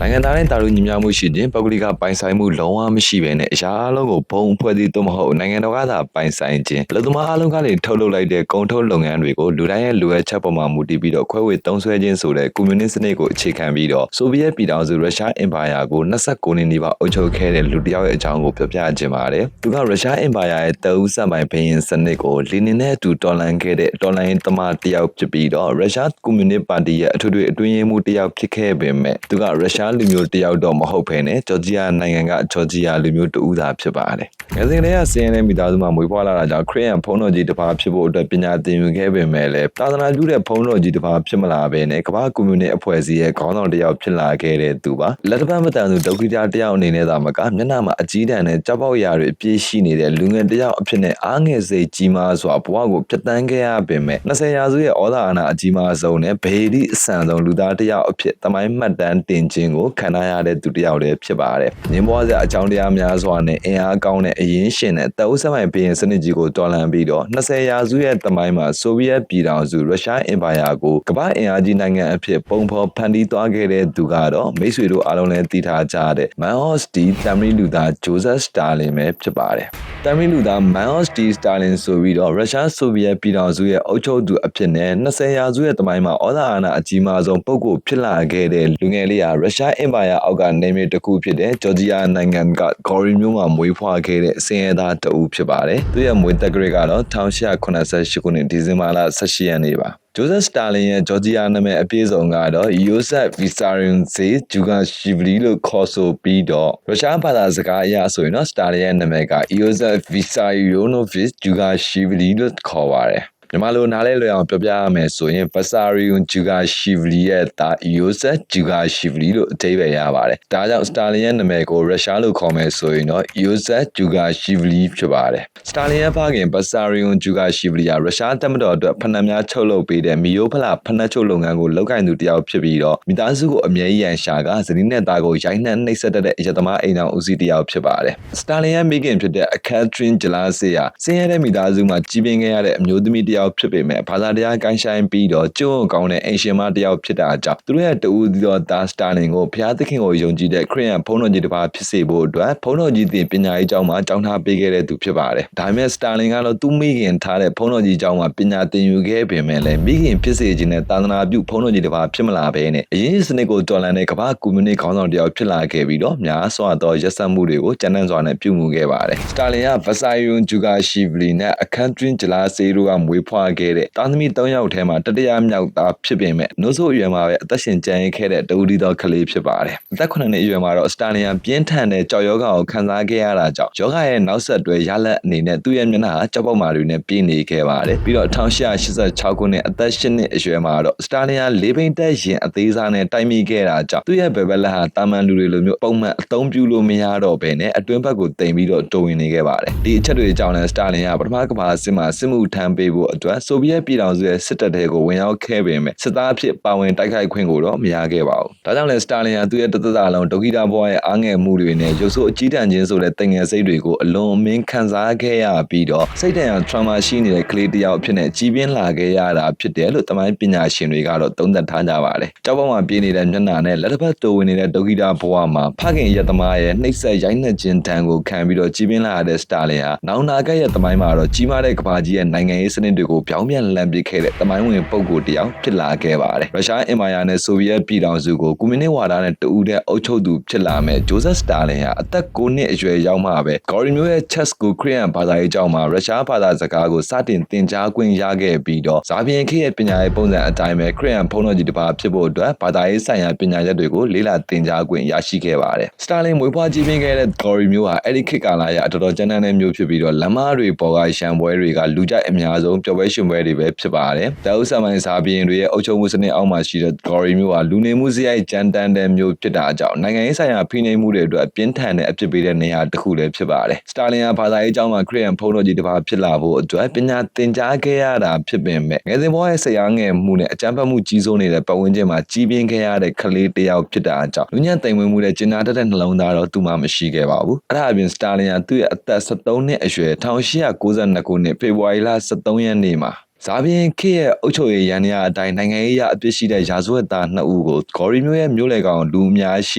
နိုင်ငံသားတိုင်းတာလူညီများမှုရှိခြင်းပုဂ္ဂလိကပိုင်ဆိုင်မှုလုံးဝမရှိဘဲနဲ့အရာအလုံးကိုဘုံဖွဲ့သည့်သို့မဟုတ်နိုင်ငံတော်ကသာပိုင်ဆိုင်ခြင်းအလုပ်သမားအလုံးကနေထုတ်လုပ်လိုက်တဲ့ကုန်ထုတ်လုပ်ငန်းတွေကိုလူတိုင်းရဲ့လိုအပ်ချက်ပေါ်မှာမူတည်ပြီးတော့ခွဲဝေသုံးစွဲခြင်းဆိုတဲ့ကွန်မြူနစ်စနစ်ကိုအခြေခံပြီးတော့ဆိုဗီယက်ပြည်ထောင်စုရုရှားအင်ပါယာကို29နှစ်နီးပါးအုပ်ချုပ်ခဲ့တဲ့လူတစ်ယောက်ရဲ့အကြောင်းကိုပြောပြခြင်းပါတယ်။သူကရုရှားအင်ပါယာရဲ့တအုပ်ဆက်ပိုင်းဘရင်စနစ်ကိုလီနင်နဲ့အတူတော်လှန်ခဲ့တဲ့တော်လှန်ရေးသမားတစ်ယောက်ဖြစ်ပြီးတော့ရုရှားကွန်မြူနစ်ပါတီရဲ့အထွေထွေအတွင်းရေးမှူးတစ်ယောက်ဖြစ်ခဲ့ပေမဲ့သူကရုရှားလူမျိုးတစ်ယောက်တော့မဟုတ်ဘဲနဲ့ဂျော်ဂျီယာနိုင်ငံကဂျော်ဂျီယာလူမျိုးတူဦးသားဖြစ်ပါတယ်။ငယ်စဉ်ကတည်းကစင်းရဲမိသားစုမှာမွေးဖွားလာတာကြောင့်ခရစ်ယာန်ဘုန်းတော်ကြီးတစ်ပါးဖြစ်ဖို့အတွက်ပညာသင်ယူခဲ့ပေမဲ့လည်းသာသနာပြုတဲ့ဘုန်းတော်ကြီးတစ်ပါးဖြစ်မလာဘဲနဲ့ကမ္ဘာကွန်မြူနစ်အဖွဲ့အစည်းရဲ့ခေါင်းဆောင်တစ်ယောက်ဖြစ်လာခဲ့တဲ့သူပါ။လက်တစ်ဖက်မတန်သူဒုက္ခိတတစ်ယောက်အနေနဲ့သာမကမျက်နှာမှာအကြီးတန်းနဲ့ကြောက်ပေါက်ရာတွေအပြည့်ရှိနေတဲ့လူငယ်တစ်ယောက်အဖြစ်နဲ့အားငယ်စိတ်ကြီးမားစွာဘဝကိုဖျက်ဆီးခဲ့ရပေမဲ့20ရာစုရဲ့ဩဇာအာဏာအကြီးမားဆုံးနဲ့ဘေဒီအဆန်ဆုံးလူသားတစ်ယောက်အဖြစ်သမိုင်းမှတ်တမ်းတင်ခြင်းကိုခံရတဲ့သူတစ်ယောက်လည်းဖြစ်ပါတယ်။ငင်းပွားစရာအကြောင်းတရားများစွာနဲ့အင်အားကောင်းတဲ့အရင်ရှင်တဲ့တအုပ်ဆက်ပိုင်းဘရင်စနစ်ကြီးကိုတော်လှန်ပြီးတော့20ရာစုရဲ့သမိုင်းမှာဆိုဗီယက်ပြည်ထောင်စုရုရှားအင်ပါယာကိုကမ္ဘာအင်အားကြီးနိုင်ငံအဖြစ်ပုံဖော်ဖန်တီးသွားခဲ့တဲ့သူကတော့မိတ်ဆွေတို့အားလုံးလည်းသိထားကြတဲ့ Man of Steel တမ်မီလူသား Joseph Stalin ပဲဖြစ်ပါတယ်။တမ်မီလူသား Man of Steel Stalin ဆိုပြီးတော့ရုရှားဆိုဗီယက်ပြည်ထောင်စုရဲ့အုပ်ချုပ်သူအဖြစ်နဲ့20ရာစုရဲ့သမိုင်းမှာဩဇာအာဏာအကြီးမားဆုံးပုဂ္ဂိုလ်ဖြစ်လာခဲ့တဲ့လူငယ်လေးဟာရုရှားအင်ပါယာအောက်ကနေမြေတစ်ခုဖြစ်တဲ့ဂျော်ဂျီယာနိုင်ငံကဂေါ်ရီမြို့မှာမွေးဖွားခဲ့တဲ့စင်ရသားတဦးဖြစ်ပါတယ်။သူရဲ့မွေးတက်ဂရိတ်ကတော့1888ခုနှစ်ဒီဇင်ဘာလ18ရက်နေ့ပါ။ဂျိုဇက်စတာလင်ရဲ့ဂျော်ဂျီယာနာမည်အပြည့်စုံကတော့ Yosef Vissarionovich Jugashvili လို့ခေါ်ဆိုပြီးတော့ရုရှားဘာသာစကားအရဆိုရင်တော့စတာလင်ရဲ့နာမည်က Yosef Vissarionovich Jugashvili လို့ခေါ်ပါတယ်။မြန်မာလိုနားလဲလွယ်အောင်ပြောပြရမယ်ဆိုရင် Vissarion Jugashvili ရဲ့သား Yosef Jugashvili လို့အဓိပ္ပာယ်ရပါတယ်။ဒါကြောင့်စတာလင်ရဲ့နာမည်ကိုရုရှားလိုခေါ်မယ်ဆိုရင်တော့ Yosef Jugashvili ဖြစ်ပါတယ်။စတာလင်ရဲ့ဖခင် Vissarion Jugashvili ကရုရှားတပ်မတော်အတွက်ဖနက်များချုပ်လုပ်ပေးတဲ့မီယိုဖလာဖနက်ချုပ်လုပ်ငန်းကိုလုပ်ကိုင်သူတစ်ယောက်ဖြစ်ပြီးတော့မိသားစုကိုအမြဲရန်ရှာကဇနီးနဲ့သားကိုရိုက်နှက်နှိပ်စက်တဲ့အရသမားအိမ်တော်ဦးစီးတစ်ယောက်ဖြစ်ပါတယ်။စတာလင်ရဲ့မိခင်ဖြစ်တဲ့ Catherine Jelasey ကဆင်းရဲတဲ့မိသားစုမှာကြီးပြင်းခဲ့ရတဲ့အမျိုးသမီးတစ်ယောက်ဖြစ်ပေမဲ့ဘာသာတရားကိုင်းဆိုင်ပြီးတော့ကျုံ့ကောင်းတဲ့အင်ရှင်မတစ်ယောက်ဖြစ်တာကြောင့်သူတို့ရဲ့တူဦးသောသားစတာလင်ကိုဘုရားသခင်ကိုယုံကြည်တဲ့ခရစ်ယာန်ဘုန်းတော်ကြီးတစ်ပါးဖြစ်စေဖို့အတွက်ဘုန်းတော်ကြီးတင်ပညာရေးကျောင်းမှာကျောင်းထားပေးခဲ့တဲ့သူဖြစ်ပါတယ်။ဒါပေမဲ့စတာလင်ကတော့သူ့မိခင်ထားတဲ့ဘုန်းတော်ကြီးကျောင်းမှာပညာသင်ယူခဲ့ပေမဲ့လည်းမိခင်ဖြစ်စေခြင်းနဲ့သာသနာပြုဘုန်းတော်ကြီးတစ်ပါးဖြစ်မလာဘဲနဲ့အရင်စနစ်ကိုတော်လှန်တဲ့ကမ္ဘာကွန်မြူနစ်ခေါင်းဆောင်တစ်ယောက်ဖြစ်လာခဲ့ပြီးတော့များစွာသောရက်စက်မှုတွေကိုကြမ်းတမ်းစွာနဲ့ပြုမှုခဲ့ပါတယ်။စတာလင်က Vissarion Jugashvili နဲ့ Catherine Jelasey တို့ကမွေးဖွားခဲ့တဲ့သားသမီး3ယောက်ထဲမှာတတိယမြောက်သားဖြစ်ပေမဲ့နှုတ်ဆိုးအရွယ်မှာပဲအသက်ရှင်ကျန်ရစ်ခဲ့တဲ့တူဒီတော်ကလေးဖြစ်ပါတယ်။အသက်9နှစ်အရွယ်မှာတော့စတာလင်ကပြင်းထန်တဲ့ကြောက်ရောဂါကိုခံစားခဲ့ရတာကြောင့်ယောဂရဲ့နောက်ဆက်တွဲရလဒ်အနေနဲ့သူ့ရဲ့မျက်နှာဟာကြောက်ပေါက်မာတွေနဲ့ပြည့်နေခဲ့ပါတယ်။ပြီးတော့1886ခုနှစ်အသက်10နှစ်အရွယ်မှာတော့စတာလင်ကလေးဘိန်းတက်ရင်အသေးစားနဲ့တိုက်မိခဲ့တာကြောင့်သူ့ရဲ့ဘယ်ဘက်လက်ဟာတာမန်လူတွေလိုမျိုးပုံမှန်အသုံးပြုလို့မရတော့ဘဲနဲ့အတွင်းဘက်ကိုတိမ်ပြီးတော့တိုးဝင်နေခဲ့ပါတယ်။ဒီအချက်တွေကြောင့်လည်းစတာလင်ကပထမကမ္ဘာစစ်မှာစစ်မှုထမ်းပေးဖို့အတွက်ဆိုဗီယက်ပြည်ထောင်စုရဲ့စစ်တပ်တွေကိုဝင်ရောက်ခဲ့ပေမဲ့စစ်သားအဖြစ်ပါဝင်တိုက်ခိုက်ခွင့်ကိုတော့မရခဲ့ပါဘူး။ဒါကြောင့်လည်းစတာလင်ကသူ့ရဲ့တသက်တာလုံးဒုက္ခိတဘဝရဲ့အားငယ်မှုတွေနဲ့ရုပ်ဆိုးအကြီးတန်းခြင်းဆိုတဲ့တင်ငယ်စိတ်တွေကိုအလွန်အမင်းခံစားခဲ့ရပြီးတော့စိတ်တန်ရာ trauma ရှိနေတဲ့ကလေးတစ်ယောက်အဖြစ်နဲ့ကြီးပြင်းလာခဲ့ရတာဖြစ်တယ်လို့သမိုင်းပညာရှင်တွေကတော့သုံးသပ်ထားကြပါတယ်။ကြောက်ပေါက်မှာပြင်းနေတဲ့မျက်နှာနဲ့လက်တစ်ဖက်တိုးဝင်နေတဲ့ဒုက္ခိတဘဝမှာဖခင်ရသမားရဲ့နှိပ်စက်ရိုက်နှက်ခြင်းတန်ကိုခံပြီးတော့ကြီးပြင်းလာတဲ့စတာလင်ဟာနောင်နာဂတ်ရဲ့သမိုင်းမှာတော့ကြီးမားတဲ့ကမ္ဘာကြီးရဲ့နိုင်ငံရေးစနစ်တွေကိုပြောင်းပြန်လှန်ပစ်ခဲ့တဲ့သမိုင်းဝင်ပုဂ္ဂိုလ်တစ်ယောက်ဖြစ်လာခဲ့ပါတယ်။ရုရှားအင်ပါယာနဲ့ဆိုဗီယက်ပြည်ထောင်စုကိုကွန်မြူနစ်ဝါဒနဲ့တူဦးတဲ့အုပ်ချုပ်သူဖြစ်လာမဲ့ဂျိုဇက်စတာလင်ဟာအသက်9နှစ်အရွယ်ရောက်မှပဲဂေါ်ရီမျိုးရဲ့ချက်စကိုခရစ်ယာန်ဘာသာရေးကျောင်းမှာရုရှားဘာသာစကားကိုစတင်သင်ကြားခွင့်ရခဲ့ပြီးတော့ဇာပြင်ခေတ်ရဲ့ပညာရေးပုံစံအတိုင်းပဲခရစ်ယာန်ဘုန်းတော်ကြီးတစ်ပါးဖြစ်ဖို့အတွက်ဘာသာရေးဆိုင်ရာပညာရပ်တွေကိုလေ့လာသင်ကြားခွင့်ရရှိခဲ့ပါတယ်။စတာလင်မွေးဖွားကြီးပြင်းခဲ့တဲ့ဂေါ်ရီမျိုးဟာအဲ့ဒီခေတ်ကာလရဲ့အတော်ကျန်းတဲ့မျိုးဖြစ်ပြီးတော့လမ်းမတွေပေါ်ကရှံပွဲတွေကလူကြိုက်အများဆုံးပျော်ပွဲရှင်ပွဲတွေပဲဖြစ်ပါတယ်။တအုပ်ဆက်ပိုင်းဇာပြင်တွေရဲ့အုပ်ချုပ်မှုစနစ်အောက်မှာရှိတဲ့ဂေါ်ရီမျိုးဟာလူနေမှုစရိုက်ကြမ်းတမ်းတဲ့မျိုးဖြစ်တာကြောင့်နိုင်ငံရေးဆိုင်ရာဖိနှိပ်မှုတွေအတွက်ပြင်းထန်တဲ့အဖြစ်ပေးတဲ့နေရာတစ်ခုလည်းဖြစ်ပါတယ်။စတာလင်ကဘာသာရေးကျောင်းမှာခရစ်ယာန်ဘုန်းတော်ကြီးတစ်ပါးဖြစ်လာဖို့အတွက်ပညာသင်ကြားခဲ့ရတာဖြစ်ပေမဲ့ငယ်စဉ်ဘဝရဲ့ဆရာငယ်မှုနဲ့အကြမ်းဖက်မှုကြီးစိုးနေတဲ့ပတ်ဝန်းကျင်မှာကြီးပြင်းခဲ့ရတဲ့ကလေးတစ်ယောက်ဖြစ်တာကြောင့်လူညံ့သိမ်မွေးမှုနဲ့ကျင်နာတတ်တဲ့နှလုံးသားတော့သူ့မှာမရှိခဲ့ပါဘူး။အဲ့ဒါအပြင်စတာလင်ကသူ့ရဲ့အသက်73နှစ်အရွယ်1892ခုနှစ်ဖေဖော်ဝါရီလ13ရက်နေ့မှာ ဇာဘင်ခေရဲ့အုပ်ချုပ်ရေးရန်ရာအတိုင်းနိုင်ငံရေးအရအပြစ်ရှိတဲ့ရာဇဝတ်သား2ဦးကိုဂေါ်ရီမျိုးရဲ့မျိုးလေကောင်လူအများရှ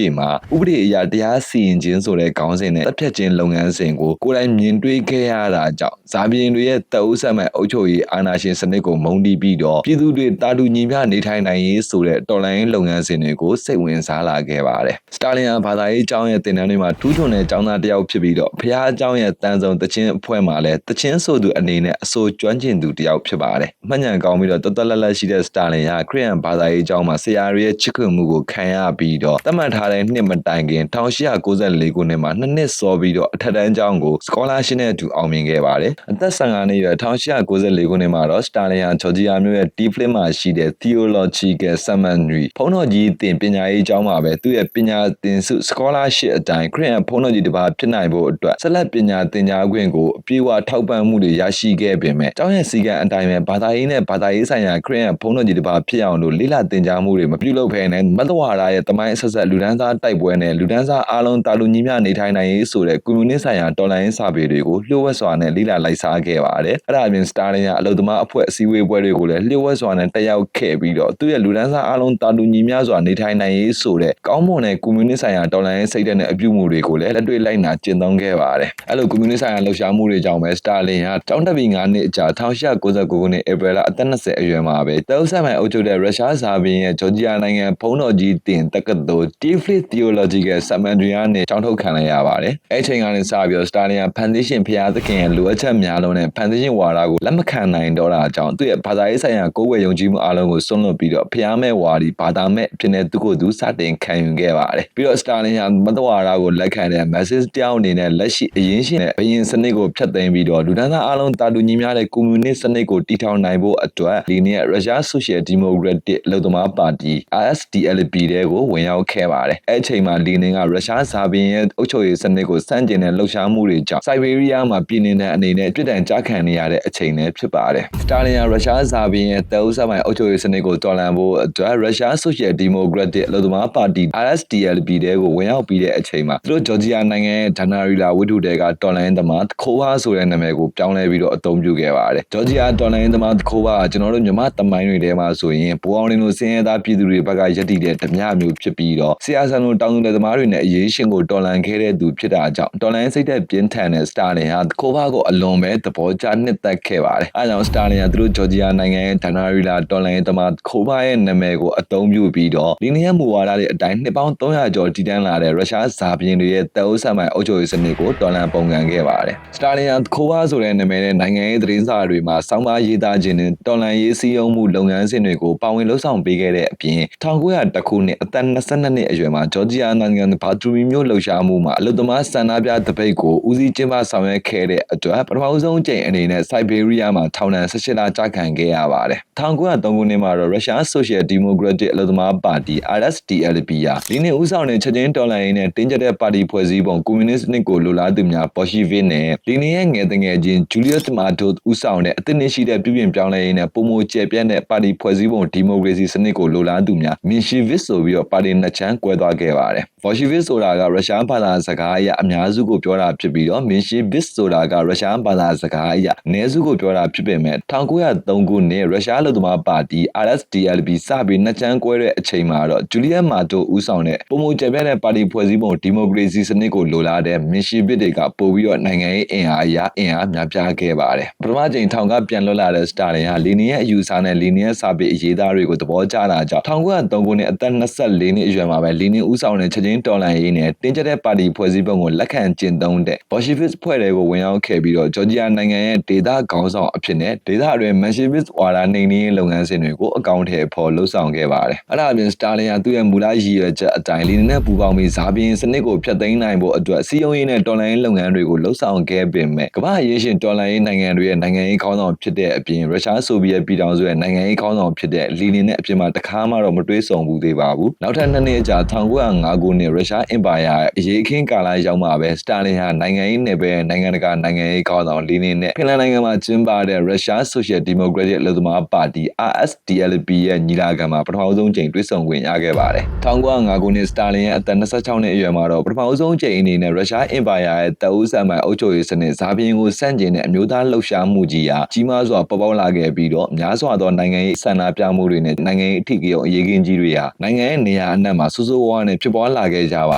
ိမှာဥပဒေအရတရားစီရင်ခြင်းဆိုတဲ့ခေါင်းစဉ်နဲ့တပ်ဖြတ်ခြင်းလုပ်ငန်းစဉ်ကိုကိုယ်တိုင်မြင်တွေ့ခဲ့ရတာကြောင့်ဇာဘင်တွေရဲ့တအုပ်ဆက်မဲ့အုပ်ချုပ်ရေးအာဏာရှင်စနစ်ကိုမုန်းတီးပြီးတော့ပြည်သူတွေတာတူညီမျှနေထိုင်နိုင်ရေးဆိုတဲ့တော်လှန်ရေးလုပ်ငန်းစဉ်တွေကိုစိတ်ဝင်စားလာခဲ့ပါတယ်စတာလင်ဟာဘာသာရေးအကြောင်းရဲ့သင်တန်းတွေမှာထူးချွန်တဲ့ကျောင်းသားတစ်ယောက်ဖြစ်ပြီးတော့ဖျားအကြောင်းရဲ့တန်ဆုံတခြင်းအဖွဲ့မှာလည်းတခြင်းဆိုသူအနေနဲ့အဆိုကျွမ်းကျင်သူတစ်ယောက်ဖြစ်ပါတယ်မှတ်ဉာဏ်ကောင်းပြီးတော့တော်တော်လက်လက်ရှိတဲ့စတာလင်ဟာခရစ်ယာန်ဘာသာရေးအကြောင်းမှာဆရာရဲ့ချစ်ခွင့်မှုကိုခံရပြီးတော့သတ်မှတ်ထားတဲ့နှစ်မတိုင်ခင်1894ခုနှစ်မှာ2နှစ်စောပြီးတော့အထက်တန်းကျောင်းကိုစကောလာရှင်းနဲ့အတူအောင်မြင်ခဲ့ပါတယ်အသက်15နှစ်အရွယ်1894ခုနှစ်မှာတော့စတာလင်ဟာဂျော်ဂျီယာမြို့ရဲ့တီဖလစ်မှာရှိတဲ့ Theological Seminary ဘုန်းတော်ကြီးသင်ပညာရေးကျောင်းမှာပဲသူ့ရဲ့ပညာသင်ဆု scholarship အတိုင်းခရစ်ယာန်ဘုန်းတော်ကြီးတစ်ပါးဖြစ်နိုင်ဖို့အတွက်ဆက်လက်ပညာသင်ကြားခွင့်ကိုအပြည့်အဝထောက်ပံ့မှုတွေရရှိခဲ့ပေမဲ့ကျောင်းရဲ့စည်းကမ်းအတိုင်းပဲဘာသာရေးနဲ့ဘာသာရေးဆိုင်ရာခရစ်ယာန်ဘုန်းတော်ကြီးတစ်ပါးဖြစ်အောင်လို့လေ့လာသင်ကြားမှုတွေမပြုလုပ်ဘဲနဲ့မတ္တဝါဒရဲ့တမိုင်းအဆက်ဆက်လူဒန်းစားတိုက်ပွဲနဲ့လူဒန်းစားအားလုံးတာလူညီမျှနေထိုင်နိုင်ရေးဆိုတဲ့ကွန်မြူနစ်ဆိုင်ရာတော်လှန်ရေးစာပေတွေကိုလျှို့ဝှက်စွာနဲ့လေ့လာလိုက်စားခဲ့ပါတယ်အဲ့ဒါအပြင်စတာလင်ကအလုပ်သမားအဖွဲ့အစည်းအဝေးပွဲတွေကိုလည်းလျှို့ဝှက်စွာနဲ့တက်ရောက်ခဲ့ပြီးတော့သူ့ရဲ့လူဒန်းစားအားလုံးတာလူညီမျှစွာနေထိုင်နိုင်ရေးဆိုတဲ့ကောင်းမွန်တဲ့ကွန်မြူနစ်ဆိုင်ရာတော်လှန်ရေးစိတ်ဓာတ်နဲ့အပြုအမူတွေကိုလည်းလက်တွေ့လိုက်နာကျင့်သုံးခဲ့ပါတယ်အဲ့လိုကွန်မြူနစ်ဆိုင်ရာလှုပ်ရှားမှုတွေကြောင့်ပဲစတာလင်ဟာကျောင်းတက်ပြီး9နှစ်အကြာ1899ခုနှစ်ဧပြီလအသက်20အရွယ်မှာပဲတအုပ်ဆက်မှန်အုပ်ချုပ်တဲ့ရုရှားဇာဘင်ရဲ့ဂျော်ဂျီယာနိုင်ငံဘုန်းတော်ကြီးတင်တက္ကသိုလ် Tiflis Theological Seminary နဲ့ကျောင်းထုတ်ခံလိုက်ရပါတယ်အဲ့ချိန်ကနေစပြီးစတာလင်ဟာဖန်သီရှင်ဖျားသခင်ရဲ့လိုအပ်ချက်များလုံးနဲ့ဖန်သီရှင်ဝါဒကိုလက်မခံနိုင်တော့တာကြောင့်သူ့ရဲ့ဘာသာရေးဆိုင်ရာကိုယ်ဝယ်ယုံကြည်မှုအလုံးကိုစွန့်လွတ်ပြီးတော့ဖျားမဲ့ဝါဒီဘာသာမဲ့ဖြစ်နေသူကိုသူစတင်ခံယူခဲ့ပါတယ်ပြီးတော့စတာလင်ဟာမတ္တဝါဒကိုလက်ခံတဲ့ message တယောက်အနေနဲ့လက်ရှိအရင်းရှင်တဲ့ဘယင်စနစ်ကိုဖျက်သိမ်းပြီးတော့လူဒန်းစားအလုံးတာတူညီမျှတဲ့ကွန်မြူနစ်စနစ်ကိုတည်ထောင်နိုင်ဖို့အတွက်ဒီနေ့ရုရှားဆိုရှယ်ဒီမိုကရက်တစ်အလုပ်သမားပါတီ RSDLP တဲ့ကိုဝင်ရောက်ခဲ့ပါတယ်အဲ့ချိန်မှာလီနင်ကရုရှားဇာဘင်ရဲ့အုပ်ချုပ်ရေးစနစ်ကိုစန့်ကျင်တဲ့လှုပ်ရှားမှုတွေကြောင့်စိုက်ဘေးရီးယားမှာပြည်နေတဲ့အနေနဲ့ပြစ်ဒဏ်ကြားခံနေရတဲ့အချိန်လည်းဖြစ်ပါတယ်စတာလင်ကရုရှားဇာဘင်ရဲ့တအုပ်ဆက်ပိုင်းအုပ်ချုပ်ရေးစနစ်ကိုတော်လှန်ဖို့အတွက်ရုရှားဆိုရှယ်ဒီမိုကရက်တစ်အလုပ်သမားပါတီ RSDLP တဲ့ကိုဝင်ရောက်ပြီးတဲ့အချိန်မှာသူတို့ဂျော်ဂျီယာနိုင်ငံရဲ့ဒါနာရီလာဝတ္ထုတွေကတော်လှန်ရေးသမားခိုးဝါဆိုတဲ့နာမည်ကိုပြောင်းလဲပြီးတော့အသုံးပြုခဲ့ပါတယ်ဂျော်ဂျီယာတော်လှန်ရေးသမားခိုးဝါကကျွန်တော်တို့မြန်မာတမိုင်းတွေထဲမှာဆိုရင်ဘူအောင်လင်းလိုစင်းရဲသားပြည်သူတွေဘက်ကရည်တည်တဲ့ဓမြမျိုးဖြစ်ပြီးတော့ဆရာဆန်လိုတောင်သူသမားတွေနဲ့အရေးရှင်ကိုတော်လှန်ခဲ့တဲ့သူဖြစ်တာကြောင့်တော်လှန်စိတ်သက်ပြင်းထန်တဲ့စတာလင်ဟာခိုးဝါကိုအလွန်ပဲသဘောကျနှစ်သက်ခဲ့ပါတယ်အဲကြောင့်စတာလင်ကသူတို့ဂျော်ဂျီယာနိုင်ငံရဲ့ဒါနာရီလာတော်လှန်ရေးသမားခိုးဝါရဲ့နာမည်ကိုအသုံးပြုပြီးတော့လီနီယမ်မူဝါဒတွေအတိုင်းနှစ်ပေါင်း300ကျော်တည်တံ့လာတဲ့ရုရှားဇာဘင်တွေရဲ့တအုပ်ဆက်မှန်အုပ်ချုပ်ရေးစနစ်ကိုတော်လှန်ပုံကန်ခဲ့ပါတယ်စတာလင်ကခိုးဝါဆိုတဲ့နာမည်နဲ့နိုင်ငံရေးသတင်းစာတွေမှာစောင်းပါးရေးသားခြင်းနဲ့တော်လှန်ရေးစည်းရုံးမှုလုပ်ငန်းစဉ်တွေကိုပါဝင်လှုပ်ဆောင်ပေးခဲ့တဲ့အပြင်1900ခုနှစ်အသက်22နှစ်အရွယ်မှာဂျော်ဂျီယာနိုင်ငံဘာဒူမီမြို့လှုပ်ရှားမှုမှာအလုသမားဆန္ဒပြတပိတ်ကိုဦးစီးကျင်းပဆောင်ရွက်ခဲ့တဲ့အတွက်ပထမဆုံးအကြိမ်အနေနဲ့စိုက်ဘေးရီးယားမှာထောင်ဒဏ်18လကြာခံခဲ့ရပါတယ်1903ခုနှစ်မှာတော့ရုရှားဆိုရှယ်ဒီမိုကရက်တစ်အလုသမားပါတီ RSDLP ဟာလီနင်ဦးဆောင်တဲ့ချက်ချင်းတော်လှန်ရေးနဲ့တင်းကျပ်တဲ့ပါတီဖွဲ့စည်းပုံကွန်မြူနစ်စနစ်ကိုလိုလားသူများဘော်ရှီဗစ်နဲ့လီနင်ရဲ့ငယ်တငယ်ချင်းဂျူလီယတ်မာဒိုဦးဆောင်တဲ့အသစ်နှစ်ရှိတဲ့ပြုပြင်ပြောင်းလဲရေးနဲ့ပုံမကျယ်ပြန့်တဲ့ပါတီဖွဲ့စည်းပုံဒီမိုကရေစီစနစ်ကိုလိုလားသူများမင်ရှီဗစ်ဆိုပြီးတော့ပါတီနှစ်ချမ်းကွဲသွားခဲ့ပါတယ်ဘော်ရှီဗစ်ဆိုတာကရုရှားဘာသာစကားအရအများစုကိုပြောတာဖြစ်ပြီးတော့မင်ရှီဗစ်ဆိုတာကရုရှားဘာသာစကားအရအနည်းစုကိုပြောတာဖြစ်ပေမဲ့1903ခုနှစ်ရုရှားလူသမားပါတီ RSDLP စပြီးနှစ်ချမ်းကွဲတဲ့အချိန်မှာတော့ဂျူလီယတ်မာဒိုဦးဆောင်တဲ့ပုံမကျယ်ပြန့်တဲ့ပါတီဖွဲ့စည်းပုံဒီမိုကရေစီစနစ်ကိုလိုလားတဲ့မင်ရှီဗစ်တွေကပို့ပြီးတော့နိုင်ငံရေးအင်အားအရအင်အားများပြားခဲ့ပါတယ်ပထမချိန်ထောင်ကပြန်လွတ်လာတဲ့စတာလင်ဟာလီနီရဲ့အယူဆနဲ့လီနီရဲ့စာပေအရေးသားတွေကိုသဘောကျတာကြောင့်1903ခုနှစ်အသက်24နှစ်အရွယ်မှာပဲလီနီဦးဆောင်တဲ့ချက်ချင်းတော်လှန်ရေးနဲ့တင်းကျပ်တဲ့ပါတီဖွဲ့စည်းပုံကိုလက်ခံကျင့်သုံးတဲ့ဘော်ရှီဗစ်ဖွဲ့တွေကိုဝင်ရောက်ခဲ့ပြီးတော့ဂျော်ဂျီယာနိုင်ငံရဲ့ဒေသခေါင်းဆောင်အဖြစ်နဲ့ဒေသအတွင်းမန်ရှီဗစ်ဝါဒနှိမ်နင်းရေးလုပ်ငန်းစဉ်တွေကိုအကောင့်ထဲပေါ်လှုပ်ဆောင်ခဲ့ပါတယ်အဲ့ဒါအပြင်စတာလင်ဟာသူ့ရဲ့မူလရည်ရွယ်ချက်အတိုင်းလီနီနဲ့ပူးပေါင်းပြီးဇာဘင်စနစ်ကိုဖျက်သိမ်းနိုင်ဖို့အတွက်စီးရုံးရေးနဲ့တော်လှန်ရေးလုပ်ငန်းတွေကိုလှုပ်ဆောင်ခဲ့ပေမဲ့ကမ္ဘာရေးရှင်တော်လှန်ရေးနိုင်ငံတွေရဲ့နိုင်ငံရေးခေါင်းဆောင်ဖြစ်တဲ့အပြင်ရုရှားဆိုဗီယက်ပြည်ထောင်စုရဲ့နိုင်ငံရေးခေါင်းဆောင်ဖြစ်တဲ့လီနီနဲ့အပြင်မှာတခါမှတော့မတွေ့ဆုံဘူးသေးပါဘူးနောက်ထပ်2နှစ်အကြာ1905ခုနှစ်ရုရှားအင်ပါယာရဲ့အရေးအခင်းကာလရောက်မှာပဲစတာလင်ဟာနိုင်ငံရေးနယ်ပယ်နိုင်ငံတကာနိုင်ငံရေးခေါင်းဆောင်လီနီနဲ့ဖင်လန်နိုင်ငံမှာကျင်းပတဲ့ရုရှားဆိုရှယ်ဒီမိုကရက်တစ်အလုပ်သမားပါတီ RSDLP ရဲ့ညီလာခံမှာပထမဆုံးချိန်တွေ့ဆုံခွင့်ရခဲ့ပါတယ်1905ခုနှစ်စတာလင်ရဲ့အသက်26နှစ်အရွယ်မှာတော့ပထမဆုံးချိန်အနေနဲ့ရုရှားအင်ပါယာရဲ့တအုပ်ဆက်မှန်အုပ်ချုပ်ရေးစနစ်ဇာဘင်ကိုစန့်ကျင်တဲ့အမျိုးသားလှုပ်ရှားမှုကြီးဟာကြီးမားစွာ ပေါ်ပေါက်လာခဲ့ပြီးတော့များစွာသောနိုင်ငံရေးဆန္ဒပြမှုတွေနဲ့နိုင်ငံရေးအထီးကအရေးကင်းကြီးတွေဟာနိုင်ငံရဲ့နေရာအနှံ့မှာစိုးစိုးဝါးနဲ့ဖြစ်ပွားလာခဲ့ကြပါ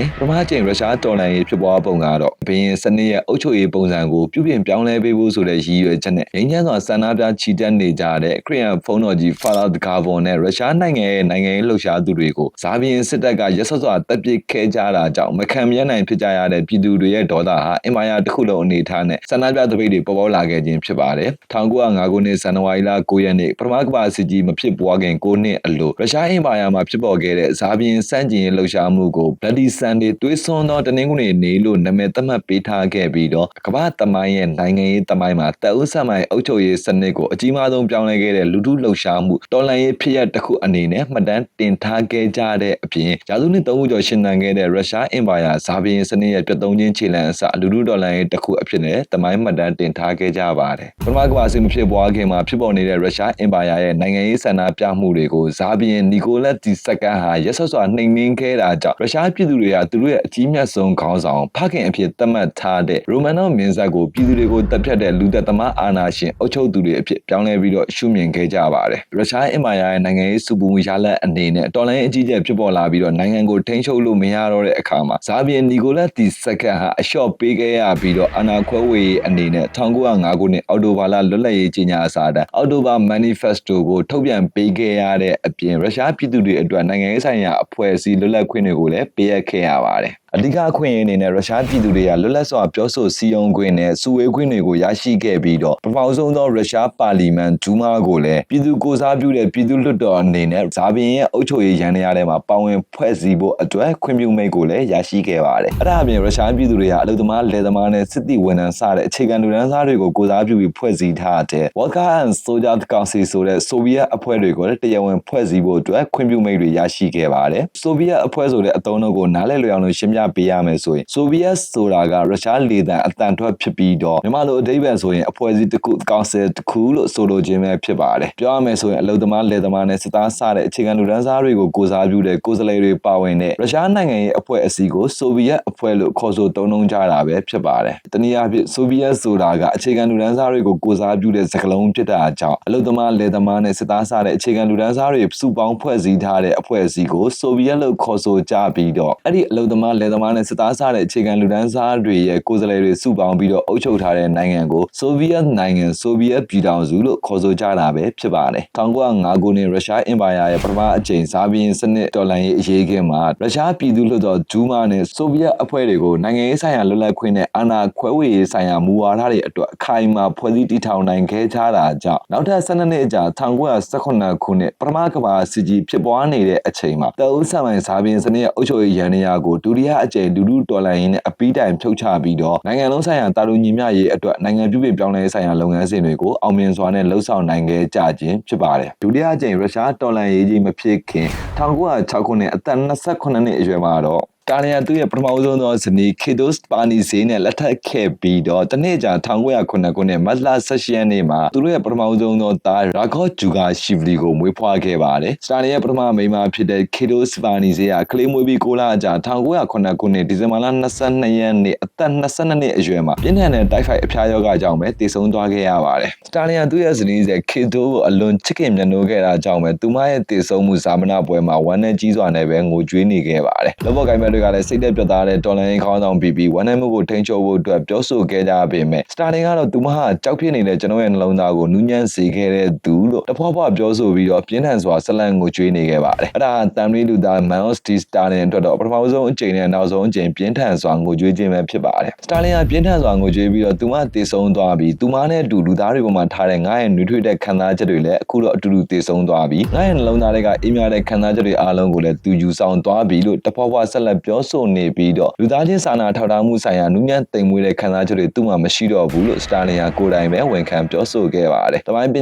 တယ်ပထမအကြိမ်ရုရှားတော်လှန်ရေးဖြစ်ပွားပုံကတော့ဘရင်စနစ်ရဲ့အုပ်ချုပ်ရေးပုံစံကိုပြုပြင်ပြောင်းလဲပေးဖို့ဆိုတဲ့ရည်ရွယ်ချက်နဲ့ငြိမ်းချမ်းစွာဆန္ဒပြချီတက်နေကြတဲ့ခရစ်ယာန်ဖုန်းတော်ကြီးဖာလာဂါဗွန်နဲ့ရုရှားနိုင်ငံရဲ့နိုင်ငံရေးလှုပ်ရှားသူတွေကိုဇာဘီယင်စစ်တပ်ကရက်ဆက်စွာတပ်ပစ်ခဲ့ကြတာကြောင့်မခံမရနိုင်ဖြစ်ကြရတဲ့ပြည်သူတွေရဲ့ဒေါသဟာအင်မာယာတစ်ခုလုံးအနေထားနဲ့ဆန္ဒပြတပိတ်တွေပေါ်ပေါက်လာခဲ့ခြင်းဖြစ်ပါတယ်1905ခုနှစ်ဇန်နဝါရီလ9ရက်နေ့ပထမကမ္ဘာစစ်ကြီးမဖြစ်ပွားခင်9နှစ်အလိုရုရှားအင်မာယာမှာဖြစ်ပေါ်ခဲ့တဲ့ဇာဘီယင်စန့်ကျင်ရေးလှုပ်ရှားမှုကို Bloody Sunday သွေးစွန်းသောတနင်္ဂနွေနေ့လို့နာမည်သတ်မှတ်ပေးထားခဲ့ပြီးတော့ကမ္ဘာသမိုင်းရဲ့နိုင်ငံရေးသမိုင်းမှာတအုပ်ဆက်မိုင်အုပ်ချုပ်ရေးစနစ်ကိုအကြီးမားဆုံးပြောင်းလဲခဲ့တဲ့လူထုလှုပ်ရှားမှုတော်လှန်ရေးဖြစ်ရပ်တစ်ခုအနေနဲ့မှတ်တမ်းတင်ထားခဲ့ကြတဲ့အပြင်ရာစုနှစ်3ခုကျော်ရှင်သန်ခဲ့တဲ့ရုရှားအင်ပါယာဇာဘီယင်စနစ်ရဲ့ပြတ်သုံးခြင်းခြေလှမ်းအစလူထုတော်လှန်ရေးတစ်ခုအဖြစ်နဲ့သမိုင်းမှတ်တမ်းတင်ထားခဲ့ကြပါတယ်ပထမကမ္ဘာစစ်မဖြစ်ပွားခင်မှာဖြစ်ပေါ်နေတဲ့ရုရှားအင်ပါယာရဲ့နိုင်ငံရေးဆန္ဒပြမှုတွေကိုဇာဘီယင်နီကိုလက်ဒီစကန်ဟာရက်ဆက်စွာနှိမ်နင်းခဲ့တာကြောင့်ရုရှားပြည်သူတွေကသူတို့ရဲ့အကြီးမြတ်ဆုံးခေါင်းဆောင်ဖခင်အဖြစ်သတ်မှတ်ထားတဲ့ရိုမန်နော့မင်းဆက်ကိုပြည်သူတွေကိုတပ်ဖြတ်တဲ့လူသက်သမားအာဏာရှင်အုပ်ချုပ်သူတွေအဖြစ်ပြောင်းလဲပြီးတော့ရှုမြင်ခဲ့ကြပါတယ်ရုရှားအင်ပါယာရဲ့နိုင်ငံရေးစုပူမှုရလဒ်အနေနဲ့တော်လှန်ရေးအကြီးအကျယ်ဖြစ်ပေါ်လာပြီးတော့နိုင်ငံကိုထိန်းချုပ်လို့မရတော့တဲ့အခါမှာဇာဘီယင်နီကိုလက်ဒီစကန်ဟာအလျှော့ပေးခဲ့ရပြီးတော့အာဏာခွဲဝေရေးအနေနဲ့1905ခုနှစ်အောက်တိုဘာလလွတ်လပ်ရေးကြေညာစာတမ်းအောက်တိုဘာ Manifesto ကိုထုတ်ပြန်ပေးခဲ့ရတဲ့အပြင်ရုရှားပြည်သူတွေအတွက်နိုင်ငံရေးဆိုင်ရာအဖွဲ့အစည်းလွတ်လပ်ခွင့်တွေကိုလည်းပေးအပ်ခဲ့ရပါတယ်အဓိကအခွင့်အရေးအနေနဲ့ရုရှားပြည်သူတွေကလွတ်လပ်စွာပြောဆိုစည်းရုံးခွင့်နဲ့စုဝေးခွင့်တွေကိုရရှိခဲ့ပြီးတော့ပထမဆုံးသောရုရှားပါလီမန်ဒူးမာကိုလည်းပြည်သူကိုစားပြုတဲ့ပြည်သူလွှတ်တော်အနေနဲ့ဇာဘီယင်ရဲ့အုပ်ချုပ်ရေးရန်တရားထဲမှာပါဝင်ဖွဲ့စည်းဖို့အတွက်ခွင့်ပြုမိန့်ကိုလည်းရရှိခဲ့ပါတယ်။အဲ့ဒါအပြင်ရုရှားပြည်သူတွေဟာအလုပ်သမားလယ်သမားနဲ့စစ်တီဝန်ထမ်းစတဲ့အခြေခံလူတန်းစားတွေကိုကိုစားပြုပြီးဖွဲ့စည်းထားတဲ့ Vodka and Soldier Council ဆိုတဲ့ဆိုဗီယက်အဖွဲ့တွေကိုလည်းတရားဝင်ဖွဲ့စည်းဖို့အတွက်ခွင့်ပြုမိန့်တွေရရှိခဲ့ပါတယ်။ဆိုဗီယက်အဖွဲ့ဆိုတဲ့အသုံးအနှုန်းကိုနားလည်လွယ်အောင်လို့ရှင်းပြပေးရမယ်ဆိုရင်ဆိုဗီယက်ဆိုတာကရုရှားလေတပ်အတန်ထွက်ဖြစ်ပြီးတော့မြန်မာလိုအဓိပ္ပာယ်ဆိုရင်အဖွဲ့အစည်းတစ်ခုကောင်စီတစ်ခုလို့ဆိုလိုခြင်းပဲဖြစ်ပါတယ်ပြောရမယ်ဆိုရင်အလုပ်သမားလယ်သမားနဲ့စစ်သားစတဲ့အခြေခံလူတန်းစားတွေကိုကိုစားပြုတဲ့ကိုယ်စားလှယ်တွေပါဝင်တဲ့ရုရှားနိုင်ငံရဲ့အဖွဲ့အစည်းကိုဆိုဗီယက်အဖွဲ့လို့ခေါ်ဆိုသုံးနှုန်းကြတာပဲဖြစ်ပါတယ်တနည်းအားဖြင့်ဆိုဗီယက်ဆိုတာကအခြေခံလူတန်းစားတွေကိုကိုစားပြုတဲ့စကားလုံးဖြစ်တာကြောင့်အလုပ်သမားလယ်သမားနဲ့စစ်သားစတဲ့အခြေခံလူတန်းစားတွေစုပေါင်းဖွဲ့စည်းထားတဲ့အဖွဲ့အစည်းကိုဆိုဗီယက်လို့ခေါ်ဆိုကြပြီးတော့အဲ့ဒီအလုပ်သမားလယ်သမားနဲ့စစ်သားစတဲ့အခြေခံလူတန်းစားတွေရဲ့ကိုယ်စားလှယ်တွေစုပေါင်းပြီးတော့အုပ်ချုပ်ထားတဲ့နိုင်ငံကိုဆိုဗီယက်နိုင်ငံဆိုဗီယက်ပြည်ထောင်စုလို့ခေါ်ဆိုကြတာပဲဖြစ်ပါတယ်1905ခုနှစ်ရုရှားအင်ပါယာရဲ့ပထမအကြိမ်ဇာဘီယင်စနစ်တော်လှန်ရေးအရေးခင်းမှာရုရှားပြည်သူ့လွှတ်တော်ဒူးမာနဲ့ဆိုဗီယက်အဖွဲ့တွေကိုနိုင်ငံရေးဆိုင်ရာလွတ်လပ်ခွင့်နဲ့အာဏာခွဲဝေရေးဆိုင်ရာမူဝါဒတွေအတွက်အခိုင်အမာဖွဲ့စည်းတည်ထောင်နိုင်ခဲ့ကြတာကြောင့်နောက်ထပ်12နှစ်အကြာ1918ခုနှစ်ပထမကမ္ဘာစစ်ကြီးဖြစ်ပွားနေတဲ့အချိန်မှာတအုပ်ဆက်မိုင်ဇာဘီယင်စနစ်ရဲ့အုပ်ချုပ်ရေးရန်ရာကိုဒုတိယအကြိမ်လူထုတော်လှန်ရေးနဲ့အပီးတိုင်ဖြုတ်ချပြီးတော့နိုင်ငံလုံးဆိုင်ရာတာလူညီမျှရေးအတွက်နိုင်ငံပြုပြင်ပြောင်းလဲရေးဆိုင်ရာလုပ်ငန်းစဉ်တွေကိုအောင်မြင်စွာနဲ့လှုပ်ဆောင်နိုင်ခဲ့ကြခြင်းဖြစ်ပါတယ်ဒုတိယအကြိမ်ရုရှားတော်လှန်ရေးကြီးမဖြစ်ခင်1906ခုနှစ်အသက်28နှစ်အရွယ်မှာတော့တာလီယန်သူ့ရဲ့ပထမဆုံးသောဇနီးခေဒိုစပါနီဇေးနဲ့လက်ထပ်ခဲ့ပြီးတော့တနေ့ကြာ1909ခုနှစ်မတ်လ18ရက်နေ့မှာသူတို့ရဲ့ပထမဆုံးသောသားရာဂေါဂျူဂါရှီဗလီကိုမွေးဖွားခဲ့ပါတယ်စတာလင်ရဲ့ပထမမိန်းမဖြစ်တဲ့ခေဒိုစပါနီဇေးကကလေးမွေးပြီး9လအကြာ1909ခုနှစ်ဒီဇင်ဘာလ22ရက်နေ့အသက်22နှစ်အရွယ်မှာပြင်းထန်တဲ့တိုက်ဖိုက်အဖျားရောဂါကြောင့်ပဲတည်ဆုံသွားခဲ့ရပါတယ်စတာလင်သူ့ရဲ့ဇနီးခေဒိုကိုအလွန်ချစ်ခင်မြတ်နိုးခဲ့တာကြောင့်ပဲသူမရဲ့တည်ဆုံမှုဇာမနာပွဲမှာဝမ်းနဲ့ကြီးစွာနဲ့ပဲငိုကြွေးနေခဲ့ပါတယ်လောဘော်ကိုင်မတွေကလည်းစိတ်သက်ပြတ်သားတဲ့တော်လိုင်းခေါင်းဆောင်ပြီးဝမ်းနည်းမှုကိုထိန်းချုပ်ဖို့အတွက်ပြောဆိုခဲ့ကြပေမဲ့စတာလင်ကတော့သူမဟာကြောက်ဖြစ်နေတဲ့ကျွန်တော်ရဲ့နှလုံးသားကိုနူးညံ့စေခဲ့တဲ့သူလို့တဖွာဖွာပြောဆိုပြီးတော့ပြင်းထန်စွာဆက်လက်ငိုကြွေးနေခဲ့ပါတယ်အဲ့ဒါတမ်ရီလူသားမန်အော့စတီစတာလင်အတွက်တော့ပထမဆုံးအကြိမ်နဲ့နောက်ဆုံးအကြိမ်ပြင်းထန်စွာငိုကြွေးခြင်းပဲဖြစ်ပါတယ်စတာလင်ကပြင်းထန်စွာငိုကြွေးပြီးတော့သူမတည်ဆုံသွားပြီးသူမနဲ့အတူလူသားတွေပေါ်မှာထားတဲ့ငါ့ရဲ့နှွေးထွေးတဲ့ခံစားချက်တွေလည်းအခုတော့အတူတူတည်ဆုံသွားပြီးငါ့ရဲ့နှလုံးသားတွေကအေးမြတဲ့ခံစားချက်တွေအားလုံးကိုလည်းသူယူဆောင်သွားပြီးလို့တဖွာဖွာဆက်လက်ပြောဆိုနေပြီးတော့လူသားချင်းစာနာထောက်ထားမှုဆိုင်ရာနူးညံ့သိမ်မွေ့တဲ့ခံစားချက်တွေသူ့မှာမရှိတော့ဘူးလို့စတာလင်ကကိုယ်တိုင်ပဲဝန်ခံပြောဆိုခဲ့ပါတယ်။တပိုင်းပ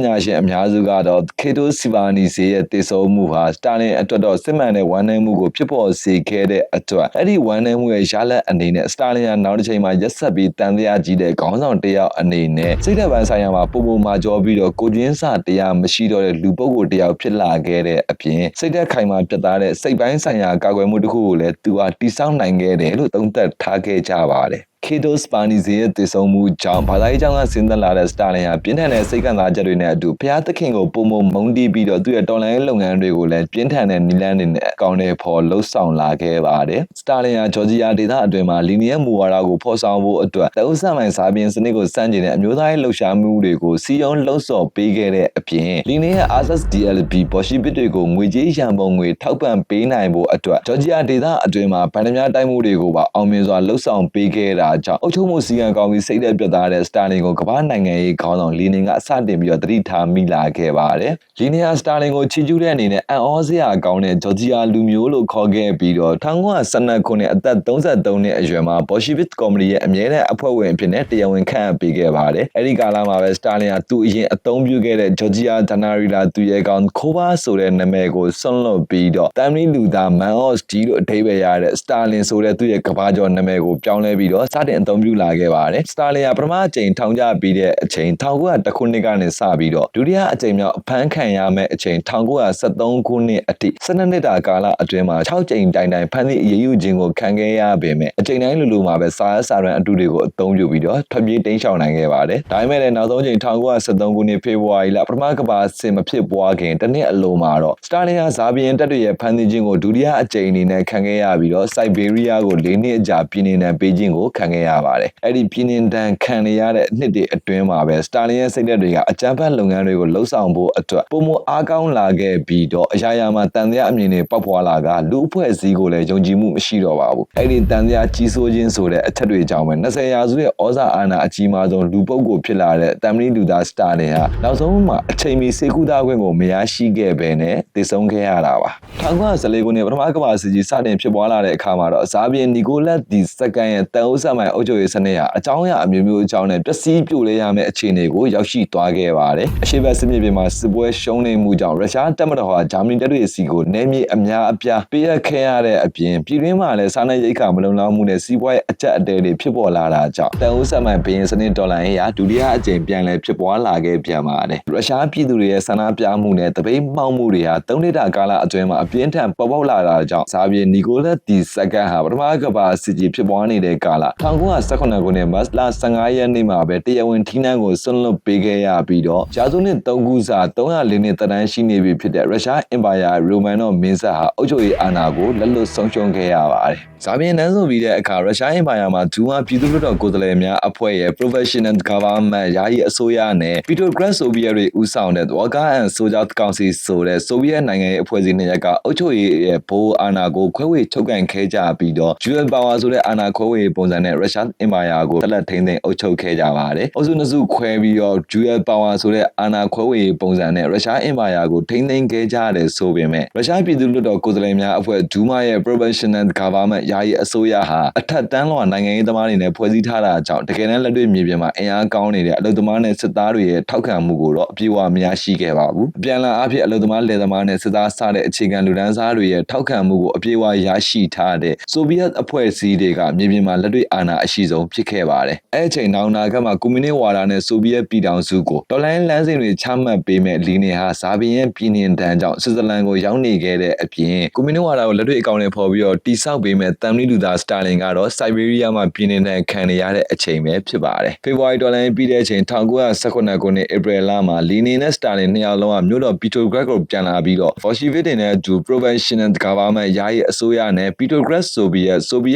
ညာရှင်အများစုကတော့ခေတိုစီဗာနီဇေရဲ့တည်ဆုံမှုဟာစတာလင်အတွက်တော့စစ်မှန်တဲ့ဝမ်းနည်းမှုကိုဖြစ်ပေါ်စေခဲ့တဲ့အတွက်အဲ့ဒီဝမ်းနည်းမှုရဲ့ရလဒ်အနေနဲ့စတာလင်ကနောက်တစ်ချိန်မှာရက်ဆက်ပြီးတန်တရားကြီးတဲ့ခေါင်းဆောင်တစ်ယောက်အနေနဲ့စိတ်ဓာတ်ပိုင်းဆိုင်ရာမှာပုံပုံမာကျော်ပြီးတော့ကိုချင်းစာတရားမရှိတော့တဲ့လူပုဂ္ဂိုလ်တစ်ယောက်ဖြစ်လာခဲ့တဲ့အပြင်စိတ်ဓာတ်ခိုင်မာပြတ်သားတဲ့စိတ်ပိုင်းဆိုင်ရာကာကွယ်မှုတစ်ခုကိုလည်းသူဟာတည်ဆောက်နိုင်ခဲ့တယ်လို့သုံးသပ်ထားခဲ့ကြပါတယ် Kato Spanisi ရဲ့တည်ဆုံမှုကြောင့်ဘာသာရေးကျောင်းကဆင်းသက်လာတဲ့စတာလင်ဟာပြင်းထန်တဲ့စိတ်ခံစားချက်တွေနဲ့အတူဖျားသခင်ကိုပုံမုံတီးပြီးတော့သူ့ရဲ့တော်လှန်ရေးလုပ်ငန်းတွေကိုလည်းပြင်းထန်တဲ့နီလန်းတွေနဲ့အကောင့်တွေဖော်လှုပ်ဆောင်လာခဲ့ပါတယ်။စတာလင်ဟာဂျော်ဂျီယာဒေသအတွင်းမှာလီနီယံမူဝါဒကိုဖော်ဆောင်ဖို့အတွက်တအုပ်ဆန်မိုင်စာပြင်စနစ်ကိုစန့်ကျင်တဲ့အမျိုးသားရေးလှုပ်ရှားမှုတွေကိုစီယုံလှုံ့ဆော်ပေးခဲ့တဲ့အပြင်လီနီယံ RSDLP ဘော်ရှိပစ်တွေကိုငွေကြေးရန်ပုံငွေထောက်ပံ့ပေးနိုင်ဖို့အတွက်ဂျော်ဂျီယာဒေသအတွင်းမှာဗန်ဒများတိုက်မှုတွေကိုပါအောင်မြင်စွာလှုပ်ဆောင်ပေးခဲ့တာကြောင့်အုပ်ချုပ်မှုစီကံကောင်းပြီးစိတ်သက်ပြတ်သားတဲ့စတာလင်ကိုကမ္ဘာနိုင်ငံရေးခေါင်းဆောင်လီနင်ကအစတင်ပြီးတော့တတိထားမိလာခဲ့ပါတယ်။လီနင်ဟာစတာလင်ကိုချီးကျူးတဲ့အနေနဲ့အံ့ဩစရာကောင်းတဲ့ဂျော်ဂျီယာလူမျိုးလို့ခေါ်ခဲ့ပြီးတော့1912ခုနှစ်အသက်33နှစ်အရွယ်မှာဘော်ရှိဗစ်ကော်မတီရဲ့အမြဲတမ်းအဖွဲ့ဝင်အဖြစ်နဲ့တရားဝင်ခန့်အပ်ပေးခဲ့ပါတယ်။အဲဒီကာလမှာပဲစတာလင်ဟာသူအရင်အသုံးပြုခဲ့တဲ့ဂျော်ဂျီယာဂျာနာရီလာသူရဲကောင်ခိုးပါဆိုတဲ့နာမည်ကိုဆွန့်လွတ်ပြီးတော့တမ်မီလူသား Man of Steel လို့အဓိပ္ပာယ်ရတဲ့စတာလင်ဆိုတဲ့သူ့ရဲ့ကမ္ဘာကျော်နာမည်ကိုပြောင်းလဲပြီးတော့စတင်အသုံးပြုလာခဲ့ပါတယ်။စတာလင်ဟာပထမအကြိမ်ထောင်ချပြီးတဲ့အချိန်1900ခုနှစ်ကနေစပြီးတော့ဒုတိယအကြိမ်မြောက်အဖမ်းခံရမယ့်အချိန်1913ခုနှစ်အထိ12နှစ်တာကာလအတွင်းမှာ6ကြိမ်တိုင်ဖမ်းသည့်အရေးယူခြင်းကိုခံခဲ့ရပေမဲ့အကြိမ်တိုင်းလိုမှာပဲစာရန်အတူတွေကိုအသုံးပြုပြီးတော့ထွက်ပြေးတိမ်းရှောင်နိုင်ခဲ့ပါတယ်။ဒါပေမဲ့လည်းနောက်ဆုံးချိန်1913ခုနှစ်ဖေဖော်ဝါရီလပထမကမ္ဘာစစ်မဖြစ်ပွားခင်တစ်နှစ်အလိုမှာတော့စတာလင်ဟာဇာဘီယန်တပ်တွေရဲ့ဖမ်းဆီးခြင်းကိုဒုတိယအကြိမ်အနေနဲ့ခံခဲ့ရပြီးတော့စိုက်ဘေးရီးယားကို၄နှစ်အကြာပြည်နှင်ဒဏ်ပေးခြင်းကိုခံခဲ့ရပါတယ်။အဲ့ဒီပြည်နှင်ဒဏ်ခံရတဲ့နှစ်တွေအတွင်းမှာပဲစတာလင်ရဲ့စိတ်ဓာတ်တွေကအကြမ်းဖက်လုပ်ငန်းတွေကိုလှုပ်ဆောင်ဖို့အတွက်ပုံမအားကောင်းလာခဲ့ပြီးတော့အရာရာမှာတန်တရားအမြင်တွေပေါက်ဖွာလာကလူအဖွဲ့အစည်းကိုလည်းယုံကြည်မှုမရှိတော့ပါဘူး။အဲ့ဒီတန်တရားကြီးစိုးခြင်းဆိုတဲ့အချက်တွေကြောင့်ပဲ20ရာစုရဲ့ဩဇာအာဏာအကြီးမားဆုံးလူပုဂ္ဂိုလ်ဖြစ်လာတဲ့တမ်မီလူသားစတာလင်ဟာနောက်ဆုံးမှာအချိန်မီစေကူတာခွင့်ကိုမရရှိခဲ့ပဲနဲ့တည်ဆုံးခဲ့ရတာပါ1914ခုနှစ်ပထမကမ္ဘာစစ်ကြီးစတင်ဖြစ်ပွားလာတဲ့အခါမှာတော့ဇာဘီယန်နီကိုလက်ဒီစက္ကန့်ရဲ့တန်အိုးဆက်မိုင်အုပ်ချုပ်ရေးစနစ်ဟာအကြောင်းအရာအမျိုးမျိုးအကြောင်းနဲ့ပျက်စီးပြိုလဲရမယ့်အခြေအနေကိုရောက်ရှိသွားခဲ့ပါတယ်အရှေ့ဘက်စစ်မြေပြင်မှာစစ်ပွဲရှုံးနေမှုကြောင့်ရုရှားတပ်မတော်ဟာဂျာမနီတပ်တွေစီကိုနယ်မြေအများအပြားပေးအပ်ခဲ့ရတဲ့အပြင်ပြည်တွင်းမှာလည်းစားနပ်ရိက္ခာမလုံလောက်မှုနဲ့စီးပွားရေးအကျပ်အတည်းတွေဖြစ်ပေါ်လာတာကြောင့်တန်အိုးဆက်မိုင်ဘီယန်စနစ်ဒေါ်လာရေးဟာဒုတိယအကြိမ်ပြန်လည်ဖြစ်ပွားလာခဲ့ပြန်ပါတယ်ရုရှားပြည်သူတွေရဲ့ဆန္ဒပြမှုနဲ့တပိတ်မှောက်မှုတွေဟာ3နှစ်တာကာလအတွင်းမှာအပြင်းထန်ပေါ်ပေါက်လာတာကြောင့်ဇာဘီယန်နီကိုလက်ဒီစက္ကန့်ဟာပထမကမ္ဘာစစ်ကြီးဖြစ်ပွားနေတဲ့ကာလ1918ခုနှစ်မတ်လ15ရက်နေ့မှာပဲတရားဝင်ထီးနှန်းကိုဆွန့်လွတ်ပေးခဲ့ရပြီးတော့ရာစုနှစ်3ခုစာ304နှစ်သက်တမ်းရှိနေပြီဖြစ်တဲ့ရုရှားအင်ပါယာရိုမန်နော့မင်းဆက်ဟာအုပ်ချုပ်ရေးအာဏာကိုလက်လွတ်ဆုံးရှုံးခဲ့ရပါတယ်။ဇာဘီယန်နန်းဆိုပြီးတဲ့အခါရုရှားအင်ပါယာမှာဒူမာပြည်သူ့လွှတ်တော်ကိုယ်စားလှယ်များအဖွဲ့ရဲ့ Professional Government ယာယီအစိုးရနဲ့ Petrograd Soviet တွေဦးဆောင်တဲ့ Volga and Soyuz Council ဆိုတဲ့ဆိုဗီယက်နိုင်ငံရဲ့အဖွဲ့အစည်းနှစ်ရပ်ကအုပ်ချုပ်ရေးရဲ့ဘိုးအာဏာကိုခွဲဝေချုပ်ကိုင်ခဲ့ကြပြီးတော့ Dual Power ဆိုတဲ့အာဏာခွဲဝေပုံစံနဲ့ရုရှားအင်ပါယာကိုတက်လက်ထိန်းသိမ်းအုပ်ချုပ်ခဲ့ကြပါတယ်။အုပ်စုနှစ်စုခွဲပြီးတော့ Dual Power ဆိုတဲ့အာဏာခွဲဝေပုံစံနဲ့ရုရှားအင်ပါယာကိုထိန်းသိမ်းခဲ့ကြတယ်ဆိုပေမဲ့ရုရှားပြည်သူ့လွှတ်တော်ကိုယ်စားလှယ်များအဖွဲ့ဒူမာရဲ့ Provisional Government ယာယီအစိုးရဟာအထက်တန်းလွှာနိုင်ငံရေးသမားတွေနဲ့ဖွဲ့စည်းထားတာကြောင့်တကယ်တမ်းလက်တွေ့မြေပြင်မှာအင်အားကောင်းနေတဲ့အလုပ်သမားနဲ့စစ်သားတွေရဲ့ထောက်ခံမှုကိုတော့အပြည့်အဝမရရှိခဲ့ပါဘူး။အပြန်အလှန်အားဖြင့်အလုပ်သမားလယ်သမားနဲ့စစ်သားစတဲ့အခြေခံလူတန်းစားတွေရဲ့ထောက်ခံမှုကိုအပြည့်အဝရရှိထားတဲ့ဆိုဗီယက်အဖွဲ့အစည်းတွေကမြေပြင်မှာလက်တွေ့အာဏာအရှိဆုံးဖြစ်ခဲ့ပါတယ်။အဲ့အချိန်နောက်နာကမှကွန်မြူနစ်ဝါဒနဲ့ဆိုဗီယက်ပြည်ထောင်စုကိုဒေါ်လာလမ်းစဉ်တွေချမှတ်ပေးမဲ့လီနီဟာဇာဘီယန်ပြည်နှင်ဒဏ်ကြောင့်ဆွစ်ဇာလန်ကိုရောက်နေခဲ့တဲ့အပြင်ကွန်မြူနစ်ဝါဒကိုလက်တွေ့အကောင့်နဲ့ဖော်ပြီးတော့တိစောက်ပေးမဲ့တမ်မီလူသားစတာလင်ကတော့စိုက်ဘေးရီးယားမှာပြည်နှင်ဒဏ်ခံနေရတဲ့အချိန်ပဲဖြစ်ပါတယ်။ဖေဖော်ဝါရီဒေါ်လာပြီးတဲ့အချိန်1918ခုနှစ်ဧပြီလမှာလီနီနဲ့စတာလင်နှစ်ယောက်လုံးကမြို့တော်ပီတိုဂရက်ကိုပြန်လာပြီးတော့ဘော်ရှီဗစ်တွေနဲ့အတူ Provisional Government ယာယီအစိုးရနဲ့ပီတိုဂရက်ဆိုဗီယ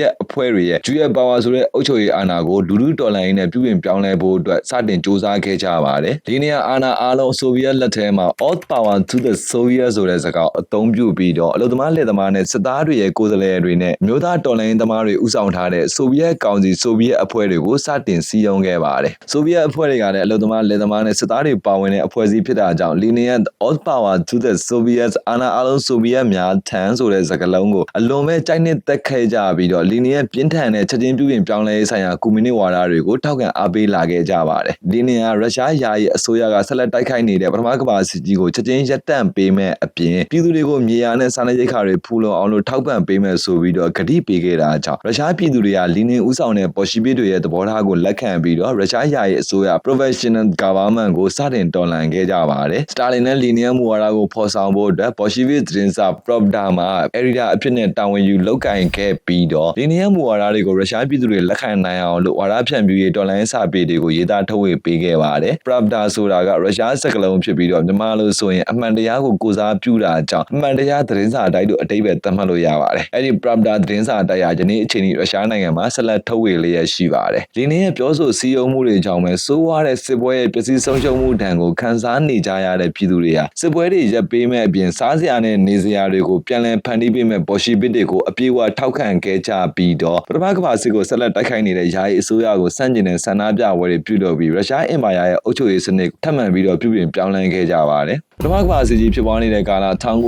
က်အဖွဲ့တွေရဲ့ Dual Power ဆိုတဲ့အုပ်ချုပ်ရေးအာဏာကိုလူထုတော်လှန်ရေးနဲ့ပြုပြင်ပြောင်းလဲဖို့အတွက်စတင်စ조사ခဲ့ကြပါတယ်။ဒီနေရာအာဏာအားလုံးဆိုဗီယက်လက်ထဲမှာ All Power to the Soviet ဆိုတဲ့စကားအသုံးပြုပြီးတော့အလုပ်သမားလက်သမားနဲ့စစ်သားတွေရဲ့ကိုယ်စားလှယ်တွေနဲ့မျိုးသားတော်လှန်ရေးသမားတွေဦးဆောင်ထားတဲ့ဆိုဗီယက်ကောင်စီဆိုဗီယက်အဖွဲ့တွေကိုစတင်စည်းရုံးခဲ့ပါတယ်။ဆိုဗီယက်အဖွဲ့တွေကလည်းအလုပ်သမားလက်သမားနဲ့စစ်သားတွေပါဝင်တဲ့အဖွဲ့အစည်းဖြစ်တာကြောင့် Leninian All Power to the Soviets အာဏာအားလုံးဆိုဗီယက်များထံဆိုတဲ့စကားလုံးကိုအလွန်ပဲကြိုက်နှစ်သက်ခဲ့ကြပြီးတော့ Leninian ပြင်းထန်တဲ့ချက်ချင်းပြုပြင်ပြောင်းလဲရေးဆိုင်ရာကွန်မြူနစ်ဝါဒတွေကိုထောက်ခံအားပေးလာခဲ့ကြပါတယ်။ Lenin ကရုရှားယာယီအစိုးရကဆက်လက်တိုက်ခိုက်နေတဲ့ပထမကမ္ဘာစစ်ကြီးကိုချက်ချင်းရပ်တန့်ပေးမဲ့အပြင်ပြည်သူတွေကိုမြေယာနဲ့စားနပ်ရိက္ခာတွေဖူလုံအောင်လို့ထောက်ပံ့ပေးမဲ့ဆိုပြီးတော့ကတိပေးခဲ့တာကြောင့်ရုရှားပြည်သူတွေက Lenin ဦးဆောင်တဲ့ဘော်ရှီဗစ်တွေရဲ့သဘောထားကိုလက်ခံပြီးတော့ရုရှားယာယီအစိုးရ Provisional Government ကိုစတင်တော်လှန်ခဲ့ကြပါတယ်။ Stalin နဲ့ Lenin မူဝါဒကိုဖော်ဆောင်ဖို့အတွက်ဘော်ရှီဗစ်သတင်းစာ Pravda မှာ editor အဖြစ်နဲ့တာဝန်ယူလုပ်ကိုင်ခဲ့ပြီးတော့ Lenin မူဝါဒတွေကိုရုရှားပြည်သူတွေ တွေလက်ခံနိုင်အောင်လို့ဝါဒဖြန့်ဖြူးရေးတော်လိုင်းစာပေတွေကိုရေးသားထုတ်ဝေပေးခဲ့ပါတယ် Pravda ဆိုတာကရုရှားစကားလုံးဖြစ်ပြီးတော့မြန်မာလိုဆိုရင်အမှန်တရားကိုကိုစားပြုတာကြောင့်အမှန်တရားသတင်းစာတိုက်လို့အတိတ်ပဲသတ်မှတ်လို့ရပါတယ်အဲ့ဒီ Pravda သတင်းစာတိုက်ဟာယနေ့အချိန်ထိရုရှားနိုင်ငံမှာဆက်လက်ထုတ်ဝေလျက်ရှိပါတယ်ဒီနေ့ရဲ့ပြောဆိုစည်းရုံးမှုတွေကြောင့်ပဲစိုးဝါးတဲ့စစ်ပွဲရဲ့ပစ္စည်းဆုံးရှုံးမှုဒဏ်ကိုခံစားနေကြရတဲ့ပြည်သူတွေဟာစစ်ပွဲတွေရပ်ပေးမဲ့အပြင်စားစရာနဲ့နေစရာတွေကိုပြန်လည်ဖန်တီးပေးမဲ့ဘော်ရှီဘစ်တွေကိုအပြေအဝထောက်ခံခဲ့ကြပြီးတော့ပထမကမ္ဘာစစ်ကိုဆက်လက်တိုက်ခိုက်နေတဲ့ယာယီအစိုးရကိုစန့်ကျင်တဲ့ဆန္ဒပြပွဲတွေပြုလုပ်ပြီးရုရှားအင်ပါယာရဲ့အုပ်ချုပ်ရေးစနစ်ထပ်မံပြီးတော့ပြုပြင်ပြောင်းလဲခဲ့ကြပါတယ်ပထမကမ္ဘာစစ်ကြီးဖြစ်ပွားနေတဲ့ကာလ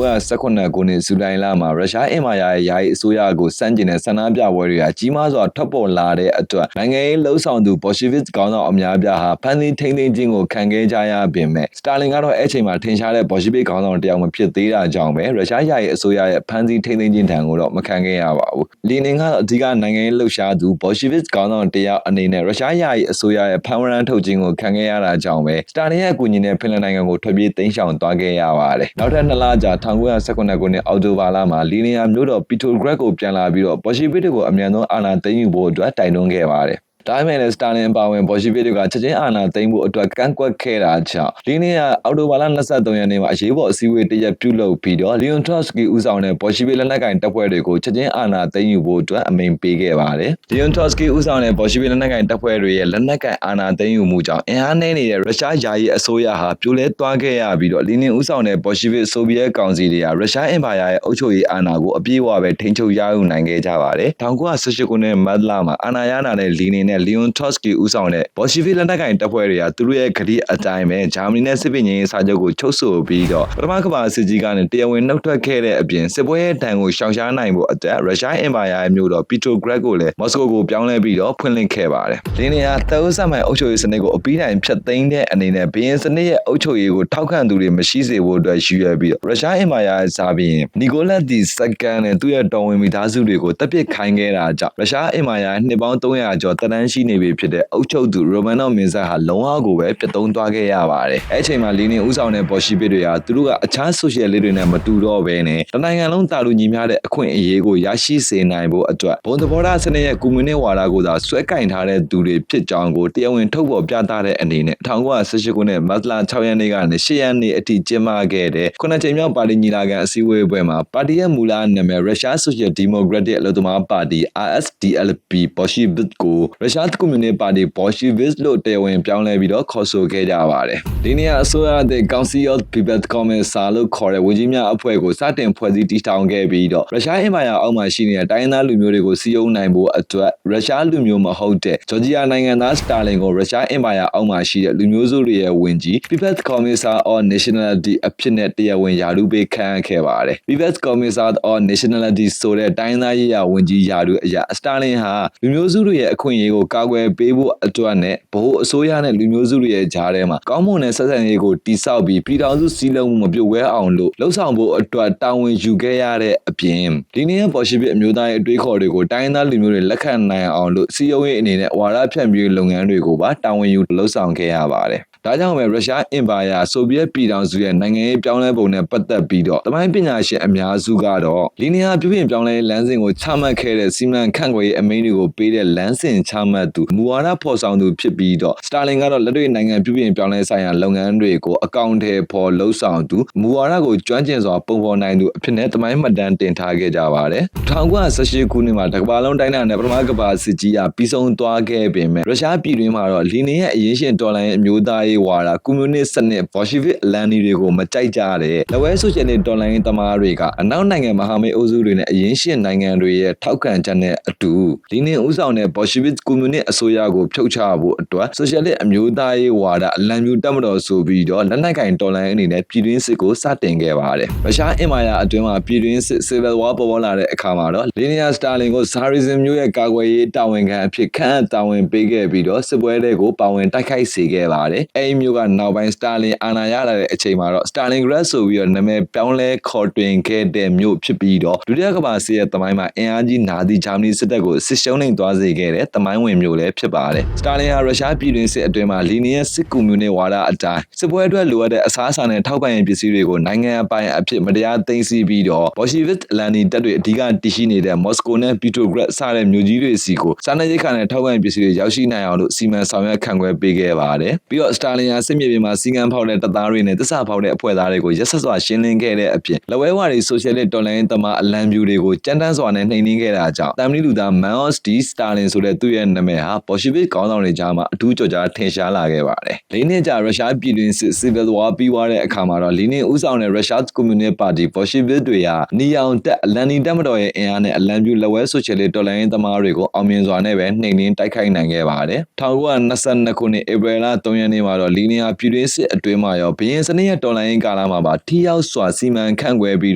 1918ခုနှစ်ဇူလိုင်လမှာရုရှားအင်ပါယာရဲ့ယာယီအစိုးရကိုစန့်ကျင်တဲ့ဆန္ဒပြပွဲတွေကကြီးမားစွာထွက်ပေါ်လာတဲ့အတွက်နိုင်ငံရေးလှုပ်ဆောင်သူဘော်ရှီဗစ်ခေါင်းဆောင်အများပြားဟာဖမ်းဆီးထိန်းသိမ်းခြင်းကိုခံခဲ့ကြရပေမဲ့စတာလင်ကတော့အဲ့ချိန်မှာထင်ရှားတဲ့ဘော်ရှီဗစ်ခေါင်းဆောင်တယောက်မဖြစ်သေးတာကြောင့်ပဲရုရှားယာယီအစိုးရရဲ့ဖမ်းဆီးထိန်းသိမ်းခြင်းထံကိုတော့မခံခဲ့ရပါဘူးလီနင်ကတော့အဓိကနိုင်ငံရေးလှုပ်ရှားသူဘော်ရှီဗစ်ခေါင်းဆောင်တယောက်အနေနဲ့ရုရှားယာယီအစိုးရရဲ့ဖမ်းဝရမ်းထုတ်ခြင်းကိုခံခဲ့ရတာကြောင့်ပဲစတာလင်ရဲ့အကူအညီနဲ့ဖင်လန်နိုင်ငံကိုထွက်ပြေးတိမ်းရှောင်သွားခဲ့ရပါတယ်နောက်ထပ်2လကြာ1918ခုနှစ်အောက်တိုဘာလမှာလီနီယာမြို့တော်ပီတိုဂရက်ကိုပြန်လာပြီးတော့ဘော်ရှီဗစ်တွေကိုအမြန်ဆုံးအာဏာသိမ်းယူဖို့အတွက်တိုက်တွန်းခဲ့ပါတယ်ဒါပေမဲ့လည်းစတာလင်ပါဝင်ဘော်ရှီဗစ်တွေကချက်ချင်းအာဏာသိမ်းဖို့အတွက်ကန့်ကွက်ခဲ့တာကြောင့်လီနီယာအောက်တိုဘာလ23ရက်နေ့မှာအရေးပေါ်အစည်းအဝေးတစ်ရက်ပြုလုပ်ပြီးတော့လီယွန်ထရော့စကီဦးဆောင်တဲ့ဘော်ရှီဗစ်လက်နက်ကိုင်တပ်ဖွဲ့တွေကိုချက်ချင်းအာဏာသိမ်းယူဖို့အတွက်အမိန့်ပေးခဲ့ပါတယ်လီယွန်ထရော့စကီဦးဆောင်တဲ့ဘော်ရှီဗစ်လက်နက်ကိုင်တပ်ဖွဲ့တွေရဲ့လက်နက်ကိုင်အာဏာသိမ်းယူမှုကြောင့်အင်အားနည်းနေတဲ့ရုရှားယာယီအစိုးရဟာပြိုလဲသွားခဲ့ရပြီးတော့လီနင်ဦးဆောင်တဲ့ဘော်ရှီဗစ်ဆိုဗီယက်ကောင်စီတွေကရုရှားအင်ပါယာရဲ့အုပ်ချုပ်ရေးအာဏာကိုအပြည့်အဝပဲထိန်းချုပ်ရယူနိုင်ခဲ့ကြပါတယ်1918ခုနှစ်မတ်လမှာအာဏာရလာတဲ့လီနင်နဲ့လီယွန်ထရော့စကီဦးဆောင်တဲ့ဘော်ရှီဗစ်လက်နက်ကိုင်တပ်ဖွဲ့တွေကသူတို့ရဲ့ဂတိအတိုင်းပဲဂျာမနီနဲ့စစ်ပင်ငင်းစာချုပ်ကိုချုပ်ဆိုပြီးတော့ပထမကမ္ဘာစစ်ကြီးကနေတရားဝင်နှုတ်ထွက်ခဲ့တဲ့အပြင်စစ်ပွဲရဲ့တန်ကိုရှောင်ရှားနိုင်ဖို့အတွက်ရုရှားအင်ပါယာရဲ့မြို့တော်ပီတိုဂရက်ကိုလည်းမော်စကိုကိုပြောင်းလဲပြီးတော့ဖွင့်လှစ်ခဲ့ပါတယ်လီနင်ဟာသဲဥစမိုင်အုပ်ချုပ်ရေးစနစ်ကိုအပြီးတိုင်ဖျက်သိမ်းတဲ့အနေနဲ့ဘီရင်စနစ်ရဲ့အုပ်ချုပ်ရေးကိုထောက်ခံသူတွေမရှိစေဖို့အတွက်ရည်ရွယ်ပြီးတော့ရုရှားအင်ပါယာရဲ့ဇာဘီရင်နီကိုလက်ဒီစကန်နဲ့သူ့ရဲ့တော်ဝင်မိသားစုတွေကိုတပ်ပစ်ခိုင်းခဲ့တာကြောင့်ရုရှားအင်ပါယာနှစ်ပေါင်း300ကျော်တန်းရှိနေပြီဖြစ်တဲ့အုပ်ချုပ်သူရိုမန်နော့မင်းဆက်ဟာလုံးဝကိုပဲပြတ်သုံးသွားခဲ့ရပါတယ်အဲ့ချိန်မှာလီနင်ဦးဆောင်တဲ့ဘော်ရှီဗစ်တွေဟာသူတို့ကအခြားဆိုရှယ်လစ်တွေနဲ့မတူတော့ဘဲနဲ့တနိုင်ငံလုံးတာလူညီမျှတဲ့အခွင့်အရေးကိုရရှိစေနိုင်ဖို့အတွက်ဘုံသဘောထားစနစ်ရဲ့ကွန်မြူနစ်ဝါဒကိုသာဆွဲကင်ထားတဲ့သူတွေဖြစ်ကြောင်းကိုတရားဝင်ထုတ်ဖော်ပြသတဲ့အနေနဲ့1918ခုနှစ်မတ်လ6ရက်နေ့ကနေ8ရက်နေ့အထိကျင်းပခဲ့တဲ့ခုနှစ်ချိန်မြောက်ပါတီညီလာခံအစည်းအဝေးပွဲမှာပါတီရဲ့မူလနာမည်ရုရှားဆိုရှယ်ဒီမိုကရက်တစ်အလုပ်သမားပါတီ RSDLP ဘော်ရှီဗစ်ကိုရုရှားကွန်မြူနစ်ပါတီဘော်ရှီဗစ်လို့တရားဝင်ပြောင်းလဲပြီးတော့ခေါ်ဆိုခဲ့ကြပါတယ်ဒီနေရာအစိုးရတဲ့ Council of People's Commissar လို့ခေါ်တဲ့ဝန်ကြီးများအဖွဲ့ကိုစတင်ဖွဲ့စည်းတည်ထောင်ခဲ့ပြီးတော့ရုရှားအင်ပါယာအောက်မှာရှိနေတဲ့တိုင်းရင်းသားလူမျိုးတွေကိုစီးရုံးနိုင်ဖို့အတွက်ရုရှားလူမျိုးမဟုတ်တဲ့ဂျော်ဂျီယာနိုင်ငံသားစတာလင်ကိုရုရှားအင်ပါယာအောက်မှာရှိတဲ့လူမျိုးစုတွေရဲ့ဝန်ကြီး People's Commissar of Nationality အဖြစ်နဲ့တရားဝင်ယာရုပေးခန့်အပ်ခဲ့ပါတယ် People's Commissar of Nationality ဆိုတဲ့တိုင်းရင်းသားရေးရာဝန်ကြီးယာရုအရာစတာလင်ဟာလူမျိုးစုတွေရဲ့အခွင့်အရေးကိုကာကွယ်ပေးဖို့အတွက်နဲ့ဗဟိုအစိုးရနဲ့လူမျိုးစုတွေရဲ့ကြားထဲမှာကောင်းမွန်တဲ့ဆက်ဆံရေးကိုတည်ဆောက်ပြီးပြည်ထောင်စုစည်းလုံးမှုမပြုတ်ဝဲအောင်လို့လှုံ့ဆော်ဖို့အတွက်တာဝန်ယူခဲ့ရတဲ့အပြင်ဒီနေ့ဘော်ရှီဗစ်အမျိုးသားရဲ့အတွေးခေါ်တွေကိုတိုင်းရင်းသားလူမျိုးတွေလက်ခံနိုင်အောင်လို့စီယုံရေးအနေနဲ့ဝါဒဖြန့်ဖြူးလုပ်ငန်းတွေကိုပါတာဝန်ယူလှုံ့ဆော်ခဲ့ရပါတယ်ဒါကြောင့်ပဲရုရှားအင်ပါယာဆိုဗီယက်ပြည်ထောင်စုရဲ့နိုင်ငံရေးပြောင်းလဲပုံနဲ့ပတ်သက်ပြီးတော့တမိုင်းပညာရှင်အများစုကတော့လီနီယာပြုပြင်ပြောင်းလဲလမ်းစဉ်ကိုချမှတ်ခဲ့တဲ့စီမံခန့်ခွဲရေးအမိန့်တွေကိုပေးတဲ့လမ်းစဉ်ချမှတ်သူမူဝါဒဖော်ဆောင်သူဖြစ်ပြီးတော့စတာလင်ကတော့လက်တွေ့နိုင်ငံပြုပြင်ပြောင်းလဲဆိုင်ရာလုပ်ငန်းတွေကိုအကောင့်ထဲပေါ်လှုပ်ဆောင်သူမူဝါဒကိုကျွမ်းကျင်စွာပုံဖော်နိုင်သူအဖြစ်နဲ့တမိုင်းမှတ်တမ်းတင်ထားခဲ့ကြပါတယ်1918ခုနှစ်မှာတကမ္ဘာလုံးတိုင်းတာနဲ့ပထမကမ္ဘာစစ်ကြီးကပြီးဆုံးသွားခဲ့ပေမဲ့ရုရှားပြည်တွင်းမှာတော့လီနီရဲ့အရင်ရှင်တော်လှန်ရေးအမျိုးသားရေးဝါဒကွန်မြူနစ်စနစ်ဘော်ရှီဗစ်အလန်နီတွေကိုမကြိုက်ကြတဲ့လက်ဝဲဆိုရှယ်လစ်တော်လှန်ရေးသမားတွေကအနောက်နိုင်ငံမဟာမိတ်အုပ်စုတွေနဲ့အရင်ရှင်နိုင်ငံတွေရဲ့ထောက်ခံချက်နဲ့အတူလီနင်ဦးဆောင်တဲ့ဘော်ရှီဗစ်ကွန်မြူနစ်အစိုးရကိုဖြုတ်ချဖို့အတွက်ဆိုရှယ်လစ်အမျိုးသားရေးဝါဒအလံပြူတပ်မတော်ဆိုပြီးတော့လက်နက်ကင်တော်လှန်ရေးအနေနဲ့ပြည်တွင်းစစ်ကိုစတင်ခဲ့ပါတယ်ရုရှားအင်ပါယာအတွင်းမှာပြည်တွင်းစစ် Civil War ပေါ်ပေါက်လာတဲ့အခါမှာတော့လီနီယာစတာလင်ကိုဇာရီဇင်မျိုးရဲ့ကာကွယ်ရေးတာဝန်ခံအဖြစ်ခန့်အပ်တာဝန်ပေးခဲ့ပြီးတော့စစ်ပွဲတွေကိုပါဝင်တိုက်ခိုက်စေခဲ့ပါတယ် အိမ်မျိုးကနောက်ပိုင်းစတာလင်အာဏာရလာတဲ့အချိန်မှာတော့စတာလင်ဂရက်ဆိုပြီးတော့နာမည်ပြောင်းလဲခေါ်တွင်ခဲ့တဲ့မြို့ဖြစ်ပြီးတော့ဒုတိယကမ္ဘာစစ်ရဲ့သမိုင်းမှာအင်အားကြီးနာသီဂျာမနီစစ်တပ်ကိုစစ်ရှုံးနိုင်သွားစေခဲ့တဲ့သမိုင်းဝင်မြို့လည်းဖြစ်ပါတယ်စတာလင်ဟာရုရှားပြည်တွင်းစစ်အတွင်းမှာလီနီယံစစ်ကူမျိုးနဲ့ဝါဒအတိုင်းစစ်ပွဲအတွက်လိုအပ်တဲ့အစားအစာနဲ့ထောက်ပံ့ရေးပစ္စည်းတွေကိုနိုင်ငံအပိုင်အဖြစ်မတရားသိမ်းဆည်းပြီးတော့ဘော်ရှီဗစ်လန်နီတပ်တွေအဓိကတည်ရှိနေတဲ့မော်စကိုနဲ့ပီတိုဂရက်စတဲ့မြို့ကြီးတွေစီကိုစားနပ်ရိက္ခာနဲ့ထောက်ပံ့ရေးပစ္စည်းတွေရောက်ရှိနိုင်အောင်လို့စီမံဆောင်ရွက်ခံခွဲပေးခဲ့ပါတယ်ပြီးတော့စတာလင်ဟာစစ်မြေပြင်မှာစီကံဖောက်တဲ့တပ်သားတွေနဲ့တစ္ဆာဖောက်တဲ့အဖွဲ့သားတွေကိုရက်ဆက်စွာရှင်းလင်းခဲ့တဲ့အပြင်လက်ဝဲဝါဒီဆိုရှယ်လစ်တော်လှန်ရေးသမားအလံပြူတွေကိုကြမ်းတမ်းစွာနဲ့နှိမ်နင်းခဲ့တာကြောင့်တမ်မီလူသားမန်အော့စတီစတာလင်ဆိုတဲ့သူ့ရဲ့နာမည်ဟာဘော်ရှီဗစ်ခေါင်းဆောင်တွေကြားမှာအထူးကြော်ကြားထင်ရှားလာခဲ့ပါတယ်။၄နှစ်ကြာရုရှားပြည်တွင်းစစ် Civil War ပြီးသွားတဲ့အခါမှာတော့လီနင်ဦးဆောင်တဲ့ရုရှားကွန်မြူနစ်ပါတီဘော်ရှီဗစ်တွေဟာနီယောင်တက်အလန်နီတက်မတော်ရဲ့အင်အားနဲ့အလံပြူလက်ဝဲဆိုရှယ်လစ်တော်လှန်ရေးသမားတွေကိုအောင်မြင်စွာနဲ့ပဲနှိမ်နင်းတိုက်ခိုက်နိုင်ခဲ့ပါတယ်။1922ခုနှစ်ဧပြီလ3ရက်နေ့မှာတော့လီနင်ဟာပြည်တွင်းစစ်အတွင်းမှာရောဘရင်စနစ်ရဲ့တော်လှန်ရေးကာလမှာပါထိရောက်စွာစီမံခန့်ခွဲပြီ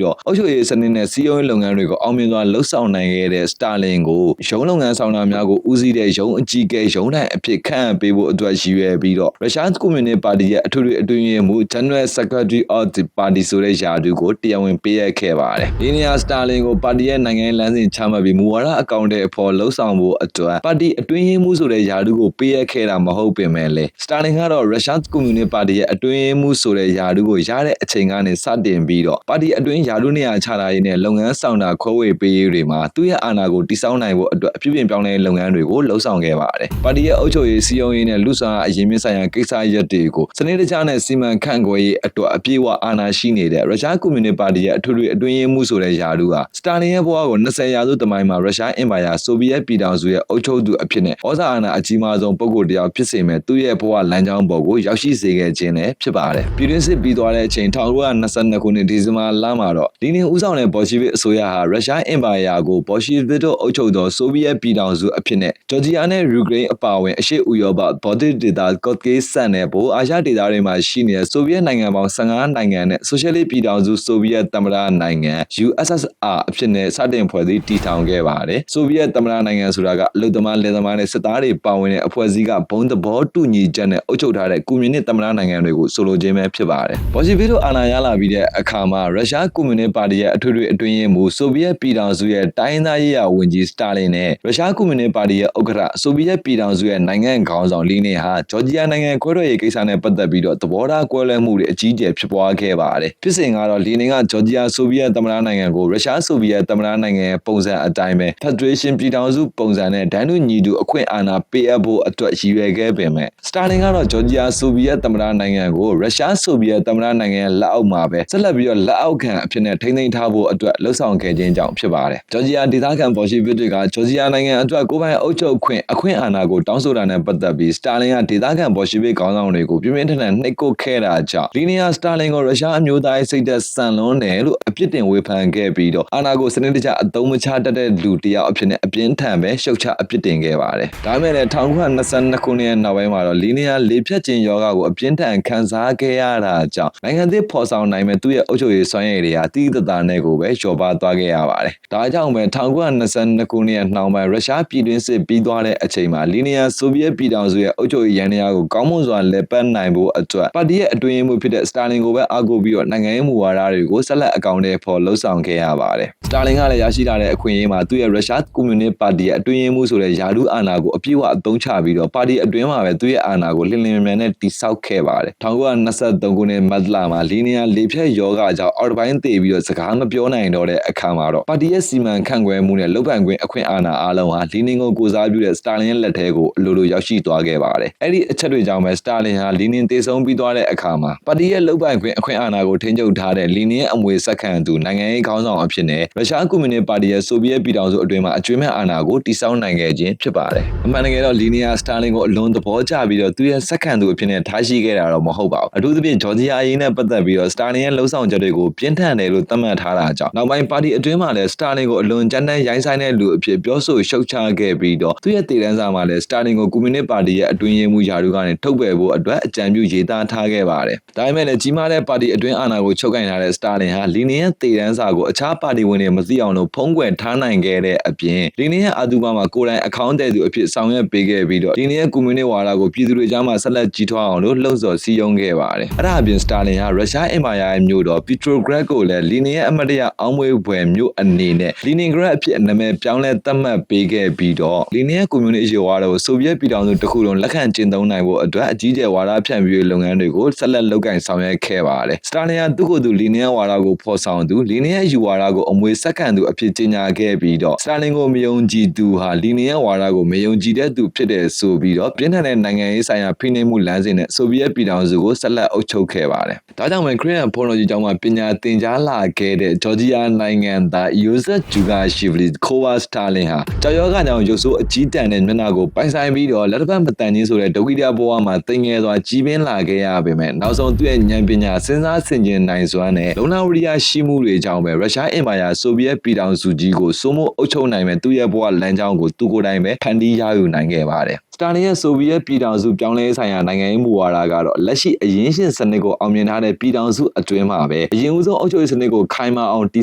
းတော့အုပ်ချုပ်ရေးစနစ်နဲ့စီးရုံးရေးလုပ်ငန်းတွေကိုအောင်မြင်စွာလှုပ်ဆောင်နိုင်ခဲ့တဲ့စတာလင်ကိုရုံးလုပ်ငန်းဆောင်တာများကိုဦးစီးတဲ့ရုံးအကြီးအကဲရုံးတိုင်းအဖြစ်ခန့်အပ်ပေးဖို့အတွက်ရည်ရွယ်ပြီးတော့ရုရှားကွန်မြူနစ်ပါတီရဲ့အထွေထွေအတွင်းရေးမှူး General Secretary of the Party ဆိုတဲ့ယာတူကိုတရားဝင်ပေးအပ်ခဲ့ပါတယ်။ဒီနေရာစတာလင်ကိုပါတီရဲ့နိုင်ငံလမ်းစဉ်ချမှတ်ပြီးမူဝါဒအကောင့်တွေအဖို့လှုပ်ဆောင်ဖို့အတွက်ပါတီအတွင်းရေးမှူးဆိုတဲ့ယာတူကိုပေးအပ်ခဲ့တာမဟုတ်ပင်မဲ့လေစတာလင်ကတော့ရုရှားကွန်မြူနစ်ပါတီရဲ့အတွင်းရေးမှူးဆိုတဲ့ယာတူကိုရတဲ့အချိန်ကနေစတင်ပြီးတော့ပါတီအတွင်းယာတူနေရာချထားရေးနဲ့လုပ်ငန်းဆောင်တာခွဲဝေပေးရေးတွေမှာသူ့ရဲ့အာဏာကိုတည်ဆောက်နိုင်ဖို့အတွက်အပြုပြင်ပြောင်းလဲလုပ်ငန်းတွေကိုလှုပ်ဆောင်ခဲ့ပါတယ်။ပါတီရဲ့အုပ်ချုပ်ရေးစီးရုံးရေးနဲ့လူဆောင်အရင်မြင့်ဆိုင်ရာကိစ္စရပ်တွေကိုစနစ်တကျနဲ့စီမံခန့်ခွဲရေးအတွက်အပြည့်အဝအာဏာရှိနေတဲ့ရုရှားကွန်မြူနစ်ပါတီရဲ့အထွေထွေအတွင်းရေးမှူးဆိုတဲ့ယာတူဟာစတာလင်ရဲ့ဘဝကို20ရာစုတမိုင်းမှာရုရှားအင်ပါယာဆိုဗီယက်ပြည်ထောင်စုရဲ့အုပ်ချုပ်သူအဖြစ်နဲ့ဩဇာအာဏာအကြီးမားဆုံးပုဂ္ဂိုလ်တစ်ယောက်ဖြစ်စေမဲ့သူ့ရဲ့ဘဝလမ်းကြောင်းပေါ်ကိုရောက်ရှိစေခဲ့ခြင်းလည်းဖြစ်ပါတယ်။ပြည်တွင်းစစ်ပြီးသွားတဲ့အချိန်1922ခုနှစ်ဒီဇင်ဘာလမှာတော့လီနင်ဦးဆောင်တဲ့ဘော်ရှီဗစ်အစိုးရဟာရုရှားအင်ပါယာကိုဘော်ရှီဗစ်တို့အုပ်ချုပ်သောဆိုဗီယက်ပြည်ထောင်စုအဖြစ်နဲ့ဂျော်ဂျီယာနဲ့ယူကရိန်းအပါအဝင်အရှေ့ဥရောပဘော်ဒစ်ဒေသကော့ကေးဆန်နဲ့ဗိုလ်အာရှဒေသတွေမှာရှိနေတဲ့ဆိုဗီယက်နိုင်ငံပေါင်း15နိုင်ငံနဲ့ဆိုရှယ်လစ်ပြည်ထောင်စုဆိုဗီယက်သမ္မတနိုင်ငံ USSR အဖြစ်နဲ့စတင်ဖွဲ့စည်းတည်ထောင်ခဲ့ပါတယ်။ဆိုဗီယက်သမ္မတနိုင်ငံဆိုတာကအလုသမားလယ်သမားနဲ့စစ်သားတွေပါဝင်တဲ့အဖွဲ့အစည်းကဘုံသဘောတူညီချက်နဲ့အုပ်ချုပ်ထားတဲ့ကွန်မြူနစ်သမ္မတနိုင်ငံတွေကိုဆိုလိုခြင်းပဲဖြစ်ပါတယ်။ဘော်ရှီဗစ်တို့အာဏာရလာပြီးတဲ့အခါမှာရုရှားကွန်မြူနစ်ပါတီရဲ့အထွေထွေအတွင်းရေးမှူးဆိုဗီယက်ပြည်ထောင်စုရဲ့တိုင်းသားရေးရာဝန်ကြီးစတာလင်နဲ့ရုရှားကွန်မြူနစ်ပါတီရဲ့ဥက္ကဋ္ဌဆိုဗီယက်ပြည်ထောင်စုရဲ့နိုင်ငံခေါင်းဆောင်လီနင်ဟာဂျော်ဂျီယာနိုင်ငံခွဲထွက်ရေးကိစ္စနဲ့ပတ်သက်ပြီးတော့သဘောထားကွဲလွဲမှုတွေအကြီးအကျယ်ဖြစ်ပွားခဲ့ပါတယ်။ဖြစ်စဉ်ကတော့လီနင်ကဂျော်ဂျီယာဆိုဗီယက်သမ္မတနိုင်ငံကိုရုရှားဆိုဗီယက်သမ္မတနိုင်ငံရဲ့ပုံစံအတိုင်းပဲ Federation ပြည်ထောင်စုပုံစံနဲ့ဒိုင်းတို့ညီတူအခွင့်အာဏာပေးအပ်ဖို့အတွက်ရည်ရွယ်ခဲ့ပေမဲ့စတာလင်ကတော့ဂျော်ဂျီယာဆိုဗီယက်သမ္မတနိုင်ငံကိုရုရှားဆိုဗီယက်သမ္မတနိုင်ငံရဲ့လက်အောက်မှာပဲဆက်လက်ပြီးတော့လက်အောက်ခံအဖြစ်နဲ့ထိန်းသိမ်းထားဖို့အတွက်လှုံ့ဆော်ခဲ့ခြင်းကြောင့်ဖြစ်ပါတယ်။ဂျော်ဂျီယာဒေသခံဘော်ရှီဗစ်တွေကဂျော်ဂျီယာနိုင်ငံအတွက်ကိုယ်ပိုင်အုပ်ချုပ်ခွင့်အခွင့်အာဏာကိုတောင်းဆိုတာနဲ့ပတ်သက်ပြီးစတာလင်ကဒေသခံဘော်ရှီဗစ်ခေါင်းဆောင်တွေကိုပြင်းပြင်းထန်ထန်နှိပ်ကွပ်ခဲ့တာကြောင့်လီနီယာစတာလင်ကိုရုရှားအမျိုးသားရေးစိတ်သက်ဆန်လွန်းတယ်လို့အပြစ်တင်ဝေဖန်ခဲ့ပြီးတော့အာဏာကိုစနစ်တကျအသုံးမချတတ်တဲ့လူတစ်ယောက်အဖြစ်နဲ့အပြင်းထန်ပဲရှုတ်ချအပြစ်တင်ခဲ့ပါတယ်။ဒါပေမဲ့လည်း1922ခုနှစ်နောက်ပိုင်းမှာတော့လီနီယာလေဖြတ်ခြင်းယောဂကိုအပြင်းထန်ခံစားခဲ့ရတာကြောင့်နိုင်ငံသစ်ဖော်ဆောင်နိုင်မဲ့သူ့ရဲ့အုပ်ချုပ်ရေးစွမ်းရည်တွေဟာတိတိတသားနဲ့ကိုပဲလျော့ပါသွားခဲ့ရပါတယ်။ဒါကြောင့်ပဲ1922ခုနှစ်နှောင်းပိုင်းရုရှားပြည်တွင်းစစ်ပြီးသွားတဲ့အချိန်မှာလီနီယာဆိုဗီယက်ပြည်ထောင်စုရဲ့အုပ်ချုပ်ရေးရန်တရားကိုကောင်းမွန်စွာလည်ပတ်နိုင်ဖို့အတွက်ပါတီရဲ့အတွင်းရေးမှူးဖြစ်တဲ့စတာလင်ကိုပဲအားကိုးပြီးတော့နိုင်ငံရေးမူဝါဒတွေကိုဆက်လက်အကောင့်ထဲပေါ်လှုံ့ဆော်ခဲ့ရပါတယ်။စတာလင်ကလည်းရရှိလာတဲ့အခွင့်အရေးမှာသူ့ရဲ့ရုရှားကွန်မြူနစ်ပါတီရဲ့အတွင်းရေးမှူးဆိုတဲ့ယာဒူးအာဏာကိုအပြည့်အဝအသုံးချပြီးတော့ပါတီအတွင်းမှာပဲသူ့ရဲ့အာဏာကိုလျင်လျင်မြန်မြန်နဲ့တိစောက်ခဲ့ပါတယ်။1923ခုနှစ်မတ်လမှာလီနီယာလေဖြတ်ယောဂကြောင့်အော်တိုဘိုင်းသေပြီးတော့စကားမပြောနိုင်တော့တဲ့အခါမှာတော့ပါတီရဲ့စီမံခန့်ခွဲမှုနဲ့လုပ်ပိုင်ခွင့်အခွင့်အာဏာအားလုံးဟာလီနင်ကိုကိုစားပြုတဲ့စတာလင်ရဲ့လက်ထဲကိုအလိုလိုရောက်ရှိသွားခဲ့ပါတယ်။အဲ့ဒီအချက်တွေကြောင့်ပဲစတာလင်ဟာလီနင်သေဆုံးပြီးသွားတဲ့အခါမှာပါတီရဲ့လုပ်ပိုင်ခွင့်အခွင့်အာဏာကိုထိန်းချုပ်ထားတဲ့လီနင်ရဲ့အမွေဆက်ခံသူနိုင်ငံရေးခေါင်းဆောင်အဖြစ်နဲ့ရုရှားကွန်မြူနစ်ပါတီရဲ့ဆိုဗီယက်ပြည်ထောင်စုအတွင်းမှာအကျွမ်းမဲ့အာဏာကိုတည်ဆောက်နိုင်ခဲ့ခြင်းဖြစ်ပါတယ်။အမှန်တကယ်တော့လီနီယာစတာလင်ကိုအလွန်သဘောကျပြီးတော့သူရဲ့ဆက်ခံသူအဖြစ်နဲ့ထားရှိခဲ့တာတော့မဟုတ်ပါဘူး။အထူးသဖြင့်ဂျော်ဂျီယာအရေးနဲ့ပတ်သက်ပြီးတော့စတာလင်ရဲ့လှုံ့ဆော်ချက်တွေကိုပြင်းထန်တယ်လို့သတ်မှတ်ထားတာကြောင့်နောက်ပိုင်းပါတီအတွင်းမှာလည်းစတာလင်ကိုအလွန်ကြမ်းတမ်းရိုင်းဆိုင်တဲ့လူအဖြစ်ပြောဆိုရှုတ်ချခဲ့ပြီးတော့သူရဲ့တည်တန်းစာမှာလည်းစတာလင်ကိုကွန်မြူနစ်ပါတီရဲ့အတွင်းရေးမှူးယာတူကနေထုတ်ပယ်ဖို့အတွက်အကြံပြုရေးသားထားခဲ့ပါတယ်။ဒါပေမဲ့လည်းကြီးမားတဲ့ပါတီအတွင်းအာဏာကိုချုပ်ကိုင်ထားတဲ့စတာလင်ဟာလီနီရဲ့တည်တန်းစာကိုအခြားပါတီဝင်တွေမသိအောင်လို့ဖုံးကွယ်ထားနိုင်ခဲ့တဲ့အပြင်လီနီရဲ့အာတူဘာမှာကိုယ်တိုင်အကောင့်တဲ့သူအဖြစ်ဆောင်ရွက်ပေးခဲ့ပြီးတော့လီနီရဲ့ကွန်မြူနစ်ဝါဒကိုပြည်သူတွေကြားမှာဆက်လက် ကြီးထွားအောင်လို့လှုံ့ဆော်စည်းရုံးခဲ့ပါတယ်။အဲ့ဒါအပြင်စတာလင်ဟာရုရှားအင်ပါယာရဲ့မြို့တော်ပီထရိုဂရက်ကိုလည်းလီနင်ရဲ့အမတ်တရအောင်းမွေးဖွယ်မြို့အနေနဲ့လီနင်ဂရက်အဖြစ်နာမည်ပြောင်းလဲသတ်မှတ်ပေးခဲ့ပြီးတော့လီနင်ရဲ့ကွန်မြူနတီဝါဒကိုဆိုဗီယက်ပြည်ထောင်စုတစ်ခုလုံးလက်ခံကျင့်သုံးနိုင်ဖို့အတွက်အကြီးကျယ်ဝါဒဖြန့်ဖြူးရေးလုပ်ငန်းတွေကိုဆက်လက်လုပ်ကိုင်ဆောင်ရွက်ခဲ့ပါတယ်။စတာလင်ဟာသူ့ကိုယ်သူလီနင်ရဲ့ဝါဒကိုဖော်ဆောင်သူလီနင်ရဲ့ယူဝါဒကိုအမွေဆက်ခံသူအဖြစ်ကြေညာခဲ့ပြီးတော့စတာလင်ကိုမယုံကြည်သူဟာလီနင်ရဲ့ဝါဒကိုမယုံကြည်တဲ့သူဖြစ်တယ်ဆိုပြီးတော့ပြင်းထန်တဲ့နိုင်ငံရေးဆိုင်ရာဖိနှိပ်မှုလမ်းစဉ်နဲ့ဆိုဗီယက်ပြည်ထောင်စုကိုဆက်လက်အုပ်ချုပ်ခဲ့ပါတယ်။ဒါကြောင့်ပဲခရစ်ယာန်ဘုန်းတော်ကြီးကျောင်းမှာပညာသင်ကြားလာခဲ့တဲ့ဂျော်ဂျီယာနိုင်ငံသားယိုဇက်ဂျူဂါရှီဗလီခိုဝါစတာလင်ဟာကြောက်ရွံ့ကကြောင်ရုပ်ဆိုးအကြီးတန်းတဲ့မျက်နှာကိုပိုင်ဆိုင်ပြီးတော့လက်တစ်ဖက်မတန်ချင်းဆိုတဲ့ဒုက္ခိတဘဝမှာတင်ငယ်စွာကြီးပင်းလာခဲ့ရပေမဲ့နောက်ဆုံးသူ့ရဲ့ဉာဏ်ပညာစဉ်းစားဆင်ခြင်နိုင်စွမ်းနဲ့လုံလဝရိယရှိမှုတွေကြောင့်ပဲရုရှားအင်ပါယာဆိုဗီယက်ပြည်ထောင်စုကြီးကိုစိုးမိုးအုပ်ချုပ်နိုင်မဲ့သူ့ရဲ့ဘဝလမ်းကြောင်းကိုသူကိုယ်တိုင်ပဲဖန်တီးရယူနိုင်ခဲ့ပါတယ်။စတာလင်ရဲ့ဆိုဗီယက်ပြည်ထောင်စုပြောင်းလဲဆိုင်ရာနိုင်ငံရေးမူဝါဒကတော့လက်ရှိအရင်ရှင်စနစ်ကိုအောင်မြင်ထားတဲ့ပြည်ထောင်စုအတွင်းမှာပဲအရင်ဦးဆုံးအုပ်ချုပ်ရေးစနစ်ကိုခိုင်မာအောင်တည်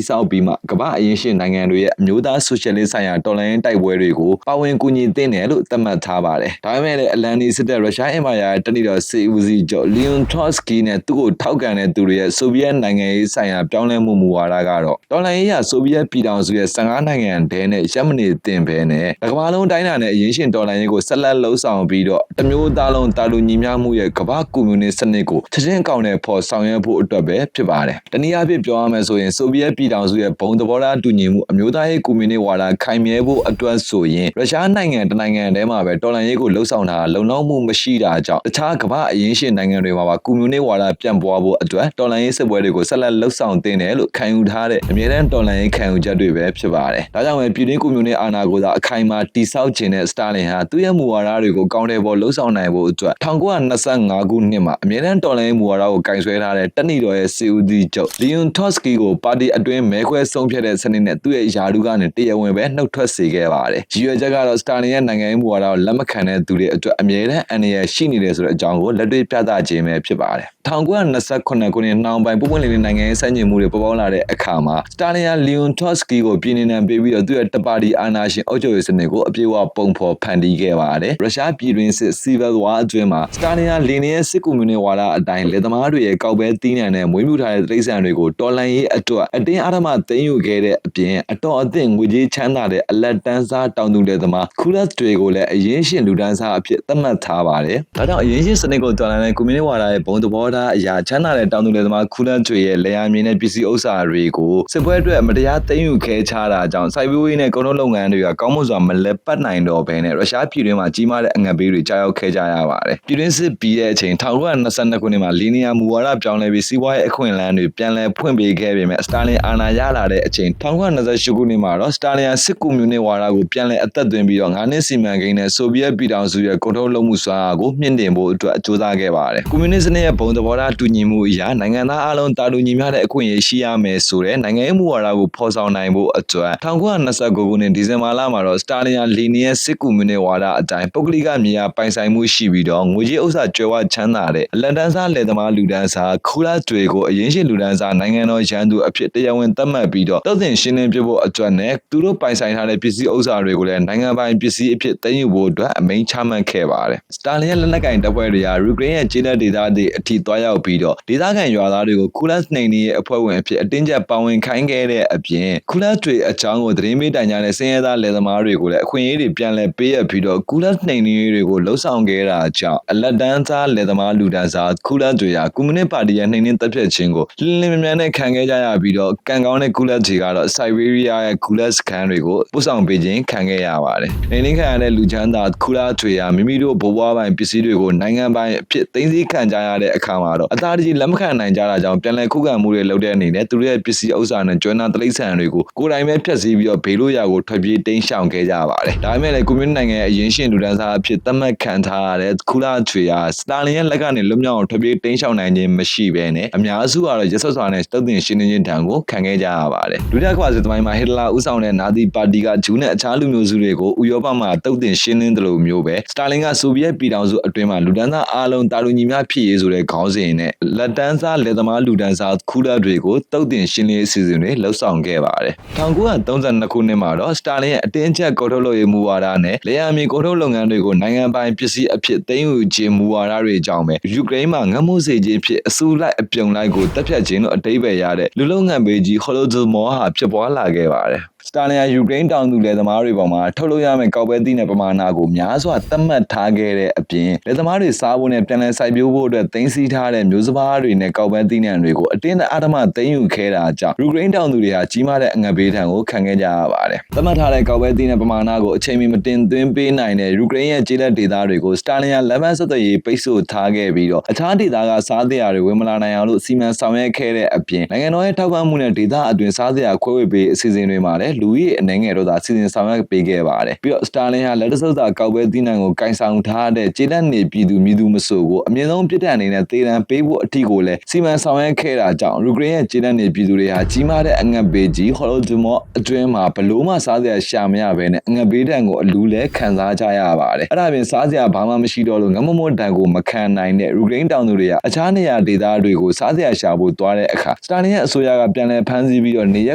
ဆောက်ပြီးမှကမ္ဘာအရင်ရှင်နိုင်ငံတွေရဲ့အမျိုးသားဆိုရှယ်လစ်ဆိုင်ရာတော်လှန်ရေးတိုက်ပွဲတွေကိုပါဝင်ကူညီသင့်တယ်လို့သတ်မှတ်ထားပါတယ်။ဒါပေမဲ့လည်းအလန်နီစစ်တဲ့ရုရှားအင်ပါယာတနည်းတော့စစ်ဦးစီးချုပ်လီယွန်ထရော့စကီနဲ့သူ့ကိုထောက်ခံတဲ့သူတွေရဲ့ဆိုဗီယက်နိုင်ငံရေးဆိုင်ရာပြောင်းလဲမှုမူဝါဒကတော့တော်လှန်ရေးရဆိုဗီယက်ပြည်ထောင်စုရဲ့15နိုင်ငံတည်းနဲ့ရပ်မနေသင့်ပဲနဲ့ကမ္ဘာလုံးတိုင်းတာနဲ့အရင်ရှင်တော်လှန်ရေးကိုဆက်လက်လှုပ်ဆောင်ပြီးတော့တမျိုးသားလုံးတာလူညီမျှမှုရဲ့ကမ္ဘာကွန်မြူနစ်စနစ်ကိုချက်ချင်းကောင်းတဲ့ဖော်ဆောင်ရွက်ဖို့အတွက်ပဲဖြစ်ပါတယ်။တနည်းအားဖြင့်ပြောရမယ်ဆိုရင်ဆိုဗီယက်ပြည်ထောင်စုရဲ့ဘုံသဘောထားတူညီမှုအမျိုးသားရေးကွန်မြူနစ်ဝါဒခိုင်မြဲဖို့အတွက်ဆိုရင်ရုရှားနိုင်ငံတနိုင်ငံတည်းမှာပဲတော်လှန်ရေးကိုလှုပ်ဆောင်တာလုံလောက်မှုမရှိတာကြောင့်တခြားကမ္ဘာအရင်ရှင်နိုင်ငံတွေမှာပါကွန်မြူနစ်ဝါဒပြန့်ပွားဖို့အတွက်တော်လှန်ရေးစစ်ပွဲတွေကိုဆက်လက်လှုပ်ဆောင်သင့်တယ်လို့ခံယူထားတဲ့အမြဲတမ်းတော်လှန်ရေးခံယူချက်တွေပဲဖြစ်ပါတယ်။ဒါကြောင့်ပဲပြည်တွင်းကွန်မြူနစ်အာဏာကိုသာအခိုင်အမာတည်ဆောက်ခြင်းနဲ့စတာလင်ဟာသူ့ရဲ့မူဝါဒတွေကိုကောင်းတဲ့ပေါ်လှုပ်ဆောင်နိုင်ဖို့အတွက်1925ခုနှစ်မှာအမြဲတမ်းတော်လှန်ရေးမူဝါဒကိုကင်ဆယ်ထားတဲ့တက်နီတော်ရဲ့စီဦးစီးချုပ်လီယွန်ထော့စကီကိုပါတီအတွင်းမဲခွဲဆုံးဖြတ်တဲ့စနစ်နဲ့သူ့ရဲ့ယာတုကနေတရားဝင်ပဲနှုတ်ထွက်စေခဲ့ပါတယ်။ရည်ရွယ်ချက်ကတော့စတာလင်ရဲ့နိုင်ငံရေးမူဝါဒကိုလက်မခံတဲ့သူတွေအတွက်အမြဲတမ်းအန္တရာယ်ရှိနေတယ်ဆိုတဲ့အကြောင်းကိုလက်တွေ့ပြသခြင်းပဲဖြစ်ပါတယ်။1928ခုနှစ်နှောင်းပိုင်းပွပွလင်းလေးနိုင်ငံရေးစံချိန်မှုတွေပေါ်ပေါက်လာတဲ့အခါမှာစတာလင်ဟာလီယွန်ထော့စကီကိုပြည်နေနံပေးပြီးတော့သူ့ရဲ့တပါတီအာဏာရှင်အုပ်ချုပ်ရေးစနစ်ကိုအပြည့်အဝပုံဖော်ဖန်တီးခဲ့ပါတယ်။ရုရှားပြည်တွင်းစစ် Civil War အတွင်းမှာစတာလင်ဟာလီနင်ရဲ့စစ်ကွန်မြူနစ်ဝါဒအတိုင်းလက်သမားတွေရဲ့ကောက်ပဲတီးနှံနဲ့မွေးမြူထားတဲ့တိရစ္ဆာန်တွေကိုတော်လှန်ရေးအတွက်အတင်းအဓမ္မသိမ်းယူခဲ့တဲ့အပြင်အတော်အသင့်ငွေကြေးချမ်းသာတဲ့အလက်တန်းစားတောင်သူလက်သမားခူလက်တွေကိုလည်းအရင်ရှင်လူဒန်းစားအဖြစ်သတ်မှတ်ထားပါတယ်။ဒါကြောင့်အရင်ရှင်စနစ်ကိုတော်လှန်တဲ့ကွန်မြူနစ်ဝါဒရဲ့ဘုံသဘောထားအရာချမ်းသာတဲ့တောင်သူလက်သမားခူလက်တွေရဲ့လယ်ယာမြေနဲ့ပစ္စည်းဥစ္စာတွေကိုစစ်ပွဲအတွက်မတရားသိမ်းယူခဲ့ချတာကြောင့်စိုက်ပျိုးရေးနဲ့ကုန်ထုတ်လုပ်ငန်းတွေကကောင်းမွန်စွာမလည်ပတ်နိုင်တော့ဘဲနဲ့ရုရှားပြည်တွင်းမှာကြီးမားတဲ့အငတ်ဘေးတွေကြားရောက်ခဲ့ကြရပါတယ်။ပြည်တွင်းစစ်ပြီးတဲ့အချိန်1922ခုနှစ်မှာလီနီယာမူဝါဒပြောင်းလဲပြီးစီးပွားရေးအခွင့်အလမ်းတွေပြန်လည်ဖွင့်ပေးခဲ့ပေမဲ့စတာလင်အာဏာရလာတဲ့အချိန်1928ခုနှစ်မှာတော့စတာလင်ဟာစစ်ကွန်မြူနစ်ဝါဒကိုပြန်လည်အသက်သွင်းပြီးတော့9နှစ်စီမံကိန်းနဲ့ဆိုဗီယက်ပြည်ထောင်စုရဲ့ကုန်ထုတ်လုပ်မှုစွမ်းအားကိုမြင့်တင်ဖို့အတွက်ကြိုးစားခဲ့ပါတယ်။ကွန်မြူနစ်စနစ်ရဲ့ဘုံသဘောထားတူညီမှုအရာနိုင်ငံသားအလုံးတာလူညီမျှတဲ့အခွင့်အရေးရှိရမယ်ဆိုတဲ့နိုင်ငံရေးမူဝါဒကိုဖော်ဆောင်နိုင်ဖို့အတွက်1929ခုနှစ်ဒီဇင်ဘာလမှာတော့စတာလင်ဟာလီနီရဲ့စစ်ကွန်မြူနစ်ဝါဒအတိုင်းပုဂ္ဂလိကမြေယာပိုင်ဆိုင်မှုရှိပြီးတော့ငွေကြေးဥစ္စာကြွယ်ဝချမ်းသာတဲ့လက်တန်းစားလယ်သမားလူဒန်းစားခူလာတွေကိုအရင်ရှိလူဒန်းစားနိုင်ငံတော်ရန်သူအဖြစ်တရားဝင်သတ်မှတ်ပြီးတော့တုတ်တင်ရှင်းလင်းပြဖို့အတွက်နဲ့သူတို့ပိုင်ဆိုင်ထားတဲ့ပစ္စည်းဥစ္စာတွေကိုလည်းနိုင်ငံပိုင်ပစ္စည်းအဖြစ်သိမ်းယူဖို့အတွက်အမိန့်ချမှတ်ခဲ့ပါတယ်။စတာလင်ရဲ့လက်နက်ကင်တပ်ဖွဲ့တွေကယူကရိန်းရဲ့ခြေလက်ဒေသတွေအထိတွားရောက်ပြီးတော့ဒေသခံရွာသားတွေကိုခူလာနှိမ်နင်းရဲ့အဖွဲ့ဝင်အဖြစ်အတင်းကျပ်ပါဝင်ခိုင်းခဲ့တဲ့အပြင်ခူလာတွေအကြောင်းကိုသတင်းပေးတိုင်ကြားတဲ့စင်ရဲသားလယ်သမားတွေကိုလည်းအခွင့်အရေးတွေပြန်လည်ပေးရပြီးတော့ခူလာနှိမ်နင်းရေးတွေကိုလှုံ့ဆော်ခဲ့တာကြောင့်အလက်တန်းစားလယ်သမားလူဒန်းစားခူလာတွေဟာကွန်မြူနစ်ပါတီရဲ့နှိမ်နင်းတပ်ဖြတ်ခြင်းကိုလင်းလင်းမြန်မြန်နဲ့ခံခဲ့ကြရပြီးတော့ကံကောင်းတဲ့ခူလာတွေကတော့ဆိုက်ဘေးရီးယားရဲ့ခူလာစခန်းတွေကိုပို့ဆောင်ပေးခြင်းခံခဲ့ရပါတယ်။နှိမ်နင်းခံရတဲ့လူချမ်းသာခူလာတွေဟာမိမိတို့ဘဝပိုင်ပစ္စည်းတွေကိုနိုင်ငံပိုင်အဖြစ်သိမ်းဆည်းခံကြရတဲ့အခါမှာတော့အသားတကြီးလက်မခံနိုင်ကြတာကြောင့်ပြန်လည်ခုခံမှုတွေလုပ်တဲ့အနေနဲ့သူတို့ရဲ့ပစ္စည်းဥစ္စာနဲ့ကျွမ်းနာတိရစ္ဆာန်တွေကိုကိုယ်တိုင်ပဲဖျက်ဆီးပြီးတော့ဘေးလို့ရာကိုထွက်ပြေးတိမ်းရှောင်ခဲ့ကြပါတယ်။ဒါပေမဲ့လည်းကွန်မြူနစ်နိုင်ငံရဲ့အရင်ရှင်လူဒန်းစားအဖြစ်သတ်မှတ်ခံထားရတဲ့ခူလာတွေဟာစတာလင်ရဲ့လက်ကနေလွတ်မြောက်အောင်ထွက်ပြေးတိမ်းရှောင်နိုင်ခြင်းမရှိဘဲနဲ့အများစုကတော့ရက်ဆက်စွာနဲ့တုတ်တင်ရှင်းလင်းခြင်းတံကိုခံခဲ့ကြရပါတယ်။ဒုတိယကမ္ဘာစစ်သမိုင်းမှာဟစ်တလာဦးဆောင်တဲ့နာဇီပါတီကဂျူးနဲ့အခြားလူမျိုးစုတွေကိုဥရောပမှာတုတ်တင်ရှင်းလင်းတယ်လို့မျိုးပဲစတာလင်ကဆိုဗီယက်ပြည်ထောင်စုအတွင်းမှာလူဒန်းစားအားလုံးတာလူညီမျှဖြစ်ရေးဆိုတဲ့ခေါင်းစဉ်နဲ့လက်တန်းစားလယ်သမားလူဒန်းစားခူလာတွေကိုတုတ်တင်ရှင်းလင်းအစီအစဉ်တွေလှုပ်ဆောင်ခဲ့ပါတယ်။1932ခုနှစ်မှာတော့စတာလင်ရဲ့အတင်းကျပ်ကုန်ထုတ်လုပ်ရေးမူဝါဒနဲ့လေယာဉ်မြေကုန်ထုတ်လုပ်ငန်း တွေကိုနိုင်ငံပိုင်ပစ္စည်းအဖြစ်သိမ်းယူခြင်းမူဝါဒတွေကြောင့်ပဲယူကရိန်းမှာငတ်မှုစေခြင်းဖြစ်အစုလိုက်အပြုံလိုက်ကိုတပ်ဖြတ်ခြင်းလို့အဓိပ္ပာယ်ရတဲ့လူလုံးငံပေးကြီး Holodomor ဟာဖြစ်ပွားလာခဲ့ပါတယ်စတာလင်ယာယူကရိန်းတောင်သူလယ်သမားတွေပေါ်မှာထုတ်လုပ်ရမယ့်ကောက်ပဲသီးနဲ့ပမာဏကိုများစွာသတ်မှတ်ထားခဲ့တဲ့အပြင်လယ်သမားတွေစားဖို့နဲ့ပြန်လည်စိုက်ပျိုးဖို့အတွက်သိမ်းဆည်းထားတဲ့မျိုးစပါးတွေနဲ့ကောက်ပဲသီးနှံတွေကိုအတင်းအဓမ္မသိမ်းယူခဲ့တာကြောင့်ယူကရိန်းတောင်သူတွေဟာကြီးမားတဲ့အငတ်ဘေးဒဏ်ကိုခံခဲ့ကြရပါတယ်။သတ်မှတ်ထားတဲ့ကောက်ပဲသီးနဲ့ပမာဏကိုအချိန်မီမတင်သွင်းပေးနိုင်တဲ့ယူကရိန်းရဲ့ကျေးလက်ဒေသတွေကိုစတာလင်ယာလက်မှတ်ဆက်သွယ်ရေးပိတ်ဆို့ထားခဲ့ပြီးတော့အခြားဒေသကစားစရာတွေဝင်မလာနိုင်အောင်လို့စီမံဆောင်ရွက်ခဲ့တဲ့အပြင်နိုင်ငံတော်ရဲ့ထောက်ပံ့မှုနဲ့ဒေသအတွင်းစားစရာခွဲဝေပေးအစီအစဉ်တွေမှာလည်းလူဦးရေအနေငယ်တို့သာစီစဉ်ဆောင်ရွက်ပေးခဲ့ပါတယ်ပြီးတော့စတာလင်ဟာလက်တဆုပ်သာကောက်ပဲသီးနှံကိုကင်ဆောင်ထားတဲ့ကျေးလက်နေပြည်သူမြည်သူမဆိုကိုအမြင့်ဆုံးပြစ်ဒဏ်အနေနဲ့သေဒဏ်ပေးဖို့အထီကိုလည်းစီမံဆောင်ရွက်ခဲ့တာကြောင့်ယူကရိန်းရဲ့ကျေးလက်နေပြည်သူတွေဟာကြီးမားတဲ့အငတ်ဘေးကြီး Holodomor အတွင်းမှာဘလို့မှစားစရာရှာမရဘဲနဲ့အငတ်ဘေးဒဏ်ကိုအလူးလဲခံစားကြရပါတယ်အဲ့ဒါပြင်စားစရာဘာမှမရှိတော့လို့ငမမို့ဒဏ်ကိုမခံနိုင်တဲ့ယူကရိန်းတောင်သူတွေကအခြားနေရာဒေသတွေကိုစားစရာရှာဖို့သွားတဲ့အခါစတာလင်ရဲ့အစိုးရကပြန်လည်ဖမ်းဆီးပြီးတော့နေရက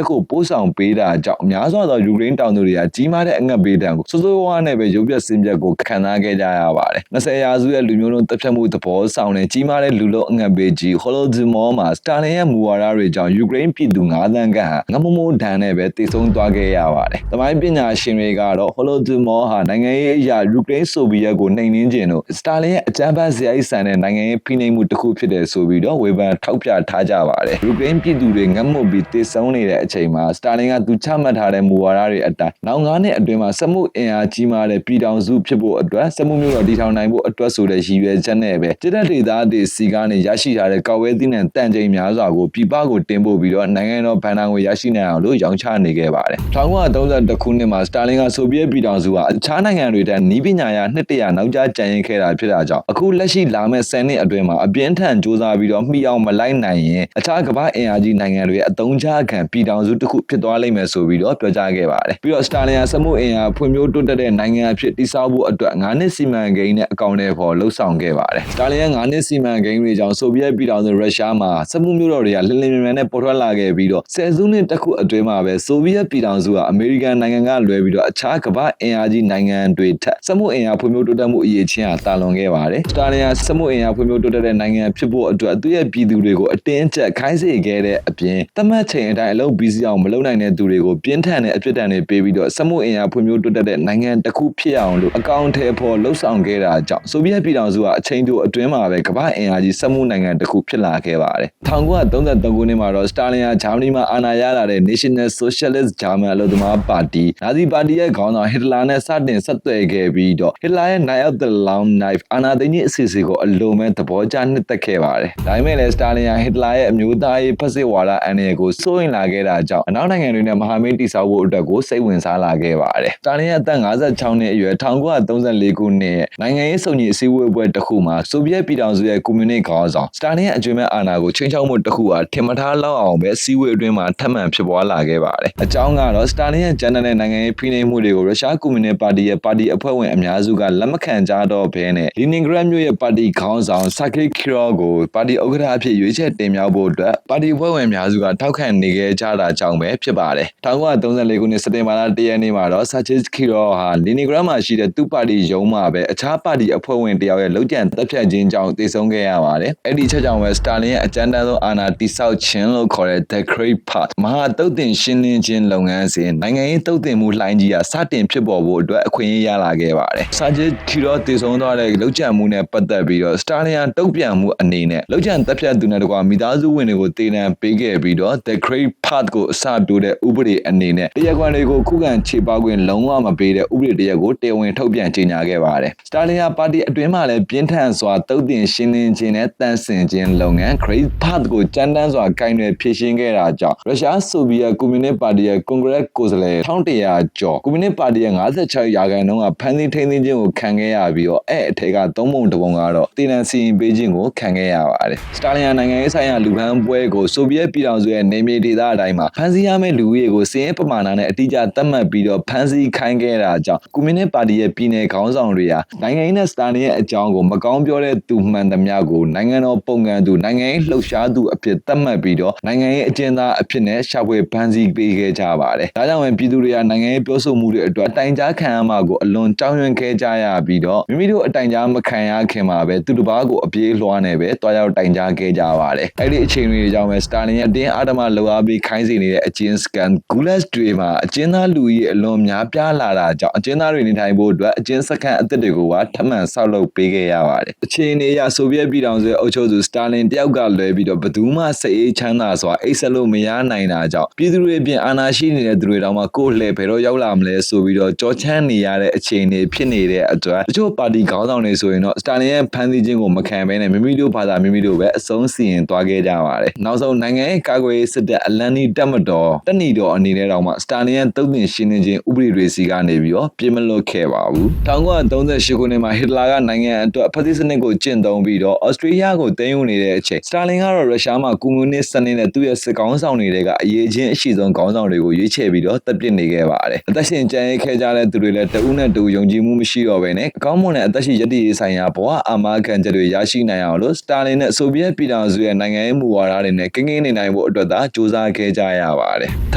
်ကိုပို့ဆောင်ပေးတာကြောင့်အများစွာသောယူကရိန်းတောင်သူတွေကကြီးမားတဲ့အငတ်ဘေးဒဏ်ကိုစိုးစိုးဝါးနဲ့ပဲရုပ်ပြစင်ပြတ်ကိုခံစားခဲ့ကြရပါတယ်20ရာစုရဲ့လူမျိုးလုံးတပ်ဖြတ်မှုသဘောဆောင်တဲ့ကြီးမားတဲ့လူလုံးအငတ်ဘေးကြီး Holodomor မှာစတာလင်ရဲ့မူဝါဒတွေကြောင့်ယူကရိန်းပြည်သူ9သန်းခန့်ဟာငမမို့ဒဏ်နဲ့ပဲတည်ဆုံသွားခဲ့ရပါတယ်။သမိုင်းပညာရှင်တွေကတော့ Holodomor ဟာနိုင်ငံရေးအရာယူကရိန်းဆိုဗီယက်ကိုနှိမ်နင်းခြင်းတို့စတာလင်ရဲ့အကြမ်းဖက်စရိုက်ဆန်တဲ့နိုင်ငံရေးဖိနှိပ်မှုတစ်ခုဖြစ်တယ်ဆိုပြီးတော့ဝေဖန်ထောက်ပြထားကြပါတယ်။ယူကရိန်းပြည်သူတွေငတ်မွတ်ပြီးတည်ဆုံနေတဲ့အချိန်မှာစတာလင်ကသူချမှတ်ထားတဲ့မူဝါဒတွေအတိုင်းနောက်9နှစ်အတွင်းမှာစက်မှုအင်အားကြီးမားတဲ့ပြည်ထောင်စုဖြစ်ဖို့အတွက်စက်မှုမျိုးတော်တည်ထောင်နိုင်ဖို့အတွက်ဆိုတဲ့ရည်ရွယ်ချက်နဲ့ပဲစစ်တပ်ဒေသတွေစီကနေရရှိထားတဲ့ကောက်ဝဲသီးနှံတန်ချိန်များစွာကိုပြည်ပကိုတင်ပို့ပြီးတော့နိုင်ငံတော်ဗန်နာကိုရရှိနိုင်အောင်လို့ရောင်းချနေခဲ့ပါတယ်။1932ခုနှစ်မှာစတာလင်ကဆိုဗီယက်ပြည်ထောင်စုဟာအခြားနိုင်ငံတွေထက်နည်းပညာရနှစ်တရာနောက်ကျကျန်ရင်ခဲ့တာဖြစ်တာကြောင့်အခုလက်ရှိလာမယ့်10နှစ်အတွင်းမှာအပြင်းထန်စ조사ပြီးတော့မှီအောင်မလိုက်နိုင်ရင်အခြားကမ္ဘာအင်အားကြီးနိုင်ငံတွေရဲ့အသုံးချခံပြည်ထောင်စုတစ်ခုဖြစ်သွားလိမ့်မယ်ဆိုပြီးတော့ပြောကြားခဲ့ပါတယ်။ပြီးတော့စတာလင်ကစက်မှုအင်အားဖွံ့ဖြိုးတိုးတက်တဲ့နိုင်ငံအဖြစ်တည်ဆောက်ဖို့အတွက်9နှစ်စီမံကိန်းနဲ့အကောင့်တွေပေါ်လှုပ်ဆောင်ခဲ့ပါတယ်။စတာလင်ရဲ့9နှစ်စီမံကိန်းတွေကြောင့်ဆိုဗီယက်ပြည်ထောင်စုရုရှားမှာစက်မှုမျိုးတော်တွေကလင်းလင်းမြန်မြန်နဲ့ပေါ်ထွက်လာခဲ့ပြီးတော့ဆယ်စုနှစ်တစ်ခုအတွင်းမှာပဲဆိုဗီယက်ပြည်ထောင်စုဟာအမေရိကန်နိုင်ငံကလွဲပြီးတော့အခြားကမ္ဘာအင်အားကြီးနိုင်ငံတွေထက်စက်မှုအင်အားဖွံ့ဖြိုးတိုးတက်မှုအရေးချင်းဟာတာလွန်ခဲ့ပါတယ်။စတာလင်ဟာစက်မှုအင်အားဖွံ့ဖြိုးတိုးတက်တဲ့နိုင်ငံဖြစ်ဖို့အတွက်သူ့ရဲ့ပြည်သူတွေကိုအတင်းကျပ်ခိုင်းစေခဲ့တဲ့အပြင်သတ်မှတ်ချိန်အတိုင်းအလုပ်ပြီးစီအောင်မလုပ်နိုင်တဲ့သူတွေကိုပြင်းထန်တဲ့အဖြစ်ဒဏ်တွေပေးပြီးတော့စက်မှုအင်အားဖွံ့ဖြိုးတိုးတက်တဲ့နိုင်ငံတစ်ခုဖြစ်အောင်လို့အကောင့်ထဲပေါ်လှုပ်ဆောင်ခဲ့တာကြောင့်ဆိုဗီယက်ပြည်ထောင်စုဟာအချိန်တိုအတွင်းမှာပဲကမ္ဘာအင်အားကြီးစက်မှုနိုင်ငံတစ်ခုဖြစ်လာခဲ့ပါတယ်။1933ခုနှစ်မှာတော့စတာလင်ဟာဂျာမနီမှာအာဏာရလာတဲ့ National Socialist German အလို့သမားပါတီနာဇီပါတီရဲ့ခေါင်းဆောင်ဟစ်တလာနဲ့စတင်ဆက်သွယ်ခဲ့ပြီးတော့ဟစ်တလာရဲ့ Night of the Long Knife အာဏာသိမ်းခြင်းအစီအစဉ်ကိုအလုံးမဲ့သဘောကျနှစ်သက်ခဲ့ပါတယ်။ဒါပေမဲ့လည်းစတာလင်ဟာဟစ်တလာရဲ့အမျိုးသားရေးဖက်စစ်ဝါဒအန္တရာယ်ကိုစိုးရိမ်လာခဲ့တာကြောင့်အနောက်နိုင်ငံတွေနဲ့မဟာမိတ်တည်ဆောက်ဖို့အတွက်ကိုစိတ်ဝင်စားလာခဲ့ပါတယ်။စတာလင်ရဲ့အသက်56နှစ်အရွယ်1934ခုနှစ်နိုင်ငံရေးစုံညီအစည်းအဝေးပွဲတစ်ခုမှာဆိုဗီယက်ပြည်ထောင်စုရဲ့ကွန်မြူနစ်ခေါင်းဆောင်စတာလင်ရဲ့အကျွမ်းမဲ့အာဏာကိုချိန်ချောက်မှုတစ်ခုဟာထင်မထားလောက်အောင်ပဲစီးဝေးအတွင်းမှာထပ်မံဖြစ်ပွားလာခဲ့ပါတယ်။အကြောင်းကတော့စတာလင်ရဲ့ဂျန်နယ်နိုင်ငံရေးဖိနှိပ်မှုတွေကိုရုရှားကွန်မြူနစ်ပါတီရဲ့ပါတီအဖွဲ့ဝင်အများစုကလက်မခံကြတော့ဘဲနဲ့လီနင်ဂရက်မြို့ရဲ့ပါတီခေါင်းဆောင်ဆာကေခီရောကိုပါတီဥက္ကဋ္ဌအဖြစ်ရွေးချယ်တင်မြှောက်ဖို့အတွက်ပါတီအဖွဲ့ဝင်အများစုကထောက်ခံနေခဲ့ကြတာကြောင့်ပဲဖြစ်ပါတယ်။1934ခုနှစ်စက်တင်ဘာလ1ရက်နေ့မှာတော့ဆာချစ်ခီရောဟာလီနင်ဂရက်မှာရှိတဲ့သူ့ပါတီရုံးမှာပဲအခြားပါတီအဖွဲ့ဝင်တယောက်ရဲ့လုပ်ကြံတပ်ဖြတ်ခြင်းကြောင့်တည်ဆုံခဲ့ရပါတယ်။အဲ့ဒီချက်ကြောင့်ပဲစတာလင်ရဲ့အကြမ်းတမ်းဆုံးအာဏာတည်ဆောက်ခြင်းလို့ခေါ်တဲ့ The Great Path မဟာတုတ်တင်ရှင်းလင်းခြင်းလုပ်ငန်းစဉ်နိုင်ငံရေးတုတ်တင်မှုလှိုင်းကြီးဟာစတင်ဖြစ်ပေါ်ဖို့အတွက်အခွင့်အရေးရလာခဲ့ပါတယ်။ဆာချစ်ခီရောတည်ဆုံသွားတဲ့လုပ်ကြံမှုနဲ့ပတ်သက်ပြီးတော့စတာလင်တုတ်ပြန်မှုအနေနဲ့လုပ်ကြံတပ်ဖြတ်သူနဲ့တကွာမိသားစုဝင်တွေကိုတေးနှံပေးခဲ့ပြီးတော့ The Great Path ကိုအစတိုးတဲ့ဥပဒေအနေနဲ့တရားခွင်တွေကိုခုခံခြေပေါက်ခွင့်လုံးဝမပေးတဲ့ဥပဒေတရက်ကိုတရားဝင်ထုတ်ပြန်ကြေညာခဲ့ပါတယ်။စတာလင်ပါတီအတွင်းမှာလည်းပြင်းထန်စွာတုတ်တင်ရှင်းလင်းခြင်းနဲ့တန့်စင်ခြင်းလုပ်ငန်း Great Path ကိုကြမ်းတမ်းစွာကင်တွယ်ဖြည့်ရှင်းခဲ့တာကြောင့်ရုရှားဆိုဗီယက်ကွန်မြူနစ်ပါတီရဲ့ကွန်ဂရက်ကိုယ်စားလှယ်1100ကျော်ကွန်မြူနစ်ပါတီရဲ့56ရာခိုင်နှုန်းကဖမ်းဆီးထိန်းသိမ်းခြင်းကိုခံခဲ့ရပြီးတော့အဲ့အထက်က3ပုံ1ပုံကတော့တည်တံစီရင်ပေးခြင်းကိုခံခဲ့ရပါတယ်။စတာလင်နိုင်ငံရေးဆိုင်ရာလူပန်းပွဲကိုဆိုဗီယက်ပြည်ထောင်စုရဲ့နေမြေဒေသအတိုင်းမှာဖမ်းဆီးရမယ့်လူဦးရေကိုစည်ရင် ပမာဏနဲ့အတိအကျသတ်မှတ်ပြီးတော့ဖမ်းဆီးခိုင်းခဲ့တာကြောင့်ကွန်မြူနစ်ပါတီရဲ့ပြည်နယ်ခေါင်းဆောင်တွေဟာနိုင်ငံရေးနဲ့စတာလင်ရဲ့အကြောင်းကိုမကောင်းပြောတဲ့သူမှန်သမျှကိုနိုင်ငံတော်ပုံကန်သူနိုင်ငံရေးလှုပ်ရှားသူအဖြစ်သတ်မှတ်ပြီးတော့နိုင်ငံရေးအကျဉ်းသားအဖြစ်နဲ့ရှာဖွေဖမ်းဆီးပေးခဲ့ကြပါတယ်။ဒါကြောင့်ပြည်သူတွေကနိုင်ငံရေးပြောဆိုမှုတွေအတွက်အတိုင်ကြားခံရမှာကိုအလွန်ကြောက်ရွံ့ခဲ့ကြရပြီးတော့မိမိတို့အတိုင်ကြားမခံရခင်မှာပဲသူတစ်ပါးကိုအပြေးလွှားနေပဲတွားရောက်တိုင်ကြားခဲ့ကြပါတယ်။အဲ့ဒီအချိန်တွေကြောင့်ပဲစတာလင်ရဲ့အတင်းအာဓမလှုပ်အားပေးခိုင်းစေနေတဲ့အကျဉ်းစကန်ဂူလက်တွေမှာအကျဉ်းသားလူကြီးအလွန်များပြားလာတာကြောင့်အကျဉ်းသားတွေနေထိုင်ဖို့အတွက်အကျဉ်းစခန်းအသစ်တွေကိုပါထပ်မံဆောက်လုပ်ပေးခဲ့ရပါတယ်။အခြေအနေအရဆိုဗီယက်ပြည်ထောင်စုရဲ့အုပ်ချုပ်သူစတာလင်တယောက်ကလွဲပြီးတော့ဘယ်သူမှစိတ်အေးချမ်းသာစွာအိပ်စက်လို့မရနိုင်တာကြောင့်ပြည်သူတွေအပြင်အာဏာရှိနေတဲ့သူတွေတောင်မှကိုယ်လှည့်ဘယ်တော့ရောက်လာမလဲဆိုပြီးတော့ကြောချမ်းနေရတဲ့အခြေအနေဖြစ်နေတဲ့အတွက်တချို့ပါတီခေါင်းဆောင်တွေဆိုရင်တော့စတာလင်ရဲ့ဖမ်းဆီးခြင်းကိုမခံဘဲနဲ့မိမိတို့ဘာသာမိမိတို့ပဲအဆုံးစီရင်သွားခဲ့ကြပါတယ်။နောက်ဆုံးနိုင်ငံရဲ့ကာကွယ်ရေးစစ်တပ်အလန်နီတက်မတော်တက်နီတော်အနေနဲ့တောင်မှစတာလင်ရဲ့တုံ့ပြန်ရှင်းလင်းခြင်းဥပဒေတွေစီကနေပြီးတော့ပြစ်မလွတ်ခဲ့ပါဘူး။1938ခုနှစ်မှာဟစ်တလာကနိုင်ငံအတွက်ဖက်စစ်စနစ်ကိုကျင့်သုံးပြီးတော့ဩစတြေးလျကိုသိမ်းယူနေတဲ့အချိန်စတာလင်ကတော့ရုရှားမှာကွန်မြူနစ်စနစ်နဲ့သူ့ရဲ့စစ်ကောင်းဆောင်တွေကအရေးချင်းအရှိဆုံးခေါင်းဆောင်တွေကိုရွေးချယ်ပြီးတော့တပ်ပစ်နေခဲ့ပါတယ်။အသက်ရှင်ကျန်ရစ်ခဲ့ကြတဲ့သူတွေလည်းတဦးနဲ့တဦးယုံကြည်မှုမရှိတော့ဘဲနဲ့အကောင်းမွန်တဲ့အသက်ရှင်ရည်တည်ရေးဆိုင်ရာဘဝအာမခံချက်တွေရရှိနိုင်အောင်လို့စတာလင်နဲ့ဆိုဗီယက်ပြည်ထောင်စုရဲ့နိုင်ငံရေးမူဝါဒတွေနဲ့ကင်းကင်းနေနိုင်ဖို့အတွက်သာကြိုးစားခဲ့ကြရပါတယ်။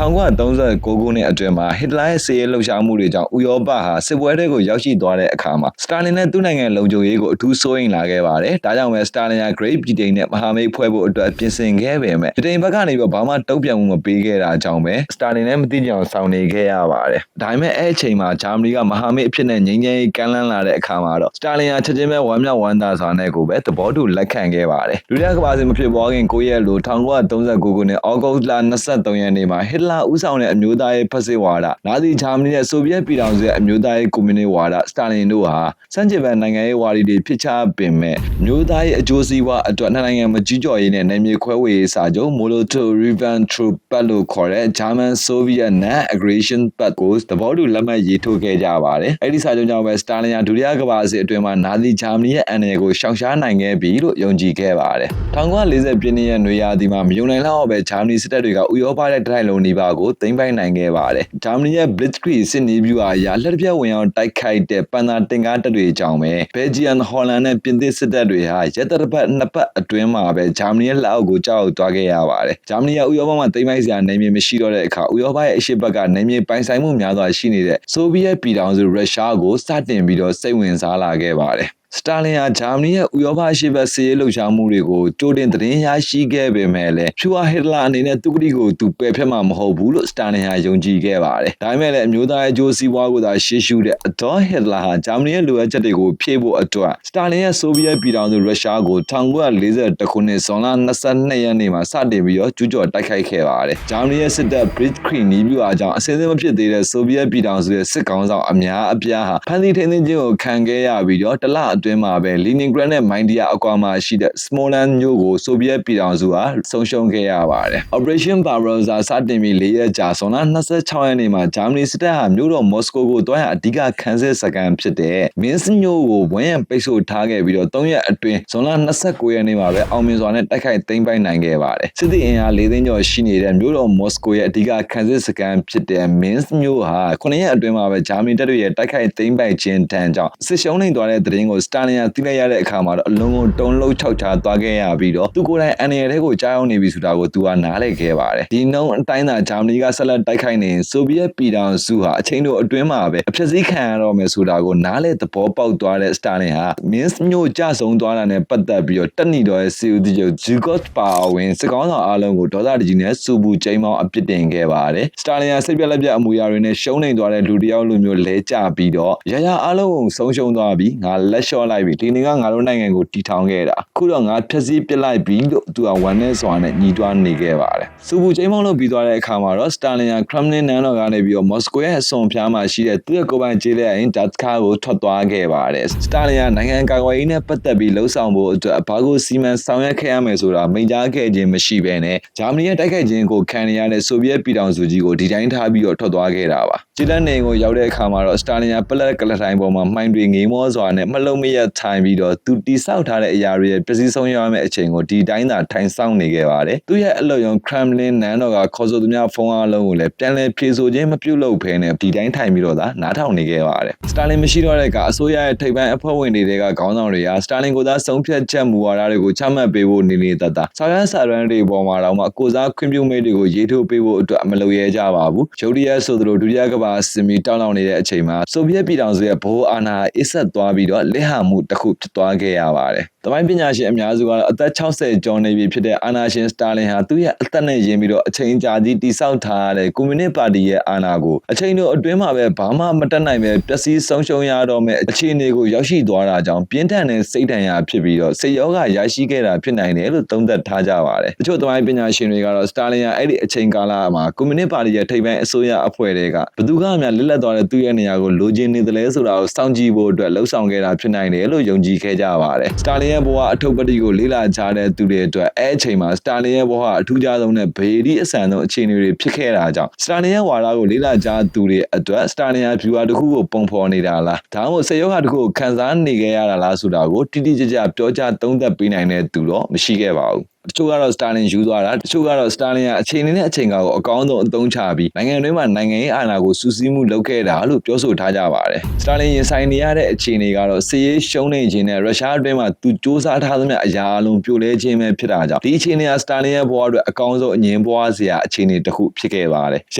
1939ခုနှစ်အတွင်းမှာဟစ်တလာရဲ့စစ်ရေးလှုပ်ရှားမှုတွေကြောင့်ဥရောပဟာစစ်ပွဲတွေကိုရောက်ရှိသွားတဲ့အခါမှာစတာလင်နဲ့သူ့နိုင်ငံလုံခြုံရေးကိုအထူးစိုးရိမ်လာခဲ့ပါတယ်။ဒါကြောင့်ပဲစတာလင်က Great Britain နဲ့မဟာမိတ်ဖွဲ့ဖို့အတွက်ပြင်ဆင်ခဲ့ပေမဲ့ဗြိတိန်ဘက်ကနေပြီးဘာမှတုံ့ပြန်မှုမပေးခဲ့တာကြောင့်ပဲစတာလင်နဲ့မတိကျအောင်ဆောင်နေခဲ့ရပါတယ်။ဒါပေမဲ့အဲ့အချိန်မှာဂျာမနီကမဟာမိတ်အဖြစ်နဲ့ငြိမ်းချမ်းရေးကမ်းလှမ်းလာတဲ့အခါမှာတော့စတာလင်ကချက်ချင်းပဲဝမ်းမြောက်ဝမ်းသာစွာနဲ့ကိုပဲသဘောတူလက်ခံခဲ့ပါတယ်။ဒုတိယကမ္ဘာစစ်မဖြစ်ပွားခင်9ရက်လို့1939ခုနှစ်ဩဂုတ်လ23ရက်နေ့မှာဟစ်တလာဦးဆောင်တဲ့အမျိုးသားရေးဖက်စစ်ဝါဒနာဇီဂျာမနီနဲ့ဆိုဗီယက်ပြည်ထောင်စုရဲ့အမျိုးသားရေးကွန်မြူနစ်ဝါဒစတာလင်တို့ဟာစန့်ကျင်ဘက်နိုင်ငံရေးဝါဒီတွေဖြစ်ချပင်မဲ့မျိုးသားရေးအကျိုးစီးပွားအတွက်နှစ်နိုင်ငံမကြီးကြော်ရေးနဲ့နယ်မြေခွဲဝေရေးစာချုပ် Molotov-Ribbentrop Pact လို့ခေါ်တဲ့ German Soviet Non-Aggression Pact ကိုသဘောတူလက်မှတ်ရေးထိုးခဲ့ကြပါတယ်။အဲဒီစာချုပ်ကြောင့်ပဲစတာလင်ကဒုတိယကမ္ဘာစစ်အတွင်းမှာနာဇီဂျာမနီရဲ့အန္တရာယ်ကိုရှောင်ရှားနိုင်ခဲ့ပြီလို့ယုံကြည်ခဲ့ပါတယ်။1940ပြည့်နှစ်ရဲ့နွေရာသီမှာမယုံနိုင်လောက်ပဲဂျာမနီစစ်တပ်တွေကဥရောပရဲ့တိုင်းလုံးနီးပါးကိုသိမ်းပိုက်နိုင်ခဲ့ပါတယ်။ဂျာမနီရဲ့ Blitzkrieg စစ်နည်းဗျူဟာအရလက်တစ်ပြက်ဝင်အောင်တိုက်ခိုက်တဲ့ပန်သာတင်ကားတပ်တွေကြောင့်ပဲဘယ်လ်ဂျီယမ်ဟော်လန်နဲ့ပြင်သစ်စစ်တပ်တွေဟာရက်တပတ်နှစ်ပတ်အတွင်းမှာပဲဂျာမနီရဲ့လက်အောက်ကိုကြောက်သွားခဲ့ရပါတယ်။ဂျာမနီကဥရောပမှာသိမ်းပိုက်စရာနယ်မြေမရှိတော့တဲ့အခါဥရောပရဲ့အရှေ့ဘက်ကနယ်မြေပိုင်ဆိုင်မှုများစွာရှိနေတဲ့ဆိုဗီယက်ပြည်ထောင်စုရုရှားကိုစတင်ပြီးတော့စိတ်ဝင်စားလာခဲ့ပါတယ်။စတာလင်ဟာဂျာမနီရဲ့ဥရောပအရှေ့ဘက်စစ်ရေးလှုပ်ရှားမှုတွေကိုကြိုတင်သတင်းရရှိခဲ့ပေမဲ့လည်းဖြူဟာဟစ်တလာအနေနဲ့သူကတိကိုသူပယ်ဖျက်မှာမဟုတ်ဘူးလို့စတာလင်ဟာယုံကြည်ခဲ့ပါတယ်။ဒါပေမဲ့လည်းအမျိုးသားအကျိုးစီးပွားကိုသာရှေ့ရှုတဲ့အဒေါ်ဟစ်တလာဟာဂျာမနီရဲ့လိုအပ်ချက်တွေကိုဖြည့်ဖို့အတွက်စတာလင်ရဲ့ဆိုဗီယက်ပြည်ထောင်စုရုရှားကို1941ခုနှစ်ဇွန်လ22ရက်နေ့မှာစတင်ပြီးတော့ကျူးကျော်တိုက်ခိုက်ခဲ့ပါတယ်။ဂျာမနီရဲ့စစ်တပ် Blitzkrieg နည်းဗျူဟာကြောင့်အစင်းစင်းမဖြစ်သေးတဲ့ဆိုဗီယက်ပြည်ထောင်စုရဲ့စစ်ကောင်ဆောင်အများအပြားဟာဖမ်းဆီးထိန်းသိမ်းခြင်းကိုခံခဲ့ရပြီးတော့တလအတွင်းမှာပဲလီနင်ဂရတ်နဲ့မိုင်ဒီယာအကွာမှာရှိတဲ့စမိုလန်မြို့ကိုဆိုဗီယက်ပြည်ထောင်စုဟာဆုံးရှုံးခဲ့ရပါတယ်။ Operation Barbarossa စတင်ပြီး4ရက်ကြာဇွန်လ26ရက်နေ့မှာဂျာမနီစစ်တပ်ဟာမြို့တော်မော်စကိုကိုတွားရအဓိကခန်းစစ်စခန်းဖြစ်တဲ့မင်းစ်မြို့ကိုဝန်းရံပိတ်ဆို့ထားခဲ့ပြီးတော့3ရက်အတွင်းဇွန်လ29ရက်နေ့မှာပဲအောင်မြင်စွာနဲ့တိုက်ခိုက်သိမ်းပိုက်နိုင်ခဲ့ပါတယ်။စစ်သည်အင်အား4သိန်းကျော်ရှိနေတဲ့မြို့တော်မော်စကိုရဲ့အဓိကခန်းစစ်စခန်းဖြစ်တဲ့မင်းစ်မြို့ဟာ9ရက်အတွင်းမှာပဲဂျာမနီတပ်တွေရဲ့တိုက်ခိုက်သိမ်းပိုက်ခြင်းတန်းကြောင့်စစ်ရှုံးနိုင်သွားတဲ့သတင်းကိုစတာလင်ကသိလိုက်ရတဲ့အခါမှာတော့အလုံးကိုတုံးလုံးခြောက်ချသွားခဲ့ရပြီးတော့သူကိုယ်တိုင်အန်ရယ်တွေကိုကြားရောက်နေပြီဆိုတာကိုသူကနားလည်ခဲ့ပါတယ်။ဒီနှုန်းအတိုင်းသာဂျာမနီကဆက်လက်တိုက်ခိုက်နေရင်ဆိုဗီယက်ပြည်ထောင်စုဟာအချိန်တို့အတွင်းမှာပဲအဖြစ်စည်းခံရတော့မယ်ဆိုတာကိုနားလည်သဘောပေါက်သွားတဲ့စတာလင်ဟာမင်းစ်မြို့ကျဆုံးသွားတာနဲ့ပတ်သက်ပြီးတော့တက်နီတော်ရဲ့စီဦးတီချုပ်ဂျူကော့ပါဝင်စစ်ကောင်းဆောင်အားလုံးကိုဒေါသတကြီးနဲ့စူပူကျိမ်းမောင်းအပြစ်တင်ခဲ့ပါတယ်။စတာလင်ဟာစိတ်ပြက်လက်ပြအမူအရာတွေနဲ့ရှုံးနေသွားတဲ့လူတယောက်လိုမျိုးလဲကျပြီးတော့ရရအားလုံးကိုဆုံးရှုံးသွားပြီးငါလက်လျှော့လိုက်ပြီဒီနေ့ကငါတို့နိုင်ငံကိုတီထောင်ခဲ့တာခုတော့ငါဖျက်ဆီးပစ်လိုက်ပြီလို့သူကဝန်နဲ့စွာနဲ့ညီတွားနေခဲ့ပါတယ်။စူပူကျိမ်းမောင်းလို့ပြီးသွားတဲ့အခါမှာတော့စတာလင်ကခရမ်လင်နန်းတော်ကနေပြီးတော့မော်စကိုရဲ့အစွန်ဖျားမှာရှိတဲ့သူ့ရဲ့ကိုယ်ပိုင်ကျေးလက်အိမ်ဒတ်ကာကိုထွက်သွားခဲ့ပါတယ်။စတာလင်ကနိုင်ငံကာကွယ်ရေးနဲ့ပတ်သက်ပြီးလှုံ့ဆော်ဖို့အတွက်ဘာကိုစီမံဆောင်ရွက်ခဲ့ရမယ်ဆိုတာမိန့်ကြားခဲ့ခြင်းမရှိဘဲနဲ့ဂျာမနီရဲ့တိုက်ခိုက်ခြင်းကိုခံရတဲ့ဆိုဗီယက်ပြည်ထောင်စုကြီးကိုဒီတိုင်းထားပြီးတော့ထွက်သွားခဲ့တာပါ။ကျေးလက်နေကိုရောက်တဲ့အခါမှာတော့စတာလင်ကပလက်ကလထိုင်ပေါ်မှာမှိုင်းတွေငေးမောစွာနဲ့မလုံမရ ရက်ထိုင်ပြီးတော့သူတိဆောက်ထားတဲ့အရာတွေရဲ့ပစ္စည်းဆုံးရမယ့်အချိန်ကိုဒီတိုင်းသာထိုင်ဆောင်နေခဲ့ပါတယ်သူရဲ့အလုပ်ရုံ Kremlin နန်းတော်ကခေါ်ဆိုသူများဖုန်းအားလုံးကိုလည်းပြန်လည်ဖြေဆိုခြင်းမပြုလုပ်ဘဲနဲ့ဒီတိုင်းထိုင်ပြီးတော့သာနားထောင်နေခဲ့ပါတယ်စတာလင်မရှိတော့တဲ့ကအစိုးရရဲ့ထိပ်ပိုင်းအဖွဲ့ဝင်တွေကခေါင်းဆောင်တွေဟာစတာလင်ကိုသာဆုံးဖြတ်ချက်မူဝါဒတွေကိုချမှတ်ပေးဖို့နေနေတတ်တာစာရွက်စာတမ်းတွေပေါ်မှာတော့မှကိုစားခွင့်ပြုမိတ်တွေကိုရေးထိုးပေးဖို့အတွက်မလုပ်ရဲကြပါဘူးရုတ်တရက်ဆိုသလိုဒုတိယကမ္ဘာစစ်မီတောင်းလောင်နေတဲ့အချိန်မှာဆိုဗီယက်ပြည်ထောင်စုရဲ့ဗဟိုအာဏာအစ်ဆက်သွားပြီးတော့လက်ဟာမှုတစ်ခုဖြစ်သွားခဲ့ရပါတယ်။တမိုင်းပညာရှင်အများစုကတော့အသက်60ကျော်နေပြီဖြစ်တဲ့အာဏာရှင်စတာလင်ဟာသူ့ရဲ့အသက်နဲ့ရင်းပြီးတော့အချိန်ကြာကြီးတိဆောက်ထားတဲ့ကွန်မြူနစ်ပါတီရဲ့အာဏာကိုအချိန်တို့အတွင်းမှာပဲဘာမှမတက်နိုင်ပဲပျက်စီးဆုံးရှုံးရတော့မဲ့အခြေအနေကိုရောက်ရှိသွားတာကြောင့်ပြင်းထန်တဲ့စိတ်ဒဏ်ရာဖြစ်ပြီးတော့စိတ်ရောဂါရရှိခဲ့တာဖြစ်နိုင်တယ်လို့သုံးသပ်ထားကြပါတယ်။တချို့တမိုင်းပညာရှင်တွေကတော့စတာလင်ဟာအဲ့ဒီအချိန်ကာလမှာကွန်မြူနစ်ပါတီရဲ့ထိပ်ပိုင်းအစိုးရအဖွဲ့တွေကဘယ်သူကမှလက်လက်သွားတဲ့သူ့ရဲ့နေရာကိုလိုချင်နေတယ်လဲဆိုတာကိုစောင့်ကြည့်ဖို့အတွက်လှုံ့ဆော်ခဲ့တာဖြစ်နိုင်တယ်လို့ယုံကြည်ခဲ့ကြပါတယ်။စတာလင်ရဲ့ဘဝအထုပ်ပတိကိုလေးလာချတဲ့သူတွေအတွက်အဲ့အချိန်မှာစတာလင်ရဲ့ဘဝအထူးခြားဆုံးနဲ့ဘေဒီအဆန်ဆုံးအခြေအနေတွေဖြစ်ခဲ့တာကြောင့်စတာလင်ရဲ့ဝါဒကိုလေးလာချသူတွေအတွက်စတာလင်ရဲ့ viewer တစ်ခုကိုပုံဖော်နေတာလားဒါမှမဟုတ်စေယောဂတစ်ခုကိုခန်းစားနေခဲ့ရတာလားဆိုတာကိုတိတိကျကျပြောကြားသုံးသပ်ပေးနိုင်တဲ့သူတော့မရှိခဲ့ပါဘူးတချို့ကတော့စတာလင်ယူသွားတာတချို့ကတော့စတာလင်ကအချိန်နဲ့အချိန်ကာကိုအကောင်းဆုံးအသုံးချပြီးနိုင်ငံတွင်းမှာနိုင်ငံရေးအာဏာကိုစူးစီးမှုလုပ်ခဲ့တာလို့ပြောဆိုထားကြပါတယ်စတာလင်ရင်ဆိုင်နေရတဲ့အခြေအနေကတော့စစ်ရေးရှုံးနေခြင်းနဲ့ရုရှားအတွင်းမှာသူစ조사ထားသမျှအရာအလုံးပြိုလဲခြင်းပဲဖြစ်တာကြောင့်ဒီအခြေအနေကစတာလင်ရဲ့ဘဝအတွက်အကောင်းဆုံးအငြင်းပွားစရာအခြေအနေတစ်ခုဖြစ်ခဲ့ပါတယ်ရ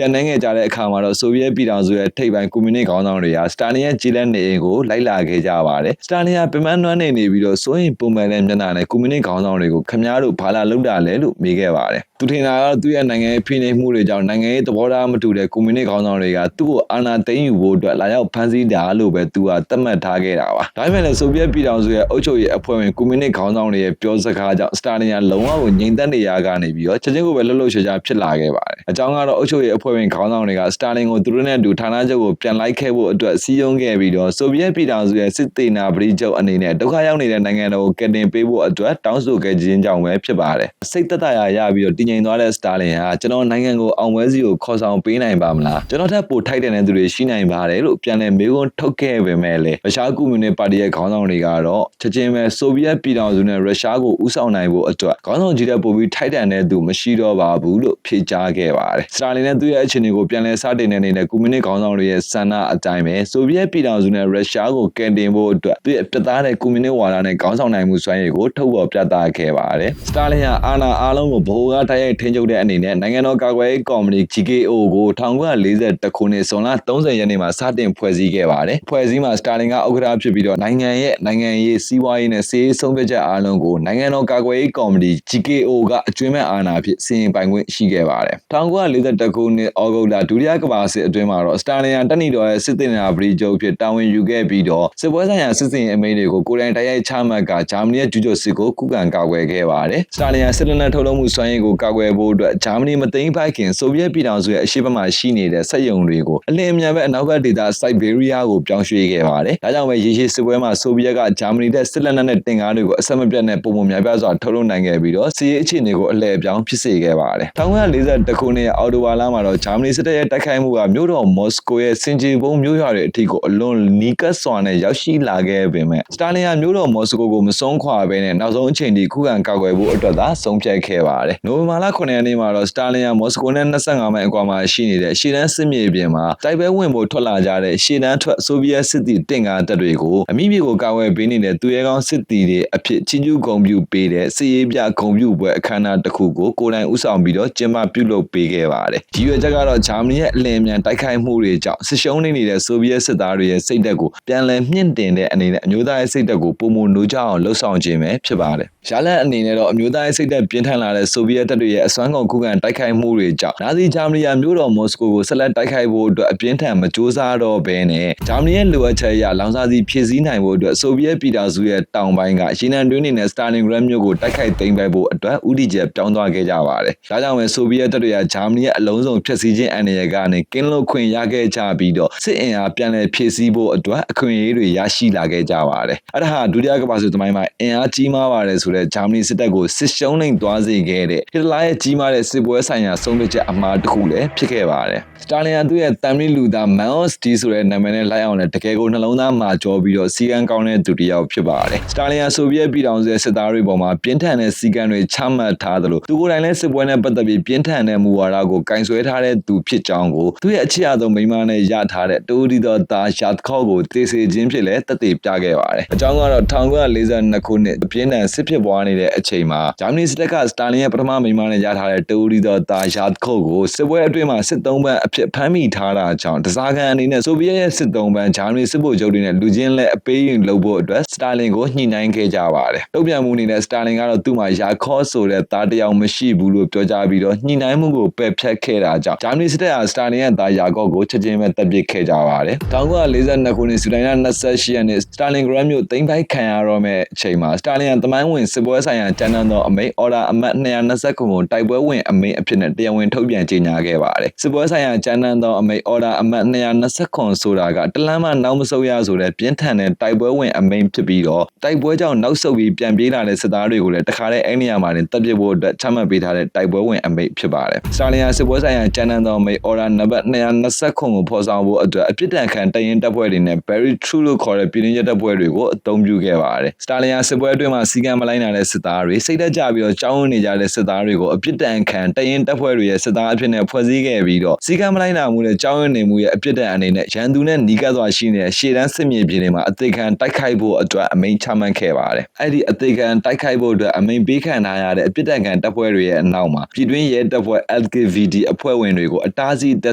န်နိုင်ငံကြတဲ့အခါမှာတော့ဆိုဗီယက်ပြည်ထောင်စုရဲ့ထိပ်ပိုင်းကွန်မြူနစ်ခေါင်းဆောင်တွေကစတာလင်ရဲ့ကြည်လက်နေအိမ်ကိုလိုက်လာခဲ့ကြပါတယ်စတာလင်ကပင်မနှွမ်းနေပြီးတော့စိုးရင်ပုံမှန်တဲ့မျက်နှာနဲ့ကွန်မြူနစ်ခေါင်းဆောင်တွေကိုခမားတို့ဘာလာလောက်လဲလို့မေးခဲ့ပါတယ်သူထင်တာကတော့သူ့ရဲ့နိုင်ငံရေးဖိနှိပ်မှုတွေကြောင့်နိုင်ငံရေးသဘောထားမတူတဲ့ကွန်မြူနစ်ခေါင်းဆောင်တွေကသူ့ကိုအာဏာသိမ်းယူဖို့အတွက်လာရောက်ဖမ်းဆီးတာလို့ပဲသူကသတ်မှတ်ထားခဲ့တာပါဒါပေမဲ့လည်းဆိုဗီယက်ပြည်ထောင်စုရဲ့အုပ်ချုပ်ရေးအဖွဲ့ဝင်ကွန်မြူနစ်ခေါင်းဆောင်တွေရဲ့ပြောစကားကြောင့်စတာလင်ကလုံးဝကိုငြိမ်သက်နေရကနေပြီးတော့ချက်ချင်းကိုပဲလှုပ်လှုပ်ရှားရှားဖြစ်လာခဲ့ပါတယ်အကြောင်းကတော့အုပ်ချုပ်ရေးအဖွဲ့ဝင်ခေါင်းဆောင်တွေကစတာလင်ကိုသူတို့နဲ့အတူဌာနချုပ်ကိုပြန်လိုက်ခဲ့ဖို့အတွက်စီးရုံးခဲ့ပြီးတော့ဆိုဗီယက်ပြည်ထောင်စုရဲ့စစ်သေးနာပရိချုပ်အနေနဲ့ဒုက္ခရောက်နေတဲ့နိုင်ငံတော်ကိုကယ်တင်ပေးဖို့အတွက်တောင်းဆိုခဲ့ခြင်းကြောင့်ပဲဖြစ်ပါတယ်စိတ်သက်သာရပြီးတော့တည်ငြိမ်သွားတဲ့စတာလင်ဟာကျွန်တော်နိုင်ငံကိုအောင်ပွဲစီကိုခေါ်ဆောင်ပေးနိုင်ပါမလားကျွန်တော်ထပ်ပိုထိုက်တဲ့သူတွေရှိနိုင်ပါတယ်လို့ပြန်လည်မေးခွန်းထုတ်ခဲ့ပေမဲ့လည်းရုရှားကွန်မြူနစ်ပါတီရဲ့ခေါင်းဆောင်တွေကတော့ချက်ချင်းပဲဆိုဗီယက်ပြည်ထောင်စုနဲ့ရုရှားကိုဦးဆောင်နိုင်ဖို့အတွက်ခေါင်းဆောင်ကြီးတဲ့ပိုပြီးထိုက်တန်တဲ့သူမရှိတော့ပါဘူးလို့ဖြေကြားခဲ့ပါတယ်စတာလင်နဲ့သူ့ရဲ့အခြေအနေကိုပြန်လည်စတင်တဲ့အနေနဲ့ကွန်မြူနစ်ခေါင်းဆောင်တွေရဲ့ဆန္ဒအတိုင်းပဲဆိုဗီယက်ပြည်ထောင်စုနဲ့ရုရှားကိုကယ်တင်ဖို့အတွက်သူ့ရဲ့ပြတ်သားတဲ့ကွန်မြူနစ်ဝါဒနဲ့ခေါင်းဆောင်နိုင်မှုစွမ်းရည်ကိုထုတ်ဖော်ပြသခဲ့ပါတယ်စတာလင်ဟာအာဏာအားလုံးကိုဗဟိုကတိုက်ရိုက်ထိန်းချုပ်တဲ့အနေနဲ့နိုင်ငံတော်ကာကွယ်ရေးကော်မတီ GKO ကို1941ခုနှစ်ဇွန်လ30ရက်နေ့မှာစတင်ဖွဲ့စည်းခဲ့ပါတယ်။ဖွဲ့စည်းမှာစတာလင်ကဥက္ကဋ္ဌဖြစ်ပြီးတော့နိုင်ငံရေးစီးပွားရေးနဲ့စစ်ရေးဆုံးဖြတ်ချက်အားလုံးကိုနိုင်ငံတော်ကာကွယ်ရေးကော်မတီ GKO ကအကျွမ်းမဲ့အာဏာဖြင့်စီရင်ပိုင်ခွင့်ရှိခဲ့ပါတယ်။1941ခုနှစ်ဩဂုတ်လဒုတိယကမ္ဘာစစ်အတွင်းမှာတော့စတာလင်ကတက်နီတော်ရဲ့စစ်သေနာပရိချုပ်ဖြစ်တာဝန်ယူခဲ့ပြီးတော့စစ်ပွဲဆိုင်ရာစစ်စင်အမိန့်တွေကိုကိုယ်တိုင်တိုက်ရိုက်ချမှတ်ကဂျာမနီရဲ့ကျူးကျော်စစ်ကိုခုခံကာကွယ်ခဲ့ပါတယ်။စတာလင်ကစစ်လက်နက်ထုတ်လုပ်မှုစွမ်းရည်ကိုကာကွယ်ဖို့အတွက်ဂျာမနီမသိမ်းပိုက်ခင်ဆိုဗီယက်ပြည်ထောင်စုရဲ့အရှေ့ဘက်မှာရှိနေတဲ့စက်ရုံတွေကိုအလင်းအမြန်ပဲအနောက်ဘက်ဒေသစိုက်ဘေးရီးယားကိုပြောင်းရွှေ့ခဲ့ပါတယ်။ဒါကြောင့်ပဲရေရှည်စစ်ပွဲမှာဆိုဗီယက်ကဂျာမနီတဲ့စစ်လက်နက်နဲ့တင်ကားတွေကိုအဆက်မပြတ်နဲ့ပုံမှန်များပြားစွာထုတ်လုပ်နိုင်ခဲ့ပြီးတော့စစ်ရေးအခြေအနေကိုအလှည့်အပြောင်းဖြစ်စေခဲ့ပါတယ်။1941ခုနှစ်အောက်တိုဘာလမှာတော့ဂျာမနီစစ်တပ်ရဲ့တိုက်ခိုက်မှုကမြို့တော်မော်စကိုရဲ့စင်ဂျီဘုံမြို့ရွာတွေအထိကိုအလွန်နီးကပ်စွာနဲ့ရောက်ရှိလာခဲ့ပေမဲ့စတာလင်ကမြို့တော်မော်စကိုကိုမဆုံးခွာဘဲနဲ့နောက်ဆုံးအချိန်ထိခုခံကာကွယ်ဖို့အတွက်သာဆုံးဖြတ်ခဲ့ပါတယ်။နိုဝင်ဘာလ9ရက်နေ့မှာတော့စတာလင်ကမော်စကိုနဲ့25မိုင်အကွာမှာရှိနေတဲ့ရှေ့တန်းစစ်မြေပြင်မှာတိုက်ပွဲဝင်ဖို့ထွက်လာကြတဲ့ရှေ့တန်းထွက်ဆိုဗီယက်စစ်သည်တင့်ကားတပ်တွေကိုအမိမြေကိုကာကွယ်ပေးနေတဲ့သူရဲကောင်းစစ်သည်တွေအဖြစ်ချီးကျူးဂုဏ်ပြုပေးတဲ့စစ်ရေးပြဂုဏ်ပြုပွဲအခမ်းအနားတစ်ခုကိုကိုယ်တိုင်ဦးဆောင်ပြီးတော့ကျင်းပပြုလုပ်ပေးခဲ့ပါတယ်။ဒီရွေချက်ကတော့ဂျာမနီရဲ့အလင်းအမြန်တိုက်ခိုက်မှုတွေကြောင့်စစ်ရှုံးနေတဲ့ဆိုဗီယက်စစ်သားတွေရဲ့စိတ်ဓာတ်ကိုပြန်လည်မြင့်တင်တဲ့အနေနဲ့အမျိုးသားရဲ့စိတ်ဓာတ်ကိုပုံမနိုးကြအောင်လှုပ်ဆောင်ခြင်းပဲဖြစ်ပါတယ်။ရလဒ်အနေနဲ့တော့အမျိုးသားရဲ့စိတ်ဓာတ်ပြင်းထန်လာတဲ့ဆိုဗီယက်တပ်တွေရဲ့အစွမ်းကုန်ခုခံတိုက်ခိုက်မှုတွေကြောင့်နာဇီဂျာမနီမြို့တော်မော်စကိုကိုဆက်လက်တိုက်ခိုက်ဖို့အတွက်အပြင်းထန်မကြိုးစားတော့ဘဲနဲ့ဂျာမနီရဲ့လိုအပ်ချက်အရလောင်စာဆီဖြည့်ဆည်းနိုင်ဖို့အတွက်ဆိုဗီယက်ပြည်ထောင်စုရဲ့တောင်ပိုင်းကရေနံတွင်းတွေနဲ့စတာလင်ဂရတ်မြို့ကိုတိုက်ခိုက်သိမ်းပိုက်ဖို့အတွက်ဥတီချက်ပြောင်းသွားခဲ့ကြပါတယ်။ဒါကြောင့်ပဲဆိုဗီယက်တပ်တွေကဂျာမနီရဲ့အလုံးစုံဖျက်ဆီးခြင်းအန္တရာယ်ကနေကင်းလွတ်ခွင့်ရခဲ့ကြပြီးတော့စစ်အင်အားပြန်လည်ဖြည့်ဆည်းဖို့အတွက်အခွင့်အရေးတွေရရှိလာခဲ့ကြပါတယ်။အဲဒါဟာဒုတိယကမ္ဘာစစ်သမိုင်းမှာအင်အားကြီးမားပါတယ်ဆို ဆိုတဲ့ဂျာမနီစစ်တပ်ကိုစစ်ရှုံးနိုင်သွားစေခဲ့တဲ့ဟစ်တလာရဲ့ကြီးမားတဲ့စစ်ပွဲဆိုင်ရာဆုံးဖြတ်ချက်အမှားတစ်ခုလည်းဖြစ်ခဲ့ပါတယ်စတာလင်ကသူ့ရဲ့တမ်မီလူသားမန်အော့စတီဆိုတဲ့နာမည်နဲ့လိုက်အောင်လည်းတကယ်ကိုနှလုံးသားမှာကြောပြီးတော့စီကံကောင်းတဲ့သူတစ်ယောက်ဖြစ်ပါတယ်စတာလင်ကဆိုဗီယက်ပြည်ထောင်စုရဲ့စစ်သားတွေပေါ်မှာပြင်းထန်တဲ့စီကံတွေချမှတ်ထားသလိုသူကိုယ်တိုင်လည်းစစ်ပွဲနဲ့ပတ်သက်ပြီးပြင်းထန်တဲ့မူဝါဒကိုကင်ဆွဲထားတဲ့သူဖြစ်ကြောင်းကိုသူ့ရဲ့အချစ်အဆုံးမိန်းမနဲ့ရထားတဲ့တိုးဒီတော်သားရှာတ်ခေါကိုတေစေခြင်းဖြစ်လည်းသက်သေပြခဲ့ပါတယ်အကြောင်းကတော့1942ခုနှစ်ပြင်းထန်စစ်ဖြစ်ပွားနေတဲ့အချိန်မှာဂျာမနီစစ်တပ်ကစတာလင်ရဲ့ပထမမိန်းမနဲ့ရထားတဲ့တိုးဒီတော်သားရှာတ်ခေါကိုစစ်ပွဲအတွင်းမှာစစ်သုံးပန်းအဖြစ်ဖမ်းမိထားတာကြောင့်တစားကန်အနေနဲ့ဆိုဗီယက်ရဲ့စစ်သုံးပန်းဂျာမနီစစ်ဗိုလ်ချုပ်တွေနဲ့လူချင်းလက်အပေးရင်လုပ်ဖို့အတွက်စတာလင်ကိုညှိနှိုင်းခဲ့ကြပါတယ်တုံ့ပြန်မှုအနေနဲ့စတာလင်ကတော့သူ့မှာယာခေါ်ဆိုတဲ့သားတစ်ယောက်မရှိဘူးလို့ပြောကြားပြီးတော့ညှိနှိုင်းမှုကိုပယ်ဖျက်ခဲ့တာကြောင့်ဂျာမနီစစ်တပ်ဟာစတာလင်ရဲ့သားယာခေါ်ကိုချက်ချင်းပဲတပ်ပစ်ခဲ့ကြပါတယ်1942ခုနှစ်ဇူလိုင်လ28ရက်နေ့စတာလင်ဂရမ်မြို့သိမ်းပိုက်ခံရတော့မဲ့အချိန်မှာစတာလင်ကသမိုင်းဝင်စစ်ပွဲဆိုင်ရာကြမ်းတမ်းသောအမိန့်အော်ဒါအမှတ်229ကိုတိုက်ပွဲဝင်အမိန့်အဖြစ်နဲ့တရားဝင်ထုတ်ပြန်ကြေညာခဲ့ပါတယ်စစ်ပွဲဆိုင်ရာကြမ်းတမ်းသောအမိန့်အော်ဒါအမှတ်229ဆိုတာကတလန်းမှနောက်မဆုတ်ရဆိုတဲ့ပြင်းထန်တဲ့တိုက်ပွဲဝင်အမိန့်ဖြစ်ပြီးတော့တိုက်ပွဲကြောင့်နောက်ဆုတ်ပြီးပြန်ပြေးလာတဲ့စစ်သားတွေကိုလည်းတခါတည်းအဲ့နေရာမှာတင်တပ်ပစ်ဖို့အတွက်ချမှတ်ပေးထားတဲ့တိုက်ပွဲဝင်အမိန့်ဖြစ်ပါတယ်စတာလင်ကစစ်ပွဲဆိုင်ရာကြမ်းတမ်းသောအမိန့်အော်ဒါနံပါတ်229ကိုဖော်ဆောင်ဖို့အတွက်အပြစ်ဒဏ်ခံတရင်တပ်ဖွဲ့တွေနဲ့ very true လို့ခေါ်တဲ့ပြည်တွင်းရဲတပ်ဖွဲ့တွေကိုအသုံးပြုခဲ့ပါတယ်စတာလင်ကစစ်ပွဲအတွင်းမှာစီကံမလိုက်နိုင်တဲ့စစ်သားတွေစိတ်သက်ကြပြီးတော့ကြောင်းဝင်နေကြတဲ့စစ်သားတွေကိုအပြစ်ဒဏ်ခံတရင်တပ်ဖွဲ့တွေရဲ့စစ်သားအဖြစ်နဲ့ဖွဲ့စည်းခဲ့ပြီးတော့စီကံမလိုက်နိုင်မှုနဲ့ကြောင်းဝင်နေမှုရဲ့အပြစ်ဒဏ်အနေနဲ့ရန်သူနဲ့နီးကပ်စွာရှိနေတဲ့ရှေ့တန်းစစ်မြေပြင်တွေမှာအသေးခံတိုက်ခိုက်ဖို့အတွက်အမိန့်ချမှတ်ခဲ့ပါတယ်အဲ့ဒီအသေးခံတိုက်ခိုက်ဖို့အတွက်အမိန့်ပေးခံထားရတဲ့အပြစ်ဒဏ်ခံတပ်ဖွဲ့တွေရဲ့အနောက်မှာပြည်တွင်းရဲတပ်ဖွဲ့ LKVD အဖွဲ့ဝင်တွေကိုအတားဆီး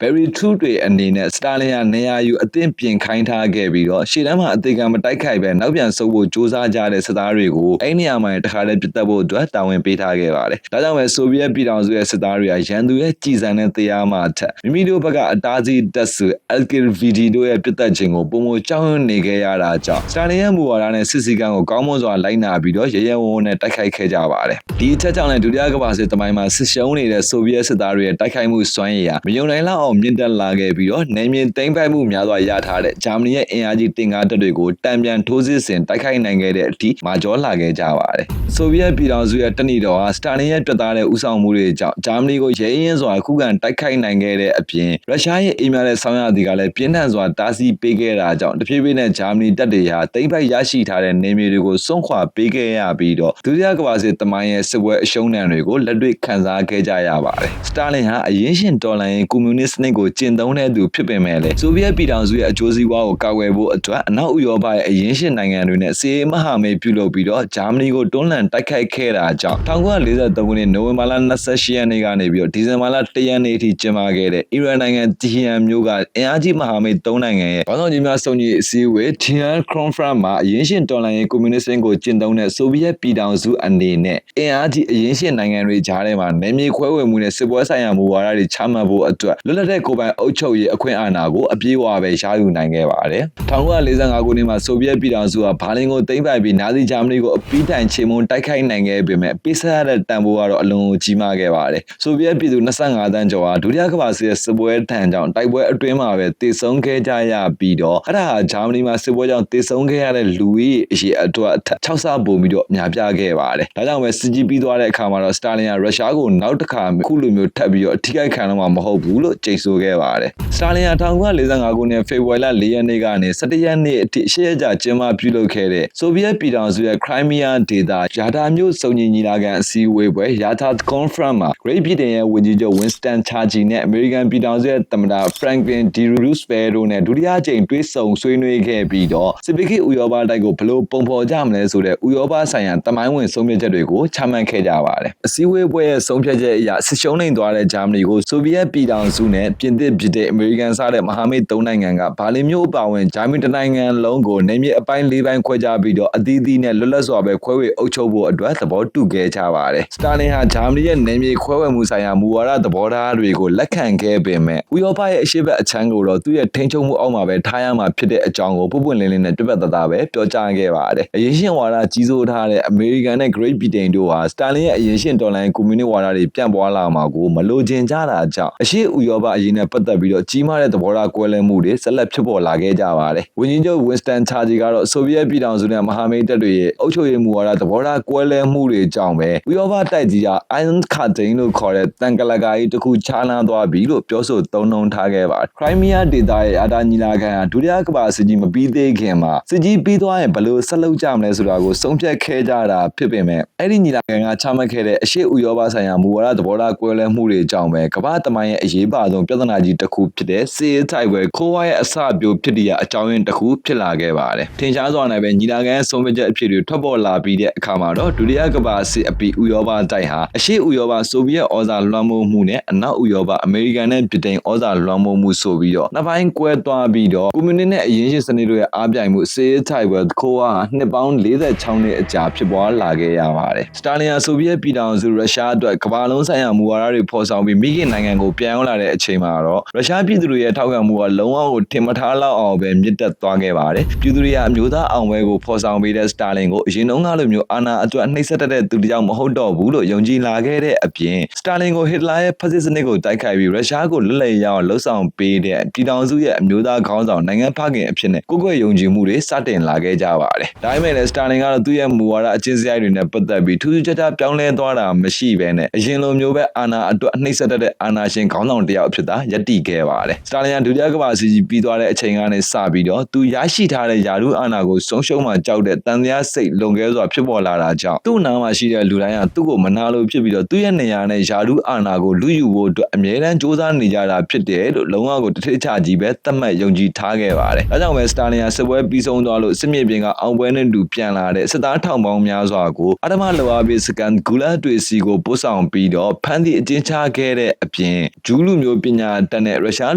very true တွေအနေနဲ့စတာလင်ကနေရာယူအသင့်ပြင်ခိုင်းထားခဲ့ပြီးတော့ရှေ့တန်းမှာအသေးခံမတိုက်ခိုက်ပဲနောက်ပြန်ဆုတ်ဖို့စ조사ကြတဲ့စစ်သားတွေကိုအဲ့နေရာမှာတခါတည်းပြတ်တက်ဖို့အတွက်တာဝန်ပေးထားခဲ့ပါတယ်ဒါကြောင့်ပဲဆိုဗီယက်ပြည်ထောင်စုရဲ့စစ်သားတွေကရန်သူရဲ့ကြည်စံတဲ့တရားမှထက်မိမိတို့ဘက်ကအတားဆီးတပ်စု LKVD တို့ရဲ့ပြတ်တက်ခြင်းကိုပုံမကြောက်ရွံ့နေခဲ့ရတာကြောင့်စတာလင်ရဲ့မူဝါဒနဲ့စစ်စည်းကမ်းကိုကောင်းမွန်စွာလိုက်နာပြီးတော့ရဲရဲဝံ့ဝံ့နဲ့တိုက်ခိုက်ခဲ့ကြပါတယ်ဒီအချက်ကြောင့်လည်းဒုတိယကမ္ဘာစစ်တမိုင်းမှာစစ်ရှုံးနေတဲ့ဆိုဗီယက်စစ်သားတွေရဲ့တိုက်ခိုက်မှုစွမ်းရည်ဟာမယုံနိုင်လောက်အောင်မြင့်တက်လာခဲ့ပြီးတော့နယ်မြေသိမ်းပိုက်မှုများစွာရထားတဲ့ဂျာမနီရဲ့အင်အားကြီးတင်ကားတပ်တွေကိုတံပြန်ထိုးစစ်ဆင်တိုက်ခိုက်နိုင်ခဲ့တဲ့အထိမာကျောလာခဲ့ကြပါတယ်ဆိုဗီယက်ပြည်ထောင်စုရဲ့တနည်းတော်ဟာစတာလင်ရဲ့ပြတ်သားတဲ့ဦးဆောင်မှုတွေကြောင့်ဂျာမနီကိုရဲရင်စွာခုခံတိုက်ခိုက်နိုင်ခဲ့တဲ့အပြင်ရုရှားရဲ့အိမ်များတဲ့ဆောင်းရသည်ကလည်းပြင်းထန်စွာတားဆီးပေးခဲ့တာကြောင့်တဖြည်းဖြည်းနဲ့ဂျာမနီတပ်တွေဟာသိမ်းပိုက်ရရှိထားတဲ့နေမြေတွေကိုစွန့်ခွာပေးခဲ့ရပြီးတော့ဒုတိယကမ္ဘာစစ်တမိုင်းရဲ့စစ်ပွဲအရှုံးဒဏ်တွေကိုလက်တွေ့ခံစားခဲ့ကြရပါတယ်စတာလင်ဟာအရင်းရှင်တော်လှန်ရေးကွန်မြူနစ်စနစ်ကိုကျင့်သုံးတဲ့သူဖြစ်ပေမဲ့လည်းဆိုဗီယက်ပြည်ထောင်စုရဲ့အကျိုးစီးပွားကိုကာကွယ်ဖို့အတွက်အနောက်ဥရောပရဲ့အရင်းရှင်နိုင်ငံတွေနဲ့စစ်ရေးမဟာမိတ်ပြုလုပ်ပြီးတော့ဂျာမနီကိုတွန်းလှန်တိုက်ခိုက်ခဲ့တာကြောင့်1943ခုနှစ်နိုဝင်ဘာလ28ရက်နေ့ကနေပြီးတော့ဒီဇင်ဘာလ1ရက်နေ့အထိကျင်းပခဲ့တဲ့အီရန်နိုင်ငံတီဟီယန်မြို့ကအင်အားကြီးမဟာမိတ်3နိုင်ငံရဲ့ဘာသာကြီးများစုံညီအစည်းအဝေး Tian Conference မှာအရင်းရှင်တော်လှန်ရေးကွန်မြူနစ်စနစ်ကိုကျင့်သုံးတဲ့ဆိုဗီယက်ပြည်ထောင်စုအနေနဲ့အင်အားကြီးအရင်းရှင်နိုင်ငံတွေကြားထဲမှာနယ်မြေခွဲဝေမှုနဲ့စစ်ပွဲဆိုင်ရာမူဝါဒတွေချမှတ်ဖို့အတွက်လွတ်လပ်တဲ့ကိုယ်ပိုင်အုပ်ချုပ်ရေးအခွင့်အာဏာကိုအပြည့်အဝပဲရယူနိုင်ခဲ့ပါတယ်1945ခုနှစ်မှာဆိုဗီယက်ပြည်ထောင်စုကဘာလင်ကိုသိမ်းပိုက်ပြီးနာဇီဂျာမနီကိုအပြီးတိုင်ချေမှုန်းတိုက်ခိုက်နိုင်ခဲ့ပေမဲ့ပေးဆက်ရတဲ့တန်ဖိုးကတော့အလွန်ကြီးမားခဲ့ပါတယ်ဆိုဗီယက်ပြည်သူ25သန်းကျော်ဟာဒုတိယကမ္ဘာစစ်ရဲ့စစ်ပွဲထံကြောင့်တိုက်ပွဲအတွင်းမှာပဲတေဆုံးခဲ့ကြရပြီးတော့အဲ့ဒါဟာဂျာမနီမှာစစ်ပွဲကြောင့်တေဆုံးခဲ့ရတဲ့လူကြီးအရေအတွက်6ဆပိုပြီးတော့များပြားခဲ့ပါတယ်ဒါကြောင့်ပဲစစ်ကြီးပြီးသွားတဲ့အခါမှာတော့စတာလင်ကရုရှားကိုနောက်တစ်ခါခုလိုမျိုးထပ်ပြီးတော့အထိခိုက်ခံတော့မှာမဟုတ်ဘူးလို့ကြိတ်ဆိုခဲ့ပါတယ်စတာလင်က1945ခုနှစ်ဖေဖော်ဝါရီလ4ရက်နေ့ကနေ17ရက်နေ့အထိ8ရက်ကြာကျင်းပပြုလုပ်ခဲ့တဲ့ဆိုဗီယက်ပြည်ထောင်စုရဲ့ခရိုင်းမီးယားဒေသယာတာမြို့စုံညီညီလာခံအစည်းအဝေးပွဲယာတာ Conference မှာ Great Britain ရဲ့ဝန်ကြီးချုပ် Winston Churchill နဲ့ American ပြည်ထောင်စုရဲ့သမ္မတ Franklin D. Roosevelt တို့နဲ့ဒုတိယအကြိမ်တွေ့ဆုံဆွေးနွေးခဲ့ပြီးတော့စစ်ပခေတ်ဥရောပတိုက်ကိုဘယ်လိုပုံဖော်ကြမလဲဆိုတဲ့ဥရောပဆိုင်ရာတမိုင်းဝင်ဆုံးဖြတ်ချက်တွေကိုချမှတ်ခဲ့ကြပါတယ်အစည်းအဝေးပွဲရဲ့ဆုံးဖြတ်ချက်အရစစ်ရှုံးနိုင်သွားတဲ့ဂျာမနီကိုဆိုဗီယက်ပြည်ထောင်စုနဲ့ပြင်သစ်ပြည်တဲ့အမေရိကန်စတဲ့မဟာမိတ်3နိုင်ငံကဘာလင်မြို့အပါအဝင်ဂျာမနီနိုင်ငံလုံးကိုနေမြေအပိုင်း၄ပိုင်းခွဲခြားပြီးတော့အသီးသီးနဲ့လွတ်လပ်စွာပဲခွဲဝေအုပ်ချုပ်ဖို့အတွက်သဘောတူခဲ့ကြပါတယ်စတာလင်ဟာဂျာမနီရဲ့နေမြေခွဲဝေမှုဆိုင်ရာမူဝါဒသဘောထားတွေကိုလက်ခံခဲ့ပေမဲ့ဥရောပရဲ့အရှေ့ဘက်အချမ်းကိုတော့သူ့ရဲ့ထိန်းချုပ်မှုအောက်မှာပဲထားရမှာဖြစ်တဲ့အကြောင်းကိုပွပွလင်းလင်းနဲ့ပြတ်သားသားပဲပြောကြားခဲ့ပါတယ်အရင်ရှင်ဝါဒကြီးစိုးထားတဲ့အမေရိကန်နဲ့ Great Britain တို့ဟာစတာလင်ရဲ့အရင်ရှင်တော်လှန်ရေးကွန်မြူနစ်ဝါဒတွေပြန့်ပွားလာမှာကိုမလိုချင်ကြတာကြောင့်အရှေ့ဥရောပအရေးနဲ့ပတ်သက်ပြီးတော့ကြီးမားတဲ့သဘောထားကွဲလွဲမှုတွေဆက်လက်ဖြစ်ပေါ်လာခဲ့ကြပါတယ်ဝန်ကြီးချုပ် Winston Churchill ကတော့ဆိုဗီယက်ပြည်ထောင်စုနဲ့မဟာမိတ်တပ်တွေရဲ့အုပ်ချုပ်ရေးမူဝါဒ သဘောထားကွဲလွဲမှုတွေကြောင့်ပဲဥရောပတိုက်ကြီးက Iron Curtain လို့ခေါ်တဲ့တန်ကလကာကြီးတစ်ခုခြားနားသွားပြီလို့ပြောဆိုသုံးနှုန်းထားခဲ့ပါတယ်။ Crimea ဒေသရဲ့အာဏာညီလာခံဟာဒုတိယကမ္ဘာစစ်ကြီးမပြီးသေးခင်မှာစစ်ကြီးပြီးသွားရင်ဘယ်လိုဆက်လုပ်ကြမလဲဆိုတာကိုဆုံးဖြတ်ခဲ့ကြတာဖြစ်ပေမဲ့အဲ့ဒီညီလာခံကချမှတ်ခဲ့တဲ့အရှေ့ဥရောပဆိုင်ရာမူဝါဒသဘောထားကွဲလွဲမှုတွေကြောင့်ပဲကမ္ဘာသမိုင်းရဲ့အရေးပါဆုံးပြဿနာကြီးတစ်ခုဖြစ်တဲ့စစ်ရေးတိုက်ပွဲခိုးဝါးရဲ့အစပျိုးဖြစ်တဲ့အကြောင်းရင်းတစ်ခုဖြစ်လာခဲ့ပါတယ်။ထင်ရှားစွာနဲ့ပဲညီလာခံဆုံးဖြတ်ချက်အဖြစ်တွေထွက်ပေါ်လာပြီးတဲ့အခါမှာတော့ဒုတိယကမ္ဘာစစ်အပြီးဥရောပတိုက်ဟာအရှေ့ဥရောပဆိုဗီယက်ဩဇာလွှမ်းမိုးမှုနဲ့အနောက်ဥရောပအမေရိကန်နဲ့ဗြိတိန်ဩဇာလွှမ်းမိုးမှုဆိုပြီးတော့နှစ်ပိုင်းကွဲသွားပြီးတော့ကွန်မြူနစ်နဲ့အရင်းရှင်စနစ်တို့ရဲ့အားပြိုင်မှုစစ်ရေးတိုက်ပွဲခိုးဝါးနှစ်ပေါင်း46နှစ်အကြာဖြစ်ပွားလာခဲ့ရပါတယ်။စတာလင်ဟာဆိုဗီယက်ပြည်ထောင်စုရုရှားအတွက်ကမ္ဘာလုံးဆိုင်ရာမူဝါဒတွေဖော်ဆောင်ပြီးမိခင်နိုင်ငံကိုပြန်ရောက်လာတဲ့အချိန်မှာတော့ရုရှားပြည်သူတွေရဲ့ထောက်ခံမှုကလုံးဝကိုထင်မထားလောက်အောင်ပဲမြင့်တက်သွားခဲ့ပါတယ်။ပြည်သူတွေကအမျိုးသားအောင်ပွဲကိုဖော်ဆောင်ပေးတဲ့စတာလင်ကိုအရင်တုန်းကလိုမျိုးအာဏာအတွက်နှိပ်စက်တဲ့သူတစ်ယောက်မဟုတ်တော့ဘူးလို့ယုံကြည်လာခဲ့တဲ့အပြင်စတာလင်ကိုဟစ်တလာရဲ့ဖက်စစ်စနစ်ကိုတိုက်ခိုက်ပြီးရုရှားကိုလွတ်လပ်ရအောင်လှုံ့ဆော်ပေးတဲ့ပြည်ထောင်စုရဲ့အမျိုးသားခေါင်းဆောင်နိုင်ငံဖခင်အဖြစ်နဲ့ကိုယ်ကိုယ်ယုံကြည်မှုတွေစတင်လာခဲ့ကြပါတယ်။ဒါပေမဲ့လည်းစတာလင်ကတော့သူ့ရဲ့မူဝါဒအကျင့်စရိုက်တွေနဲ့ပတ်သက်ပြီးထူးထူးခြားခြားပြောင်းလဲသွားတာမရှိဘဲနဲ့အရင်လိုမျိုးပဲအာဏာအတွက်နှိပ်စက်တဲ့အာဏာရှင်ခေါင်းဆောင်တစ်ယောက်အဖြစ်သာယက်တည်ခဲ့ပါတယ်။စတာလင်ကဒုတိယကမ္ဘာစစ်ကြီးပြီးသွားတဲ့အချိန်ကနေစပြီးတော့သူရရှိထားတဲ့ယာရုအာဏာကိုဆုံးရှုံးမှကြောက်တဲ့တန်တရားစိတ်လွန်ကဲစွာဖြစ်ပေါ်လာတာကြောင့်သူ့နားမှာရှိတဲ့လူတိုင်းကသူ့ကိုမနာလိုဖြစ်ပြီးတော့သူ့ရဲ့နေရာနဲ့ယာရုအာဏာကိုလူယူဖို့အတွက်အမြဲတမ်းစ조사နေကြတာဖြစ်တယ်လို့လုံးဝကိုတစ်ထစ်ချကြီးပဲသတ်မှတ်ယုံကြည်ထားခဲ့ပါတယ်။ဒါကြောင့်ပဲစတာလင်ကစစ်ပွဲပြီးဆုံးသွားလို့စစ်မြေပြင်ကအောင်ပွဲနဲ့တူပြန်လာတဲ့စစ်သားထောင်ပေါင်းများစွာကိုအဓမ္မလောအားပေးစကန်ဂူလာတွေစီကိုပို့ဆောင်ပြီးတော့ဖမ်းသည့်အကျဉ်းချခဲ့တဲ့အပြင်ဂျူးလူမျိုးပညာတတ်တဲ့ရုရှား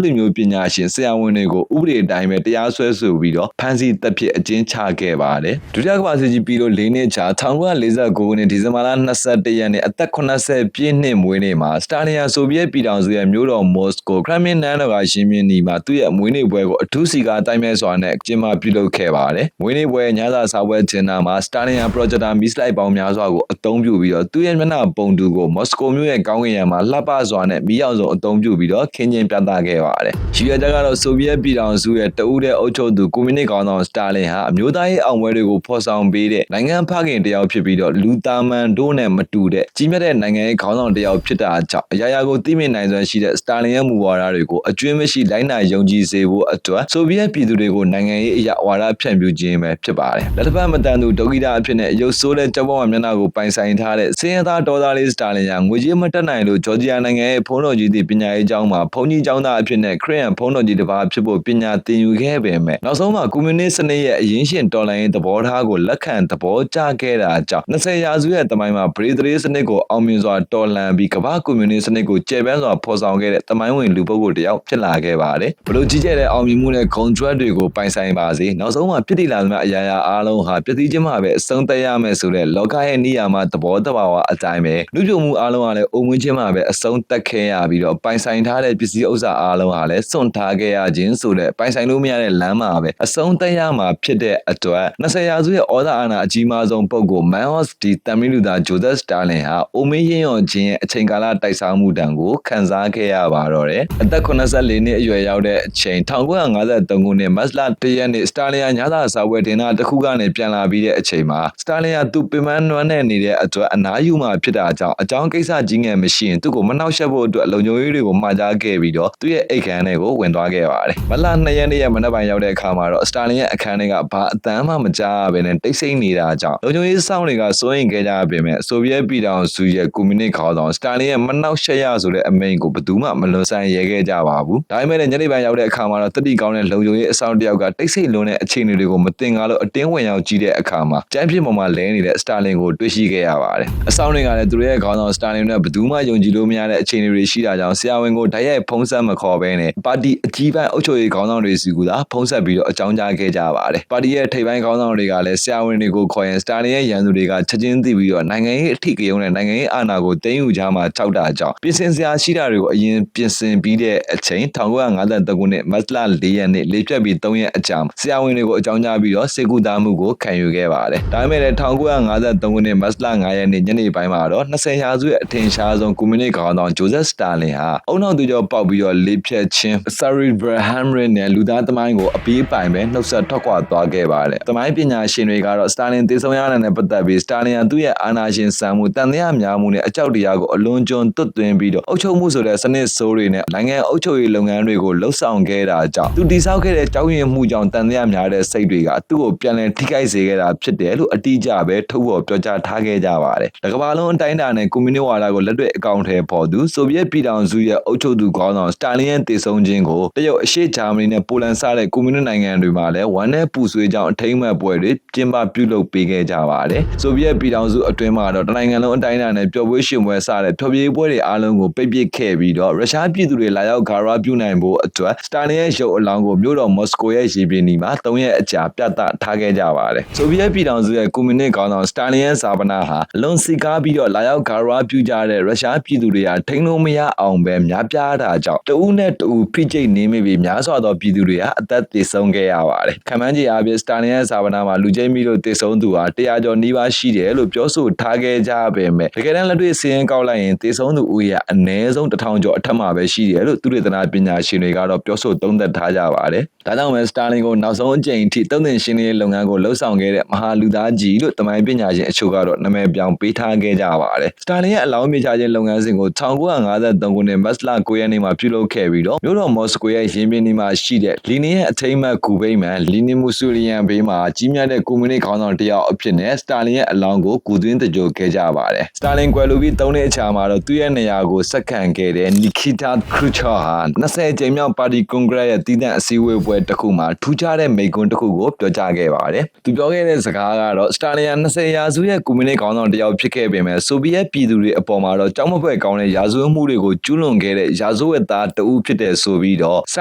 လူမျိုးပညာရှင်ဆရာဝန်တွေကိုဥပဒေအတိုင်းပဲတရားစွဲဆိုပြီးတော့ဖမ်းဆီးတပ်ဖြစ်အကျဉ်းချခဲ့ပါတယ်။ဒုတိယကမ္ဘာစစ်ကြီးပြီးလို့၄နှစ်ကြာ1949ခုနှစ်ဒီဇင်ဘာလ21ရက်နေ့အသက်80ပြည့်နှစ်မွေးနေ့မှာစတာလင်ဟာဆိုဗီယက်ပြည်ထောင်စုရဲ့မြို့တော်မော်စကိုခရမင်နန်းတော်ကရှင်မြင်းနီမှာသူ့ရဲ့မွေးနေ့ပွဲကိုအထူးစီကာတိုင်မဲစွာနဲ့ကျင်းပပြုလုပ်ခဲ့ပါတယ်။မွေးနေ့ပွဲညစာစားပွဲကျင်းပမှာစတာလင်ဟာပရိုဂျက်တာမီးစလိုက်ပေါင်းများစွာကိုအသုံးပြုပြီးတော့သူ့ရဲ့မျက်နှာပုံတူကိုမော်စကိုမြို့ရဲ့ကောင်းကင်ယံမှာလှပစွာနဲ့မီးရောင်စုံအသုံးပြုပြီးတော့ခင်းကျင်းပြသခဲ့ပါတယ်။ရှိရကြကတော့ဆိုဗီယက်ပြည်ထောင်စုရဲ့တဦးတဲ့အုပ်ချုပ်သူကွန်မြူနစ်ခေါင်းဆောင်စတာလင်ဟာအမျိုးသားရေးအောင်ပွဲတွေကိုဖော်ဆောင်ပေးတဲ့နိုင်ငံဖခင်တယောက်ဖြစ်ပြီးတော့လူသားမန်တို့နဲ့မတူတဲ့ကြီးမြတ်တဲ့နိုင်ငံရေးခေါင်းဆောင်တယောက်ဖြစ်တာကြောင့်အရာရာကိုသိမြင်နိုင်စွမ်းရှိတဲ့စတာလင်ရဲ့မူဝါဒတွေကိုအကျွမ်းမရှိလိုက်နာယုံကြည်စေဖို့အတွက်ဆိုဗီယက်ပြည်သူတွေကိုနိုင်ငံရေးအရာဝါဒဖြန့်ဖြူးခြင်းပဲဖြစ်ပါတယ်။လက်တစ်ဖက်မတန်သူဒုက္ခိတအဖြစ်နဲ့ရုပ်ဆိုးတဲ့ကြောက်ပေါ်မျက်နှာကိုပိုင်ဆိုင်ထားတဲ့စင်ရသားဒေါ်သားလေးစတာလင်ကငွေကြေးမတက်နိုင်လို့ဂျော်ဂျီယာနိုင်ငံရဲ့ဘုန်းတော်ကြီးသည့်ပညာရေးကျောင်းမှာဘုန်းကြီးကျောင်းသားအဖြစ်နဲ့ခရစ်ယာန်ဘုန်းတော်ကြီးတစ်ပါးဖြစ်ဖို့ပညာသင်ယူခဲ့ပေမဲ့နောက်ဆုံးမှာကွန်မြူနစ်စနစ်ရဲ့အရင်းရှင်တော်လှန်ရေးသဘောထားကိုလက်ခံသဘောကျခဲ့တာကြောင့်20ရာစုရဲ့တမိုင်းမှာဗရေဒရေးစနစ်ကိုအောင်မြင်စွာတော်လှန်ပြီးကမ္ဘာကွန်မြူနစ်စနစ်ကိုကျယ်ပြန့်စွာဖော်ဆောင်ခဲ့တဲ့တမိုင်းဝင်လူပုဂ္ဂိုလ်တစ်ယောက်ဖြစ်လာခဲ့ပါတယ်။ဘလို့ကြီးကျယ်တဲ့အောင်မြင်မှုနဲ့ဂုဏ်ကြွက်တွေကိုပိုင်ဆိုင်ပါစေနောက်ဆုံးမှာပြည့်တည်လာသမျှအရာရာအားလုံးဟာပြည့်စည်ခြင်းမှာပဲအဆုံးသတ်ရမယ်ဆိုတဲ့လောကရဲ့နေရာမှာသဘောတဘာဝအတိုင်းပဲလူပြိုမှုအားလုံးကလည်းအုံမွေးခြင်းမှာပဲအဆုံးသတ်ခဲ့ရပြီးတော့ပိုင်ဆိုင်ထားတဲ့ပစ္စည်းဥစ္စာအားလုံးဟာလည်းစွန့်ထားခဲ့ရခြင်းဆိုတဲ့ပိုင်ဆိုင်လို့မရတဲ့လမ်းမှာပဲအဆုံးသတ်ရမှာဖြစ်တဲ့အတွက်20ရာစုရဲ့ဩဇာအာဏာအကြီးမားဆုံးပုဂ္ဂိုလ်မန်ဟော့စ်ဒီတမ်မီလူသားဂျိုဇက်စတာလင်ဟာအိုမင်းရင်ရော်ခြင်းရဲ့အချိန်ကာလတိုက်စားမှုတန်ကိုခံစားခဲ့ရပါတော့တယ်။အသက်84နှစ်အရွယ်ရောက်တဲ့အချိန်1953ခုနှစ်မတ်လ1ရက်နေ့စတာလင်ဟာညစာစားပွဲတင်တာတစ်ခုကနေပြန်လာပြီးတဲ့အချိန်မှာစတာလင်ဟာသူပင်ပန်းနွမ်းနယ်နေတဲ့အတွက်အနားယူမှာဖြစ်တာကြောင့်အကြောင်းကိစ္စကြီးငယ်မရှိရင်သူ့ကိုမနှောက်ယှက်ဖို့အတွက်လုံခြုံရေးတွေကိုမှာကြားခဲ့ပြီးတော့သူ့ရဲ့အိတ်ခမ်းထဲကိုဝင်သွားခဲ့ပါတယ်။မတ်လ2ရက်နေ့ရဲ့မနက်ပိုင်းရောက်တဲ့အခါမှာတော့စတာလင်ရဲ့အခန်းထဲကဘာအတမ်းမှမကြားရဘဲနဲ့တိတ်ဆိတ်နေတာကြောင့်လုံခြုံရေးစောင့်တွေကစိုးရိမ်ခဲ့ကြပေမဲ့ဆိုဗီယက်ပြည်ထောင်စုရဲ့ကွန်မြူနစ်ခေါင်းဆောင်စတာလင်ရဲ့မနှောက်ယှက်ရဆိုတဲ့အမိန့်ကိုဘယ်သူမှမလွန်ဆန်ရဲခဲ့ကြပါဘူး။ဒါပေမဲ့ညနေပိုင်းရောက်တဲ့အခါမှာတော့တတိကောင်းတဲ့လုံခြုံရေးအဆောင်တစ်ယောက်ကတိတ်ဆိတ်လွန်းတဲ့အခြေအနေတွေကိုမတင်ကားလို့အတင်းဝင်ရောက်ကြည့်တဲ့အခါမှာကျန်းပြစ်ပေါ်မှာလဲနေတဲ့စတာလင်ကိုတွေ့ရှိခဲ့ရပါတယ်။အဆောင်တွေကလည်းသူတို့ရဲ့ခေါင်းဆောင်စတာလင်နဲ့ဘယ်သူမှယုံကြည်လို့မရတဲ့အခြေအနေတွေရှိတာကြောင့်ဆရာဝန်ကိုဓာတ်ရိုက်ဖုံးဆက်မခေါ်ဘဲနဲ့ပါတီအကြီးပိုင်းအုပ်ချုပ်ရေးခေါင်းဆောင်တွေစီကသာဖုံးဆက်ပြီးတော့အကြောင်းကြားခဲ့ကြပါတယ်။ပါတီရဲ့ထိပ်ပိုင်းခေါင်းဆောင်တွေကလည်းဆရာဝန်တွေကိုခေါ်ရင်စတာလင်ရဲ့ရန်သူတွေကချက်ချင်းသိပြီးတော့နိုင်ငံရေးအထိကယုံနဲ့နိုင်ငံရေးအာဏာကိုသိမ်းယူကြမှာကြောက်တာကြောင့်ပြင်ဆင်စရာရှိတာတွေကိုအရင်ပြင်ဆင်ပြီးတဲ့အချိန်1953ခုနှစ်မတ်လ4ရက်နေ့လေပြတ်ပြီး3ရက်အကြာဆရာဝန်တွေကိုအကြောင်းကြားပြီးတော့စေကူတာမှုကိုခံယူခဲ့ပါတယ်။ဒါပေမဲ့လည်း1953ခုနှစ်မတ်လ9ရက်နေ့ညနေပိုင်းမှာတော့20ရာစုရဲ့အထင်ရှားဆုံးကွန်မြူနစ်ခေါင်းဆောင်ဂျိုဇက်စတာလင်ဟာအုံနောက်သူကျော်ပေါက်ပြီးတော့လေဖြတ်ခြင်းဆာရီဘရာဟမ်ရစ်နဲ့လူသားသမိုင်းကိုအပြေးပိုင်ပဲနှုတ်ဆက်ထွက်ခွာသွားခဲ့ပါတယ်။သမိုင်းပညာရှင်တွေကတော့စတာလင်တည်ဆုံရ နဲ့ပတ်သက်ပြီးစတာလင်ကသူ့ရဲ့အာဏာရှင်ဆန်မှုတန်တရားများမှုနဲ့အကြောက်တရားကိုအလွန်ကျွံတွတ်သွင်းပြီးတော့အုပ်ချုပ်မှုဆိုတဲ့စနစ်ဆိုးတွေနဲ့နိုင်ငံအုပ်ချုပ်ရေးလုပ်ငန်းတွေကိုလှုပ်ဆောင်ခဲ့တာကြောင့်သူတည်ဆောက်ခဲ့တဲ့ကြောင်းရင်မှုကြောင့်တန်တရားများတဲ့စိတ်တွေကသူ့ကိုပြန်လည်ထိခိုက်စေခဲ့တာဖြစ်တယ်လို့အတိအကျပဲထုတ်ဖော်ပြောကြားထားခဲ့ကြပါတယ်။ကမ္ဘာလုံးအတိုင်းအတာနဲ့ကွန်မြူနစ်ဝါဒကိုလက်တွေ့အကောင့်ထဲပေါ်သူဆိုဗီယက်ပြည်ထောင်စုရဲ့အုပ်ချုပ်သူခေါင်းဆောင်စတာလင်ရဲ့တည်ဆုံခြင်းကိုတရုတ်အရှေ့ဂျာမနီနဲ့ပိုလန်စတဲ့ကွန်မြူနစ်နိုင်ငံတွေမှာလည်းဝမ်းနဲ့ပူဆွေးကြောင်းအထိမ်းအမှတ်ပွဲတွေကျင်းပပြုလုပ်ပေးခဲ့ကြပါတယ်။ဆိုဗီယက်ပြည်ထောင်စုအတွင်းမှာတော့တနိုင်ငံလုံးအတိုင်းအတာနဲ့ပျော်ပွဲရှင်ပွဲစတဲ့ဖျော်ဖြေပွဲတွေအားလုံးကိုပိတ်ပစ်ခဲ့ပြီးတော့ရုရှားပြည်သူတွေလာရောက်ဂါရဝပြုနိုင်ဖို့အတွက်စတာလင်ရဲ့ရုပ်အလောင်းကိုမြို့တော်မော်စကိုရဲ့ရေပြင်နီမှာ3ရက်အကြာပြသထားခဲ့ကြပါတယ်။ဆိုဗီယက်ပြည်ထောင်စုရဲ့ကွန်မြူနစ်ခေါင်းဆောင်စတာလင်ရဲ့ဇာပနာဟာအလွန်စီကားပြီးတော့လာရောက်ဂါရဝပြုကြတဲ့ရုရှားပြည်သူတွေဟာထိန်းလို့မရအောင်ပဲများပြားတာကြောင့်တဦးနဲ့တဦးဖိကျိတ်နေမိပြီးများစွာသောပြည်သူတွေဟာအသက်သေဆုံးခဲ့ရပါတယ်။ခံမှန်းကြည့်အားဖြင့်စတာလင်ရဲ့ဇာပနာမှာလူကျိမီတို့သေဆုံးသူဟာ100ကျော်နီးပါးရှိတယ်လို့ပြောဆိုထားခဲ့ကြပေမဲ့တကယ်တမ်းလက်တွေ့စည်ရင်ကောက်လိုက်ရင်သေဆုံးသူဦးရေအနည်းဆုံး1000ကျော်အထက်မှာပဲရှိတယ်လို့သူတေသနာပညာရှင်တွေကတော့ပြောဆိုသုံးသပ်ထားကြပါတယ်။ဒါကြောင့်ပဲစတာလင်ကိုနောက်ဆုံးအကြိမ်အထိတုံ့ပြန်ရှင်းလင်းရေးလုပ်ငန်းကိုလှုပ်ဆောင်ခဲ့တဲ့မဟာလူသားကြီးလို့တမိုင်းပညာရှင်အချို့ကတော့နာမည်ပြောင်းပေးထားခဲ့ကြပါတယ်။စတာလင်ရဲ့အလောင်းမြေချခြင်းလုပ်ငန်းစဉ်ကို1953ခုနှစ်မတ်လ9ရက်နေ့မှာပြုလုပ်ခဲ့ပြီးတော့မြို့တော်မော်စကိုရဲ့ရင်ပြင်ဒီမှာရှိတဲ့လီနီရဲ့အထိမ်းအမှတ်ဂူဗိမာန်လီနီမူဆူလီယန်ဘေးမှာကြီးမြတ်တဲ့ကွန်မြူနစ်ခေါင်းဆောင်တယောက်အဖြစ်နဲ့စတာလင်ရဲ့အလောင်းကိုဂူသွင်းတကြိုခဲ့ကြပါတယ်။စတာလင်ကွယ်လွန်ပြီး3နှစ်အကြာမှာတော့သူ့ရဲ့နေရာကိုဆက်ခံခဲ့တဲ့နီကီတာခရူချာဟာ20ကြိမ်မြောက်ပါတီကွန်ဂရက်ရဲ့တည်တံ့အစည်းအဝေးပွဲတစ်ခုမှာထူးခြားတဲ့မိန့်ခွန်းတစ်ခုကိုပြောကြားခဲ့ပါတယ်။သူပြောခဲ့တဲ့စကားကတော့စတာလင်20ရာစုရဲ့ကွန်မြူနစ်ခေါင်းဆောင်တယောက်ဖြစ်ခဲ့ပေမဲ့ဆိုဗီယက်ပြည်သူတွေအပေါ်မှာတော့ကြောက်မဖွယ်ကောင်းတဲ့ရာဇဝတ်မှုတွေကိုကျူးလွန်ခဲ့တဲ့ရာဇဝတ်သားတဦးဖြစ်တဲ့ဆိုပြီးတော့စတ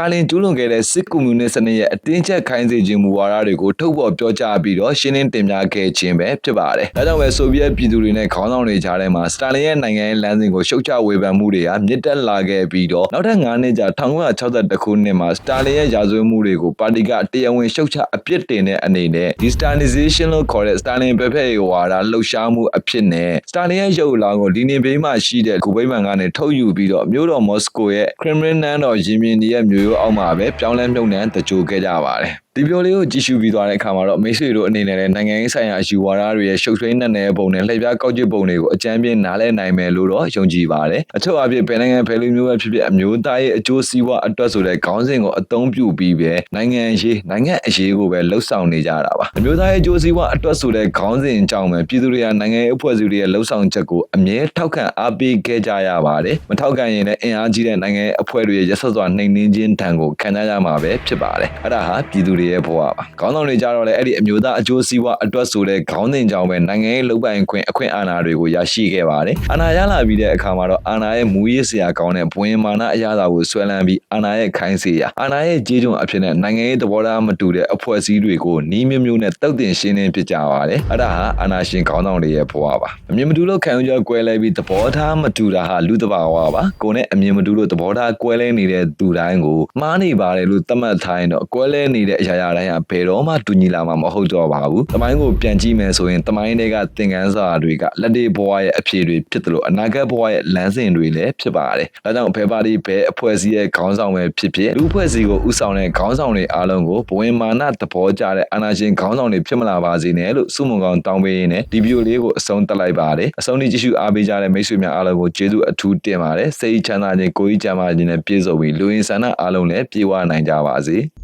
ာလင်ကျူးလွန်ခဲ့တဲ့စစ်ကွန်မြူနစ်စနစ်ရဲ့အတင်းကျပ်ခိုင်းစေခြင်းမူဝါဒတွေကိုထုတ်ဖော်ပြောကြားပြီးတော့ရှင်းလင်းတင်ပြခဲ့ခြင်းပဲဖြစ်ပါတယ်။ဒါကြောင့်ပဲဆိုဗီယက်ပြည်သူတွေနဲ့ခေါင်းဆောင်တွေကြားထဲမှာစတာလင်ရဲ့နိုင်ငံရေးလမ်းစဉ်ကိုရှုတ်ချဝေဖန်မှုတွေဟာမြင့်တက်လာခဲ့ပြီးတော့နောက်ထပ်9နှစ်ကြာ1962ခုနှစ်မှာစတာလင်ရဲ့ရာဇဝတ်မှုတွေကိုပါတီကတရားဝင်ရှုတ်ချအပြစ်တင်တဲ့အနေနဲ့ Destinization လို့ခေါ်တဲ့စတာလင်ဘက်ဖက်ရေးဝါဒလှုပ်ရှားမှုအဖြစ်နဲ့စတာလင်ရဲ့ရုပ်အလောင်းကိုဒီနေ့ဘေးမှာရှိတဲ့ဂူဗိမာန်ကနေထုတ်ယူပြီးတော့မြို့တော်မော်စကိုရဲ့ Kremlin နန်းတော်ရင်ပြင်ရဲ့မြို့ရိုးအောက်မှာပဲပြောင်းလဲမြုပ်နှံတကြိုခဲ့ကြပါတယ်။ဒီပြောလေးကိုကြည့်ရှုပြီးသွားတဲ့အခါမှာတော့မိတ်ဆွေတို့အနေနဲ့လည်းနိုင်ငံရေးဆိုင်ရာအယူဝါဒတွေရဲ့ရှုပ်ထွေးနှက်နယ်ပုံနဲ့လှည့်ပြားကောက်ကျစ်ပုံတွေကိုအကြမ်းပြင်းနားလည်နိုင်မယ်လို့တော့ယုံကြည်ပါတယ်။အထူးအားဖြင့်ဘယ်နိုင်ငံဘယ်လူမျိုးပဲဖြစ်ဖြစ်အမျိုးသားရဲ့အကျိုးစီးပွားအတွက်ဆိုတဲ့ခေါင်းစဉ်ကိုအသုံးပြုပြီးပဲနိုင်ငံအရေးကိုပဲလှုပ်ဆောင်နေကြတာပါ။အမျိုးသားရဲ့အကျိုးစီးပွားအတွက်ဆိုတဲ့ခေါင်းစဉ်အကြောင်းပဲပြည်သူတွေကနိုင်ငံရေးအဖွဲ့အစည်းတွေရဲ့လှုပ်ဆောင်ချက်ကိုအမြဲထောက်ခံအားပေးခဲ့ကြရပါတယ်။မထောက်ခံရင်လည်းအင်အားကြီးတဲ့နိုင်ငံရေးအဖွဲ့တွေရဲ့ရက်စက်စွာနှိမ်နင်းခြင်းတန်ကိုခံကြရမှာပဲဖြစ်ပါတယ်။အဲ့ဒါဟာပြည်သူတွေရဲ့ဘဝပါ။ခေါင်းဆောင်တွေကြတော့လည်းအဲ့ဒီအမျိုးသားအကျိုးစီးပွားအတွက်ဆိုတဲ့ခေါင်းစဉ်ကြောင့်ပဲနိုင်ငံရေးလုပ်ပိုင်ခွင့်အခွင့်အာဏာတွေကိုရရှိခဲ့ပါတယ်။အာဏာရလာပြီးတဲ့အခါမှာတော့အာဏာရဲ့မူရစ်စရာကောင်းတဲ့ဘဝင်မာနအရာသာကိုဆွဲလန်းပြီးအာဏာရဲ့ခိုင်းစေရာအာဏာရဲ့ကြေးကျွန်အဖြစ်နဲ့နိုင်ငံရေးသဘောထားမတူတဲ့အဖွဲ့အစည်းတွေကိုနီးမျိုးမျိုးနဲ့တုတ်တင်ရှင်းလင်းပြကြပါတယ်။အဲ့ဒါဟာအာဏာရှင်ခေါင်းဆောင်တွေရဲ့ဘဝပါ။အမြင်မတူလို့ခံယူချက်ကွဲလဲပြီးသဘောထားမတူတာဟာလူသဘာဝပါ။ကိုယ်နဲ့အမြင်မတူလို့သဘောထားကွဲလဲနေတဲ့သူတိုင်းကိုမှားနေပါတယ်လို့သတ်မှတ်ထားရင်တော့ကွဲလဲနေတဲ့အရာတိုင်းဟာဘယ်တော့မှတူညီလာမှာမဟုတ်တော့ပါဘူး။တမိုင်းကိုပြန်ကြည့်မယ်ဆိုရင်တမိုင်းတွေကသင်ခန်းစာတွေကလက်တွေ့ဘဝရဲ့အဖြစ်တွေဖြစ်တယ်လို့အနာဂတ်ဘဝရဲ့လမ်းစဉ်တွေလည်းဖြစ်ပါတယ်။ဒါကြောင့်ဘယ်ပါတီဘယ်အဖွဲ့အစည်းရဲ့ခေါင်းဆောင်ပဲဖြစ်ဖြစ်လူအဖွဲ့အစည်းကိုဥဆောင်တဲ့ခေါင်းဆောင်တွေအားလုံးကိုဘဝင်မာနသဘောကျတဲ့အာဏာရှင်ခေါင်းဆောင်တွေဖြစ်မလာပါစေနဲ့လို့ဆုမွန်ကောင်းတောင်းပေးရင်းနဲ့ဒီဗီဒီယိုလေးကိုအဆုံးသတ်လိုက်ပါတယ်။အဆုံးထိကြည့်ရှုအားပေးကြတဲ့မိတ်ဆွေများအားလုံးကိုကျေးဇူးအထူးတင်ပါတယ်။စိတ်ချမ်းသာခြင်းကိုယ်ကြီးကျန်းမာခြင်းနဲ့ပြည့်စုံပြီးလူရင်းဆန္ဒအားလုံးလည်းပြေဝနိုင်ကြပါစေ။